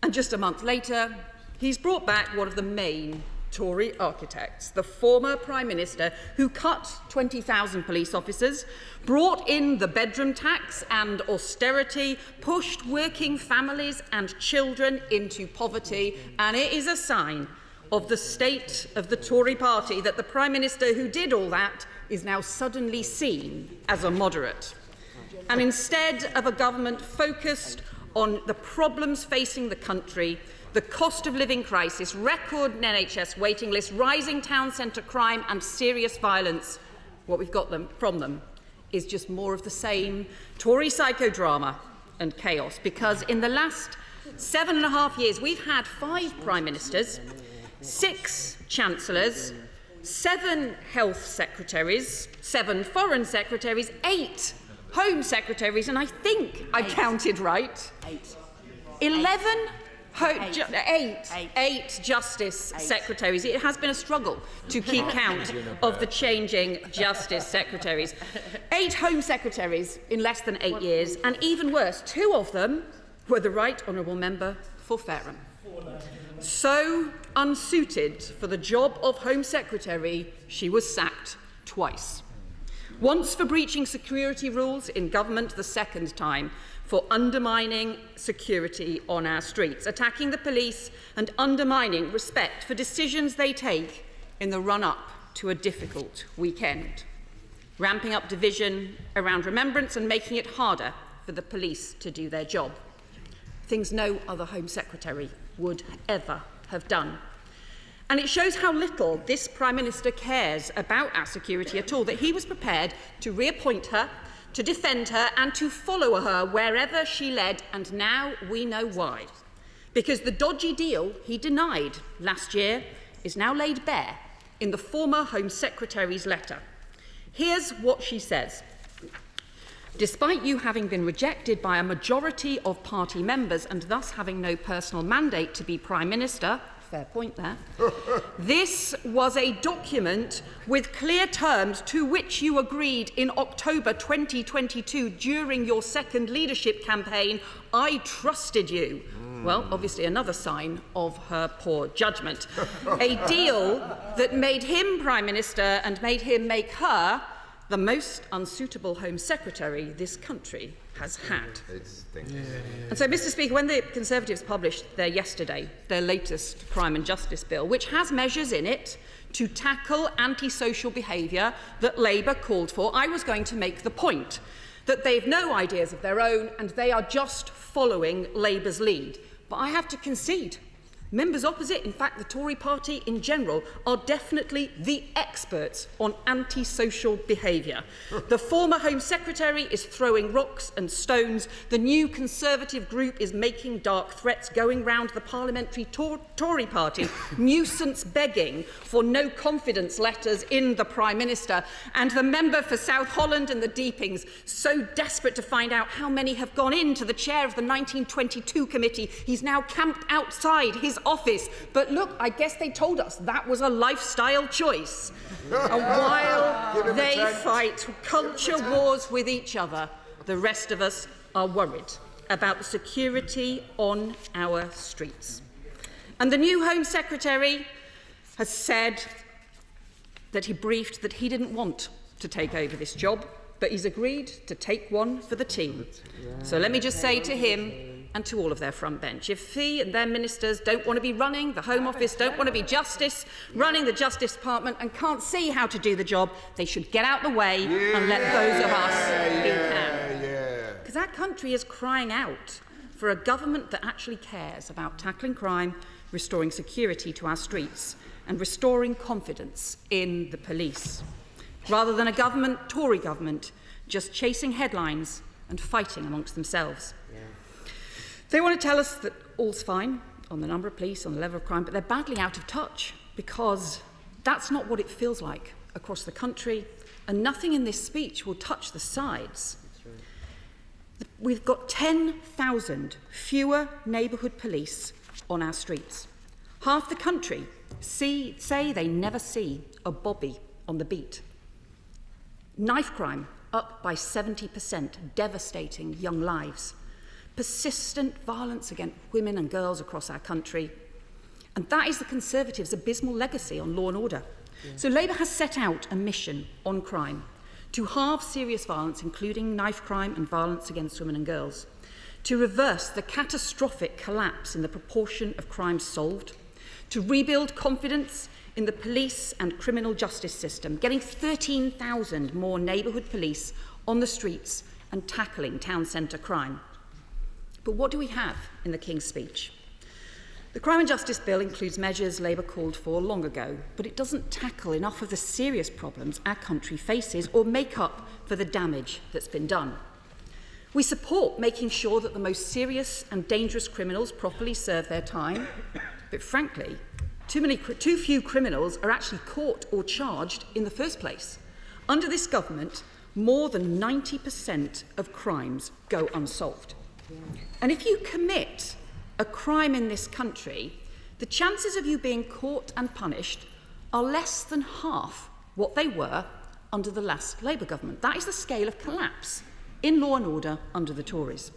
And just a month later, he's brought back one of the main Tory architects, the former Prime Minister who cut 20,000 police officers, brought in the bedroom tax and austerity, pushed working families and children into poverty, and it is a sign of the state of the Tory party that the Prime Minister who did all that is now suddenly seen as a moderate. And instead of a government focused on the problems facing the country, the cost of living crisis, record NHS waiting lists, rising town centre crime and serious violence, what we've got from them is just more of the same Tory psychodrama and chaos. Because in the last 7.5 years, we've had 5 Prime Ministers, 6 Chancellors, 7 Health Secretaries, 7 Foreign Secretaries, 8 Home Secretaries, and I think I counted right. 8 Justice Secretaries. It has been a struggle to keep count of the changing Justice Secretaries. 8 Home Secretaries in less than 8 years, and even worse, 2 of them were the Right Honourable Member for Fareham. So unsuited for the job of Home Secretary, she was sacked twice. Once for breaching security rules in government, the second time for undermining security on our streets, attacking the police and undermining respect for decisions they take in the run-up to a difficult weekend, ramping up division around remembrance and making it harder for the police to do their job. Things no other Home Secretary would ever have done. And it shows how little this Prime Minister cares about our security at all, that he was prepared to reappoint her, to defend her and to follow her wherever she led, and now we know why. Because the dodgy deal he denied last year is now laid bare in the former Home Secretary's letter. Here's what she says. Despite you having been rejected by a majority of party members and thus having no personal mandate to be Prime Minister, fair point there, this was a document with clear terms to which you agreed in October 2022 during your second leadership campaign. I trusted you. Well, obviously another sign of her poor judgment. A deal that made him Prime Minister and made him make her the most unsuitable Home Secretary this country has had. And so, Mr. Speaker, when the Conservatives published their latest crime and justice bill, which has measures in it to tackle antisocial behaviour that Labour called for, I was going to make the point that they've no ideas of their own and they are just following Labour's lead. But I have to concede Members opposite, in fact the Tory party in general, are definitely the experts on antisocial behaviour. The former Home Secretary is throwing rocks and stones. The new Conservative group is making dark threats, going round the parliamentary Tory party, nuisance begging for no confidence letters in the Prime Minister. And the member for South Holland and the Deepings, so desperate to find out how many have gone into the chair of the 1922 committee, he's now camped outside his office. But look, I guess they told us that was a lifestyle choice. And while they fight culture wars with each other, the rest of us are worried about the security on our streets. And the new Home Secretary has said that he briefed that he didn't want to take over this job, but he's agreed to take one for the team. So let me just say to him and to all of their front bench, if he and their ministers don't want to be running the Home Office, don't want to be running the Justice Department and can't see how to do the job, they should get out the way and let those of us who can. Because our country is crying out for a government that actually cares about tackling crime, restoring security to our streets and restoring confidence in the police, rather than a Tory government, just chasing headlines and fighting amongst themselves. They want to tell us that all's fine on the number of police, on the level of crime, but they're badly out of touch, because that's not what it feels like across the country, and nothing in this speech will touch the sides. We've got 10,000 fewer neighbourhood police on our streets. Half the country say they never see a bobby on the beat. Knife crime up by 70%, devastating young lives. Persistent violence against women and girls across our country. And that is the Conservatives' abysmal legacy on law and order. So Labour has set out a mission on crime to halve serious violence, including knife crime and violence against women and girls, to reverse the catastrophic collapse in the proportion of crimes solved, to rebuild confidence in the police and criminal justice system, getting 13,000 more neighbourhood police on the streets and tackling town centre crime. But what do we have in the King's speech? The Crime and Justice Bill includes measures Labour called for long ago, but it doesn't tackle enough of the serious problems our country faces or make up for the damage that's been done. We support making sure that the most serious and dangerous criminals properly serve their time, but frankly, too few criminals are actually caught or charged in the first place. Under this government, more than 90% of crimes go unsolved. And if you commit a crime in this country, the chances of you being caught and punished are less than half what they were under the last Labour government. That is the scale of collapse in law and order under the Tories.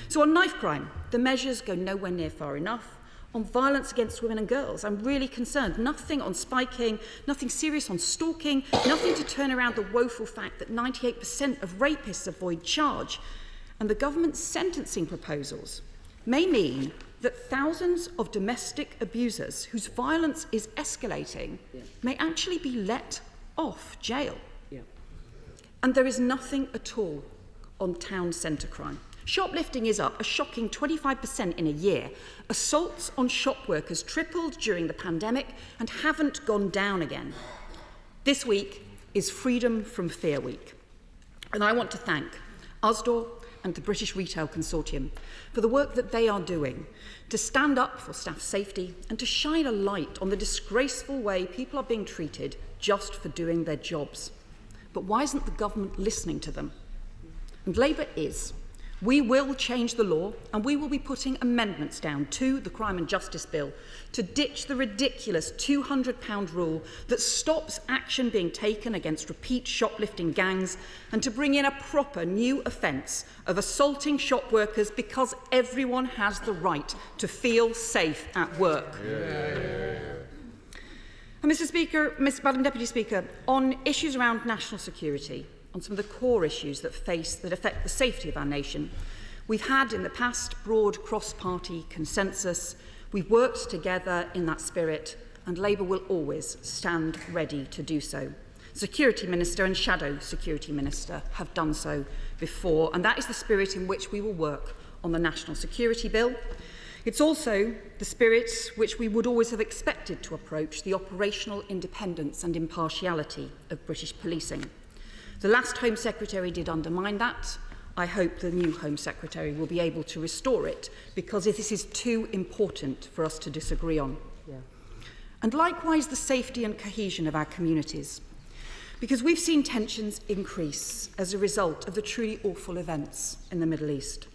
So on knife crime, the measures go nowhere near far enough. On violence against women and girls, I'm really concerned. Nothing on spiking, nothing serious on stalking, nothing to turn around the woeful fact that 98% of rapists avoid charge. And the government's sentencing proposals may mean that thousands of domestic abusers whose violence is escalating may actually be let off jail. And there is nothing at all on town centre crime. Shoplifting is up a shocking 25% in a year. Assaults on shop workers tripled during the pandemic and haven't gone down again. This week is Freedom from Fear Week. And I want to thank USDOR and the British Retail Consortium for the work that they are doing to stand up for staff safety and to shine a light on the disgraceful way people are being treated just for doing their jobs. But why isn't the government listening to them? And Labour is. We will change the law, and we will be putting amendments down to the Crime and Justice Bill to ditch the ridiculous £200 rule that stops action being taken against repeat shoplifting gangs, and to bring in a proper new offence of assaulting shop workers, because everyone has the right to feel safe at work. And Mr. Speaker, Madam Deputy Speaker, on issues around national security, on some of the core issues that affect the safety of our nation, we've had in the past broad cross-party consensus. We've worked together in that spirit, and Labour will always stand ready to do so. Security Minister and Shadow Security Minister have done so before, and that is the spirit in which we will work on the National Security Bill. It's also the spirit which we would always have expected to approach the operational independence and impartiality of British policing. The last Home Secretary did undermine that. I hope the new Home Secretary will be able to restore it, because this is too important for us to disagree on. And likewise, the safety and cohesion of our communities, because we've seen tensions increase as a result of the truly awful events in the Middle East.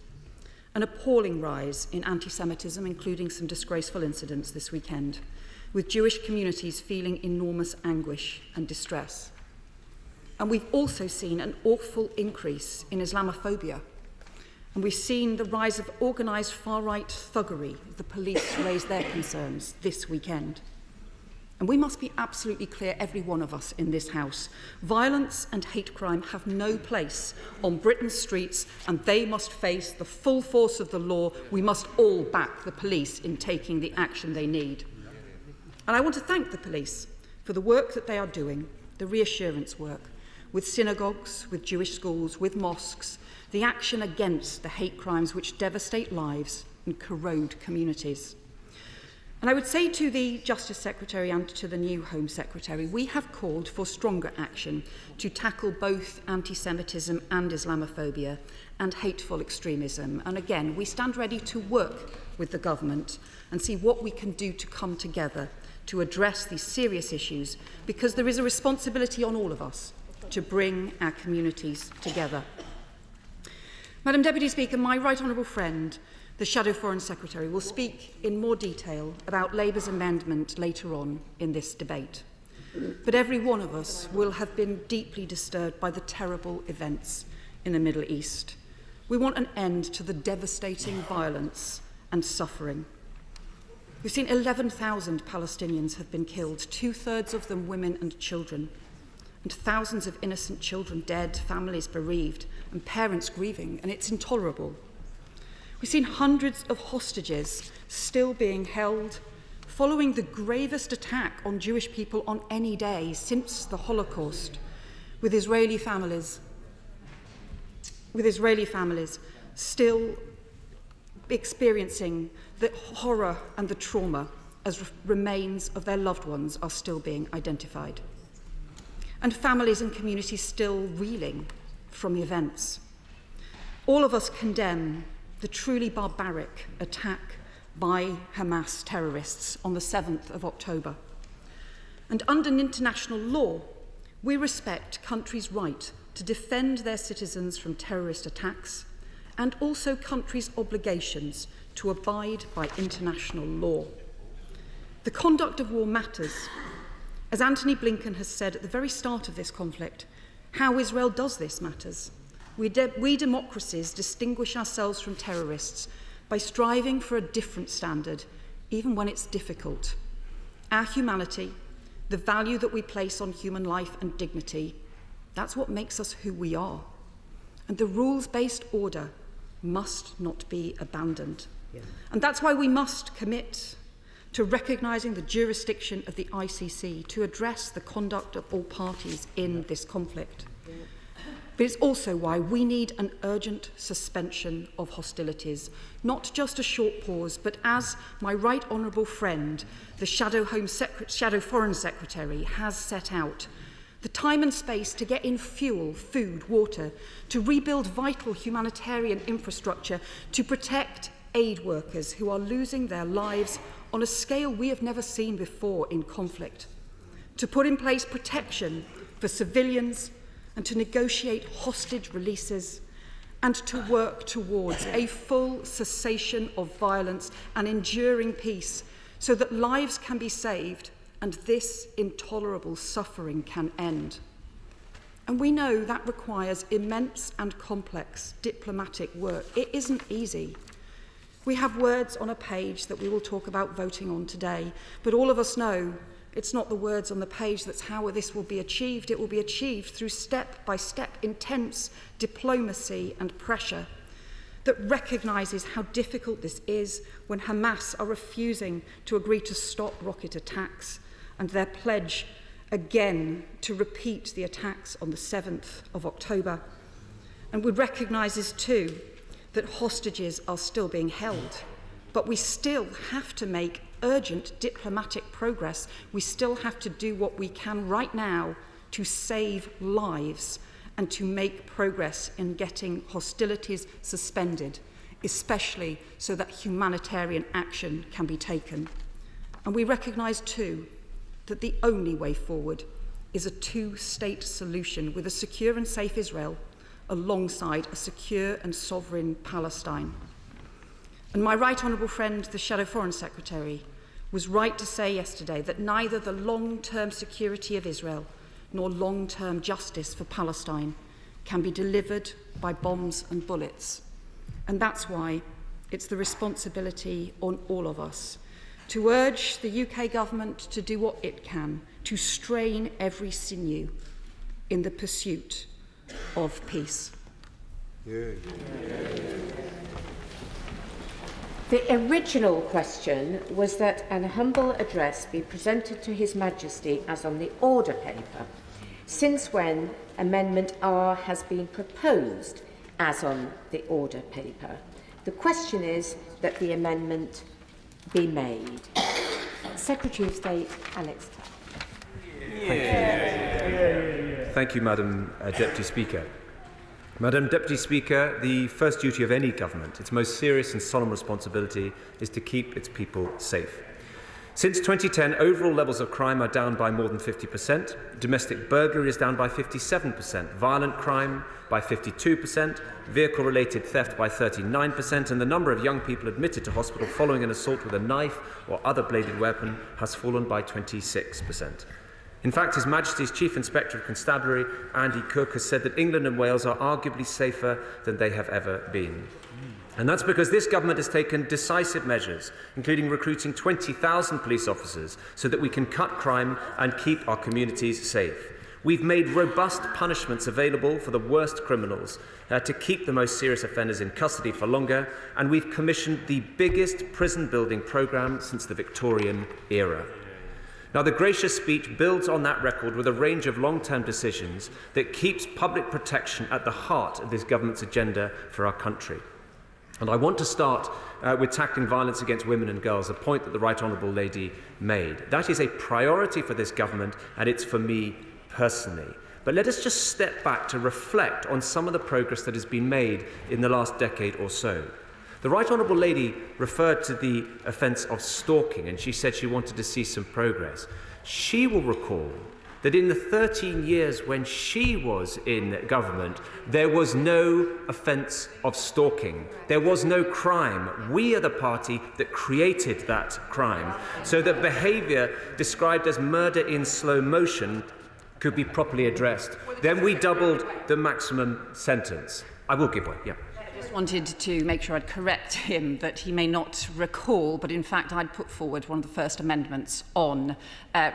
An appalling rise in anti-Semitism, including some disgraceful incidents this weekend, with Jewish communities feeling enormous anguish and distress. And we've also seen an awful increase in Islamophobia. And we've seen the rise of organised far-right thuggery. The police raised their concerns this weekend. And we must be absolutely clear, every one of us in this House, violence and hate crime have no place on Britain's streets, and they must face the full force of the law. We must all back the police in taking the action they need. And I want to thank the police for the work that they are doing, the reassurance work, with synagogues, with Jewish schools, with mosques, the action against the hate crimes which devastate lives and corrode communities. And I would say to the Justice Secretary and to the new Home Secretary, we have called for stronger action to tackle both anti-Semitism and Islamophobia and hateful extremism. And again, we stand ready to work with the government and see what we can do to come together to address these serious issues, because there is a responsibility on all of us to bring our communities together. Madam Deputy Speaker, my right honourable friend, the Shadow Foreign Secretary, will speak in more detail about Labour's amendment later on in this debate. But every one of us will have been deeply disturbed by the terrible events in the Middle East. We want an end to the devastating violence and suffering. We've seen 11,000 Palestinians have been killed, 2/3 of them women and children, and thousands of innocent children dead, families bereaved, and parents grieving, and it's intolerable. We've seen hundreds of hostages still being held, following the gravest attack on Jewish people on any day since the Holocaust, with Israeli families still experiencing the horror and the trauma as remains of their loved ones are still being identified. And families and communities still reeling from the events. All of us condemn the truly barbaric attack by Hamas terrorists on the 7th of October. And under international law, we respect countries' right to defend their citizens from terrorist attacks, and also countries' obligations to abide by international law. The conduct of war matters. As Anthony Blinken has said at the very start of this conflict, how Israel does this matters. We democracies distinguish ourselves from terrorists by striving for a different standard, even when it's difficult. Our humanity, the value that we place on human life and dignity, that's what makes us who we are. And the rules-based order must not be abandoned. And that's why we must commit to recognising the jurisdiction of the ICC to address the conduct of all parties in this conflict. But it's also why we need an urgent suspension of hostilities, not just a short pause, but as my right honourable friend, the Shadow Foreign Secretary, has set out, the time and space to get in fuel, food, water, to rebuild vital humanitarian infrastructure, to protect aid workers who are losing their lives on a scale we have never seen before in conflict, to put in place protection for civilians, and to negotiate hostage releases, and to work towards a full cessation of violence and enduring peace so that lives can be saved and this intolerable suffering can end. And we know that requires immense and complex diplomatic work. It isn't easy. We have words on a page that we will talk about voting on today, but all of us know it's not the words on the page that's how this will be achieved. It will be achieved through step-by-step intense diplomacy and pressure that recognises how difficult this is when Hamas are refusing to agree to stop rocket attacks and their pledge again to repeat the attacks on the 7th of October. And we recognises too that hostages are still being held but we still have to make urgent diplomatic progress. We still have to do what we can right now to save lives and to make progress in getting hostilities suspended, especially so that humanitarian action can be taken. And we recognise too that the only way forward is a two-state solution with a secure and safe Israel alongside a secure and sovereign Palestine. And my right honourable friend, the Shadow Foreign Secretary, was right to say yesterday that neither the long-term security of Israel nor long-term justice for Palestine can be delivered by bombs and bullets. And that's why it's the responsibility on all of us to urge the UK government to do what it can to strain every sinew in the pursuit of peace. The original question was that an humble address be presented to His Majesty as on the order paper, since when Amendment R has been proposed as on the order paper. The question is that the amendment be made. Secretary of State Alex. Thank you, Madam Deputy Speaker. Madam Deputy Speaker, the first duty of any government, its most serious and solemn responsibility, is to keep its people safe. Since 2010, overall levels of crime are down by more than 50%, domestic burglary is down by 57%, violent crime by 52%, vehicle-related theft by 39%, and the number of young people admitted to hospital following an assault with a knife or other bladed weapon has fallen by 26%. In fact, His Majesty's Chief Inspector of Constabulary, Andy Cook, has said that England and Wales are arguably safer than they have ever been. And that's because this government has taken decisive measures, including recruiting 20,000 police officers so that we can cut crime and keep our communities safe. We've made robust punishments available for the worst criminals to keep the most serious offenders in custody for longer, and we've commissioned the biggest prison building programme since the Victorian era. Now, the gracious speech builds on that record with a range of long-term decisions that keeps public protection at the heart of this government's agenda for our country. And I want to start with tackling violence against women and girls, a point that the Right Honourable Lady made. That is a priority for this government, and it's for me personally. But let us just step back to reflect on some of the progress that has been made in the last decade or so. The Right Honourable Lady referred to the offence of stalking, and she said she wanted to see some progress. She will recall that in the 13 years when she was in government, there was no offence of stalking. There was no crime. We are the party that created that crime, so that behaviour described as murder in slow motion could be properly addressed. Then we doubled the maximum sentence. I will give way, yeah. Wanted to make sure I'd correct him that he may not recall, but in fact I'd put forward one of the first amendments on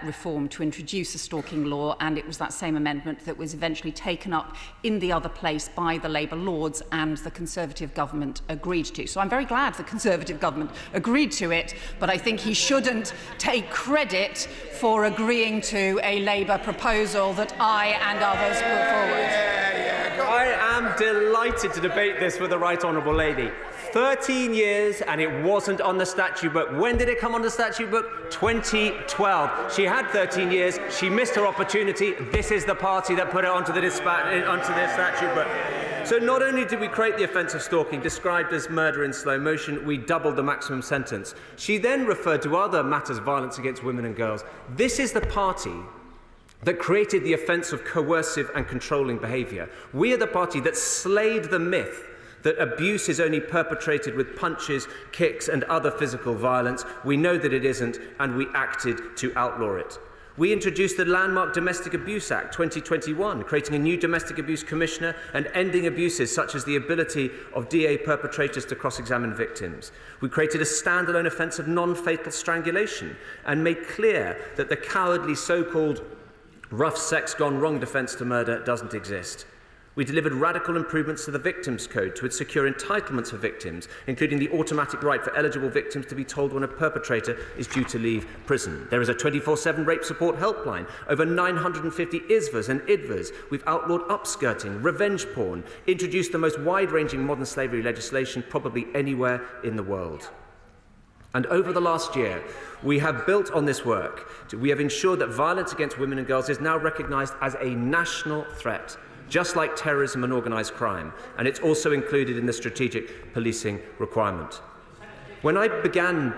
reform to introduce a stalking law, and it was that same amendment that was eventually taken up in the other place by the Labour Lords and the Conservative government agreed to. So I'm very glad the Conservative government agreed to it, but I think he shouldn't take credit for agreeing to a Labour proposal that I and others put forward. I am delighted to debate this with the Right Honourable Lady. 13 years and it wasn't on the statute book. When did it come on the statute book? 2012. She had 13 years. She missed her opportunity. This is the party that put it onto the statute book. So not only did we create the offence of stalking, described as murder in slow motion, we doubled the maximum sentence. She then referred to other matters of violence against women and girls. This is the party that created the offence of coercive and controlling behaviour. We are the party that slayed the myth that abuse is only perpetrated with punches, kicks and other physical violence. We know that it isn't, and we acted to outlaw it. We introduced the landmark Domestic Abuse Act 2021, creating a new domestic abuse commissioner and ending abuses such as the ability of DA perpetrators to cross-examine victims. We created a standalone offence of non-fatal strangulation and made clear that the cowardly so-called rough sex gone wrong defence to murder doesn't exist. We delivered radical improvements to the Victims Code to secure entitlements for victims, including the automatic right for eligible victims to be told when a perpetrator is due to leave prison. There is a 24/7 rape support helpline, over 950 ISVAs and IDVAs. We've outlawed upskirting, revenge porn, introduced the most wide-ranging modern slavery legislation probably anywhere in the world. And over the last year, we have built on this work. We have ensured that violence against women and girls is now recognised as a national threat, just like terrorism and organised crime, and it's also included in the strategic policing requirement. When I began,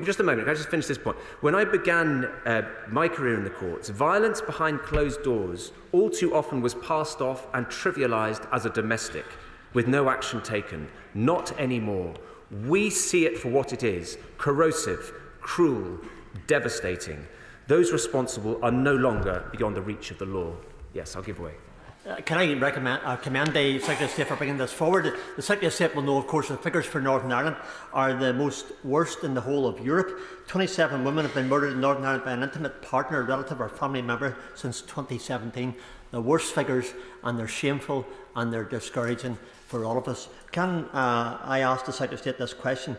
just a moment, can I just finish this point? When I began my career in the courts, violence behind closed doors all too often was passed off and trivialised as a domestic, with no action taken. Not anymore. We see it for what it is: corrosive, cruel, devastating. Those responsible are no longer beyond the reach of the law. Yes, I'll give way. Can I commend the Secretary of State for bringing this forward? The Secretary of State will know, of course, the figures for Northern Ireland are the most worst in the whole of Europe. 27 women have been murdered in Northern Ireland by an intimate partner, relative or family member since 2017. The worst figures, and they're shameful and they're discouraging for all of us. Can I ask the Secretary of State this question?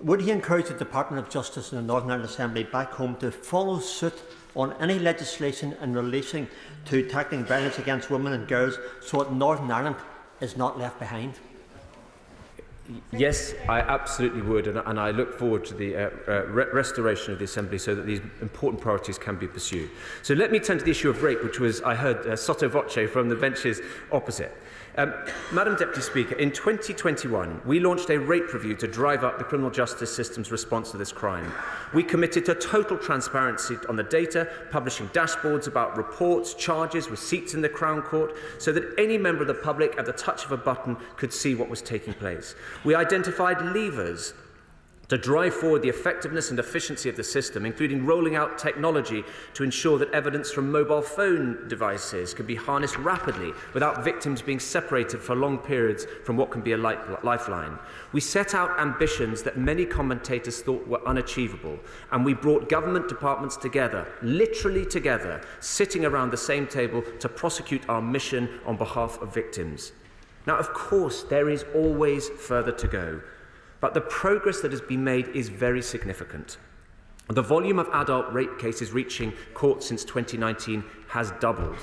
Would he encourage the Department of Justice in the Northern Ireland Assembly back home to follow suit on any legislation in relation to tackling violence against women and girls, so that Northern Ireland is not left behind? Yes, I absolutely would, and I look forward to the restoration of the Assembly so that these important priorities can be pursued. So let me turn to the issue of rape, which was, I heard, sotto voce from the benches opposite. Madam Deputy Speaker, in 2021, we launched a rape review to drive up the criminal justice system's response to this crime. We committed to total transparency on the data, publishing dashboards about reports, charges, receipts in the Crown Court, so that any member of the public at the touch of a button could see what was taking place. We identified levers to drive forward the effectiveness and efficiency of the system, including rolling out technology to ensure that evidence from mobile phone devices can be harnessed rapidly without victims being separated for long periods from what can be a lifeline. We set out ambitions that many commentators thought were unachievable, and we brought government departments together, literally together, sitting around the same table to prosecute our mission on behalf of victims. Now, of course, there is always further to go. But the progress that has been made is very significant. The volume of adult rape cases reaching court since 2019 has doubled.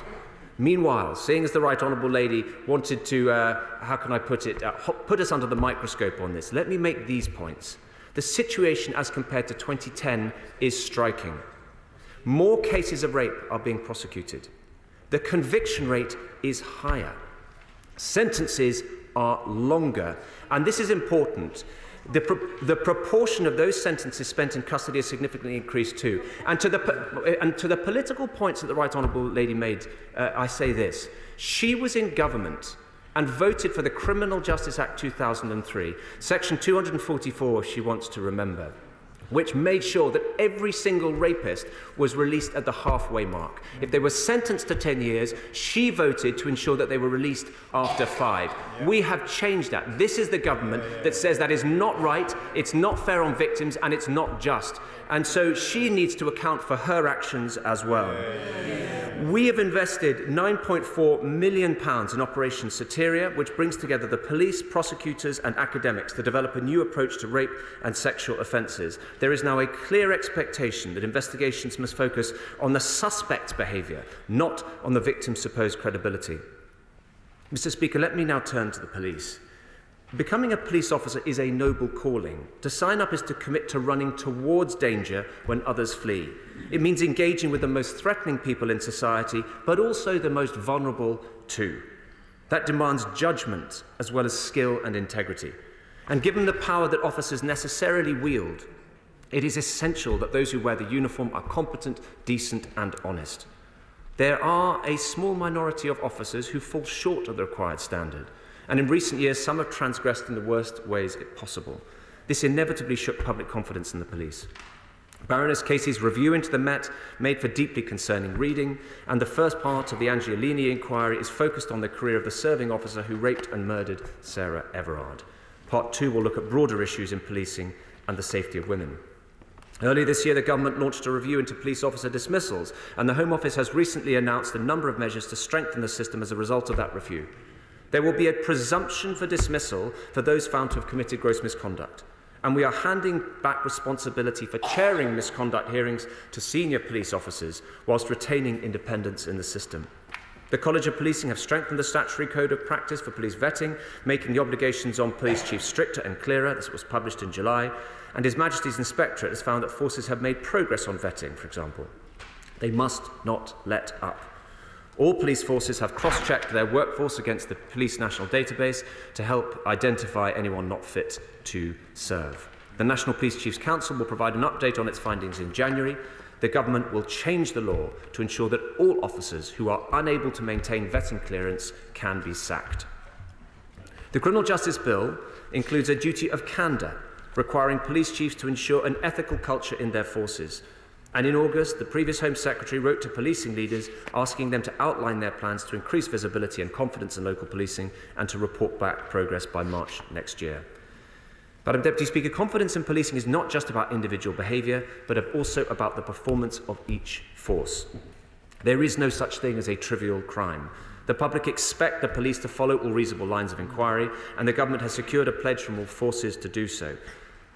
Meanwhile, seeing as the Right Honourable Lady wanted to, how can I put it, put us under the microscope on this, let me make these points. The situation as compared to 2010 is striking. More cases of rape are being prosecuted. The conviction rate is higher. Sentences are longer. And this is important. The proportion of those sentences spent in custody has significantly increased too. And to the political points that the Right Honourable Lady made, I say this. She was in government and voted for the Criminal Justice Act 2003, Section 244, she wants to remember, which made sure that every single rapist was released at the halfway mark. If they were sentenced to 10 years, she voted to ensure that they were released after 5. We have changed that. This is the government that says that is not right, it's not fair on victims, and it's not just. And so she needs to account for her actions as well. We have invested £9.4 million in Operation Soteria, which brings together the police, prosecutors and academics to develop a new approach to rape and sexual offences. There is now a clear expectation that investigations must focus on the suspect's behaviour, not on the victim's supposed credibility. Mr. Speaker, let me now turn to the police. Becoming a police officer is a noble calling. To sign up is to commit to running towards danger when others flee. It means engaging with the most threatening people in society, but also the most vulnerable too. That demands judgment as well as skill and integrity. And given the power that officers necessarily wield, it is essential that those who wear the uniform are competent, decent and honest. There are a small minority of officers who fall short of the required standard. And in recent years, some have transgressed in the worst ways possible. This inevitably shook public confidence in the police. Baroness Casey's review into the Met made for deeply concerning reading, and the first part of the Angiolini inquiry is focused on the career of the serving officer who raped and murdered Sarah Everard. Part 2 will look at broader issues in policing and the safety of women. Earlier this year, the government launched a review into police officer dismissals, and the Home Office has recently announced a number of measures to strengthen the system as a result of that review. There will be a presumption for dismissal for those found to have committed gross misconduct, and we are handing back responsibility for chairing misconduct hearings to senior police officers whilst retaining independence in the system. The College of Policing have strengthened the statutory code of practice for police vetting, making the obligations on police chiefs stricter and clearer. This was published in July. And His Majesty's Inspectorate has found that forces have made progress on vetting, for example. They must not let up. All police forces have cross-checked their workforce against the Police National Database to help identify anyone not fit to serve. The National Police Chiefs Council will provide an update on its findings in January. The government will change the law to ensure that all officers who are unable to maintain vetting clearance can be sacked. The Criminal Justice Bill includes a duty of candour, requiring police chiefs to ensure an ethical culture in their forces. And in August, the previous Home Secretary wrote to policing leaders asking them to outline their plans to increase visibility and confidence in local policing and to report back progress by March next year. Madam Deputy Speaker, confidence in policing is not just about individual behaviour, but also about the performance of each force. There is no such thing as a trivial crime. The public expect the police to follow all reasonable lines of inquiry, and the government has secured a pledge from all forces to do so.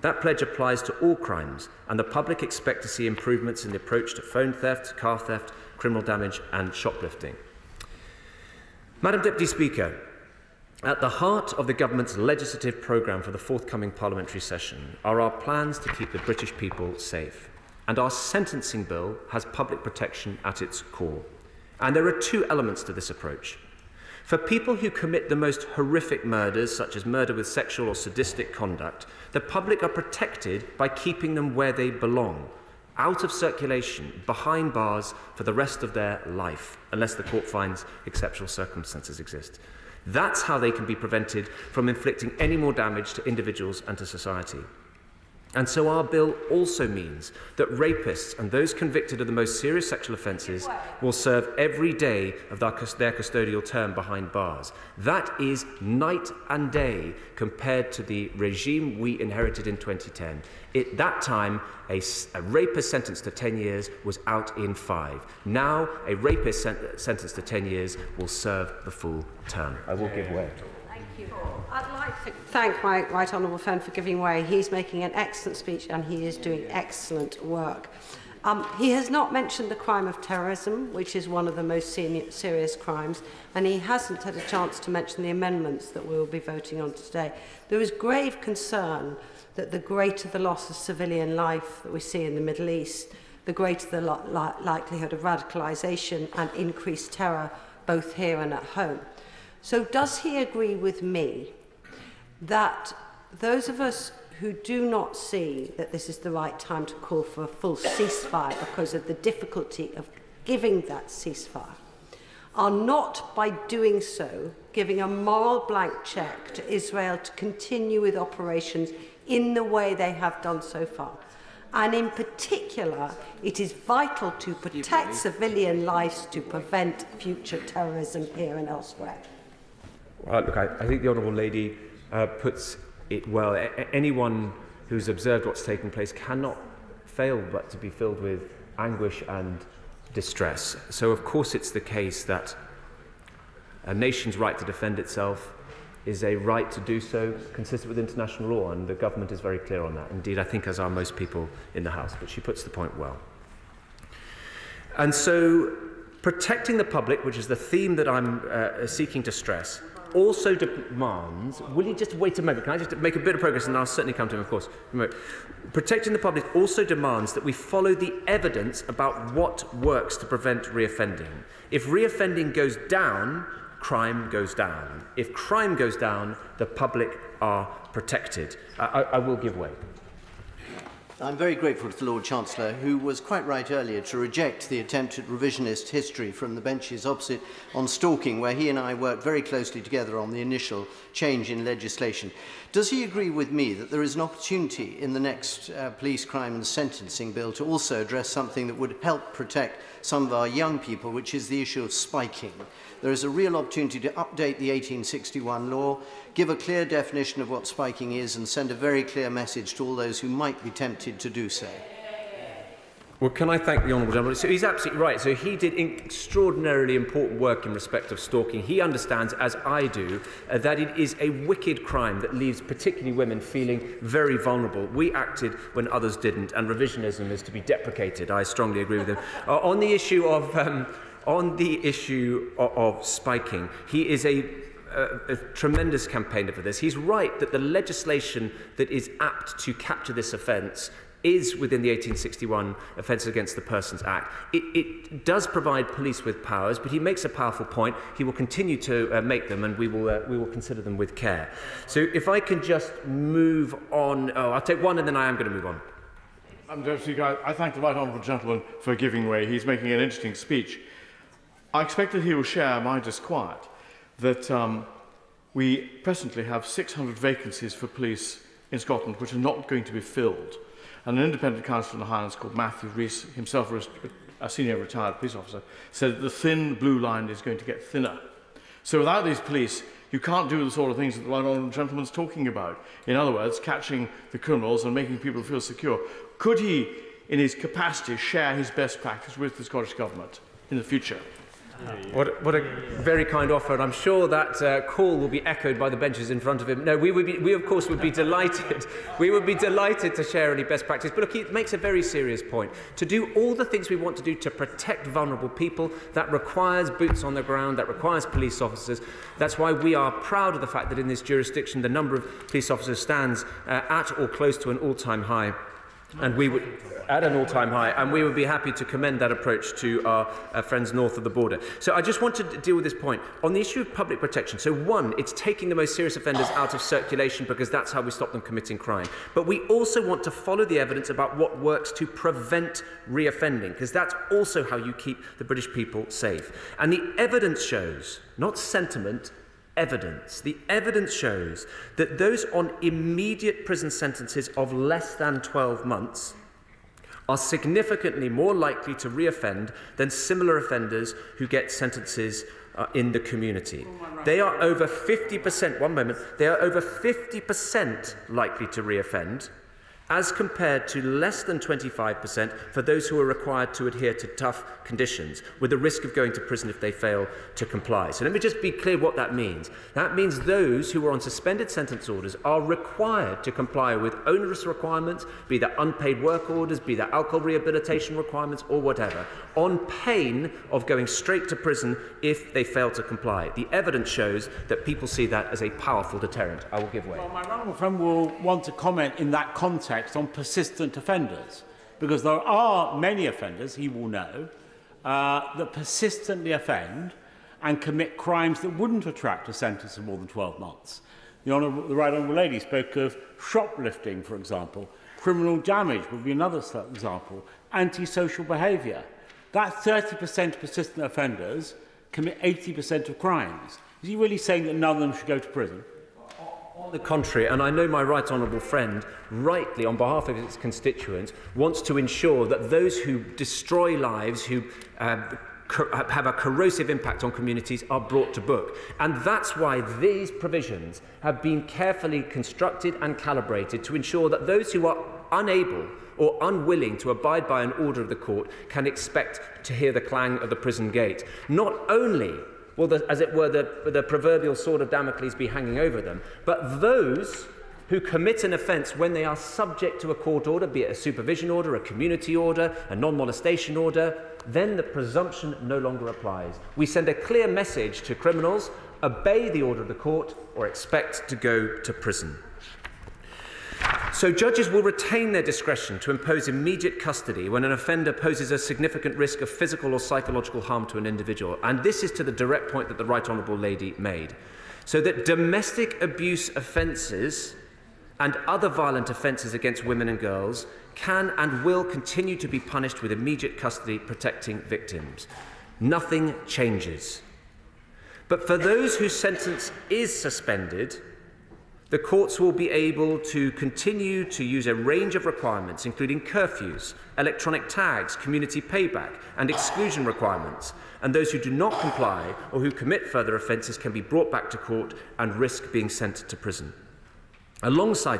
That pledge applies to all crimes, and the public expect to see improvements in the approach to phone theft, car theft, criminal damage and shoplifting. Madam Deputy Speaker, at the heart of the government's legislative programme for the forthcoming parliamentary session are our plans to keep the British people safe. And our sentencing bill has public protection at its core. And there are two elements to this approach. For people who commit the most horrific murders, such as murder with sexual or sadistic conduct, the public are protected by keeping them where they belong, out of circulation, behind bars for the rest of their life, unless the court finds exceptional circumstances exist. That's how they can be prevented from inflicting any more damage to individuals and to society. And so our bill also means that rapists and those convicted of the most serious sexual offences will serve every day of their custodial term behind bars. That is night and day compared to the regime we inherited in 2010. At that time, a rapist sentenced to 10 years was out in 5. Now, a rapist sentenced to 10 years will serve the full term. I will give way. I'd like to thank my right honourable friend for giving way. He's making an excellent speech and he is doing excellent work. He has not mentioned the crime of terrorism, which is one of the most serious crimes, and he hasn't had a chance to mention the amendments that we will be voting on today. There is grave concern that the greater the loss of civilian life that we see in the Middle East, the greater the likelihood of radicalisation and increased terror both here and at home. So does he agree with me that those of us who do not see that this is the right time to call for a full ceasefire because of the difficulty of giving that ceasefire are not, by doing so, giving a moral blank cheque to Israel to continue with operations in the way they have done so far? And in particular, it is vital to protect civilian lives to prevent future terrorism here and elsewhere. Look, I think the Honourable Lady puts it well. Anyone who's observed what's taking place cannot fail but to be filled with anguish and distress. So, of course, it's the case that a nation's right to defend itself is a right to do so consistent with international law, and the government is very clear on that. Indeed, I think as are most people in the House, but she puts the point well. And so, protecting the public, which is the theme that I'm seeking to stress, also demands, will you just wait a moment, can I just make a bit of progress and I'll certainly come to him, of course. Protecting the public also demands that we follow the evidence about what works to prevent reoffending. If reoffending goes down, crime goes down. If crime goes down, the public are protected. I will give way. I'm very grateful to the Lord Chancellor, who was quite right earlier to reject the attempt at revisionist history from the benches opposite on stalking, where he and I worked very closely together on the initial change in legislation. Does he agree with me that there is an opportunity in the next police crime and sentencing bill to also address something that would help protect some of our young people, which is the issue of spiking? There is a real opportunity to update the 1861 law, give a clear definition of what spiking is, and send a very clear message to all those who might be tempted to do so. Well, can I thank the Honourable Gentleman? So he's absolutely right. So he did extraordinarily important work in respect of stalking. He understands, as I do, that it is a wicked crime that leaves particularly women feeling very vulnerable. We acted when others didn't, and revisionism is to be deprecated. I strongly agree with him. On the issue of on the issue of spiking, he is a tremendous campaigner for this. He's right that the legislation that is apt to capture this offence is within the 1861 Offences Against the Persons Act. It does provide police with powers, but he makes a powerful point. He will continue to make them, and we will consider them with care. So if I can just move on. Oh, I'll take one, and then I am going to move on. Deputy Speaker, I thank the right honourable gentleman for giving way. He's making an interesting speech. I expect that he will share my disquiet that we presently have 600 vacancies for police in Scotland which are not going to be filled. And an independent counsellor in the Highlands called Matthew Rees, himself a senior retired police officer, said that the thin blue line is going to get thinner. So without these police, you can't do the sort of things that the right honourable gentleman is talking about. In other words, catching the criminals and making people feel secure. Could he, in his capacity, share his best practice with the Scottish Government in the future? What a very kind offer, and I'm sure that call will be echoed by the benches in front of him. No, we of course would be delighted. We would be delighted to share any best practice. But look, he makes a very serious point. To do all the things we want to do to protect vulnerable people, that requires boots on the ground, that requires police officers. That's why we are proud of the fact that in this jurisdiction the number of police officers stands at or close to an all-time high. And we would, at an all-time high, and we would be happy to commend that approach to our friends north of the border. So I just want to deal with this point. On the issue of public protection, so one, it's taking the most serious offenders out of circulation because that's how we stop them committing crime. But we also want to follow the evidence about what works to prevent reoffending, because that's also how you keep the British people safe. And the evidence shows, not sentiment, evidence. The evidence shows that those on immediate prison sentences of less than 12 months are significantly more likely to reoffend than similar offenders who get sentences in the community. They are over 50%, they are over 50% likely to reoffend, as compared to less than 25% for those who are required to adhere to tough conditions, with the risk of going to prison if they fail to comply. So let me just be clear what that means. That means those who are on suspended sentence orders are required to comply with onerous requirements, be that unpaid work orders, be that alcohol rehabilitation requirements, or whatever, on pain of going straight to prison if they fail to comply. The evidence shows that people see that as a powerful deterrent. I will give way. Well, my honourable friend will want to comment in that context on persistent offenders, because there are many offenders, he will know, that persistently offend and commit crimes that wouldn't attract a sentence of more than 12 months. The right honourable lady spoke of shoplifting, for example. Criminal damage would be another example. Antisocial behaviour. That 30% persistent offenders commit 80% of crimes. Is he really saying that none of them should go to prison? On the contrary, and I know my right honourable friend, rightly on behalf of his constituents, wants to ensure that those who destroy lives, who have a corrosive impact on communities, are brought to book. And that's why these provisions have been carefully constructed and calibrated to ensure that those who are unable or unwilling to abide by an order of the court can expect to hear the clang of the prison gate. Not only will, as it were, the proverbial sword of Damocles be hanging over them, but those who commit an offence when they are subject to a court order, be it a supervision order, a community order, a non-molestation order, then the presumption no longer applies. We send a clear message to criminals: obey the order of the court or expect to go to prison. So judges will retain their discretion to impose immediate custody when an offender poses a significant risk of physical or psychological harm to an individual. And this is to the direct point that the right honourable lady made. So that domestic abuse offences and other violent offences against women and girls can and will continue to be punished with immediate custody, protecting victims. Nothing changes. But for those whose sentence is suspended, the courts will be able to continue to use a range of requirements, including curfews, electronic tags, community payback, and exclusion requirements. And those who do not comply or who commit further offences can be brought back to court and risk being sent to prison. Alongside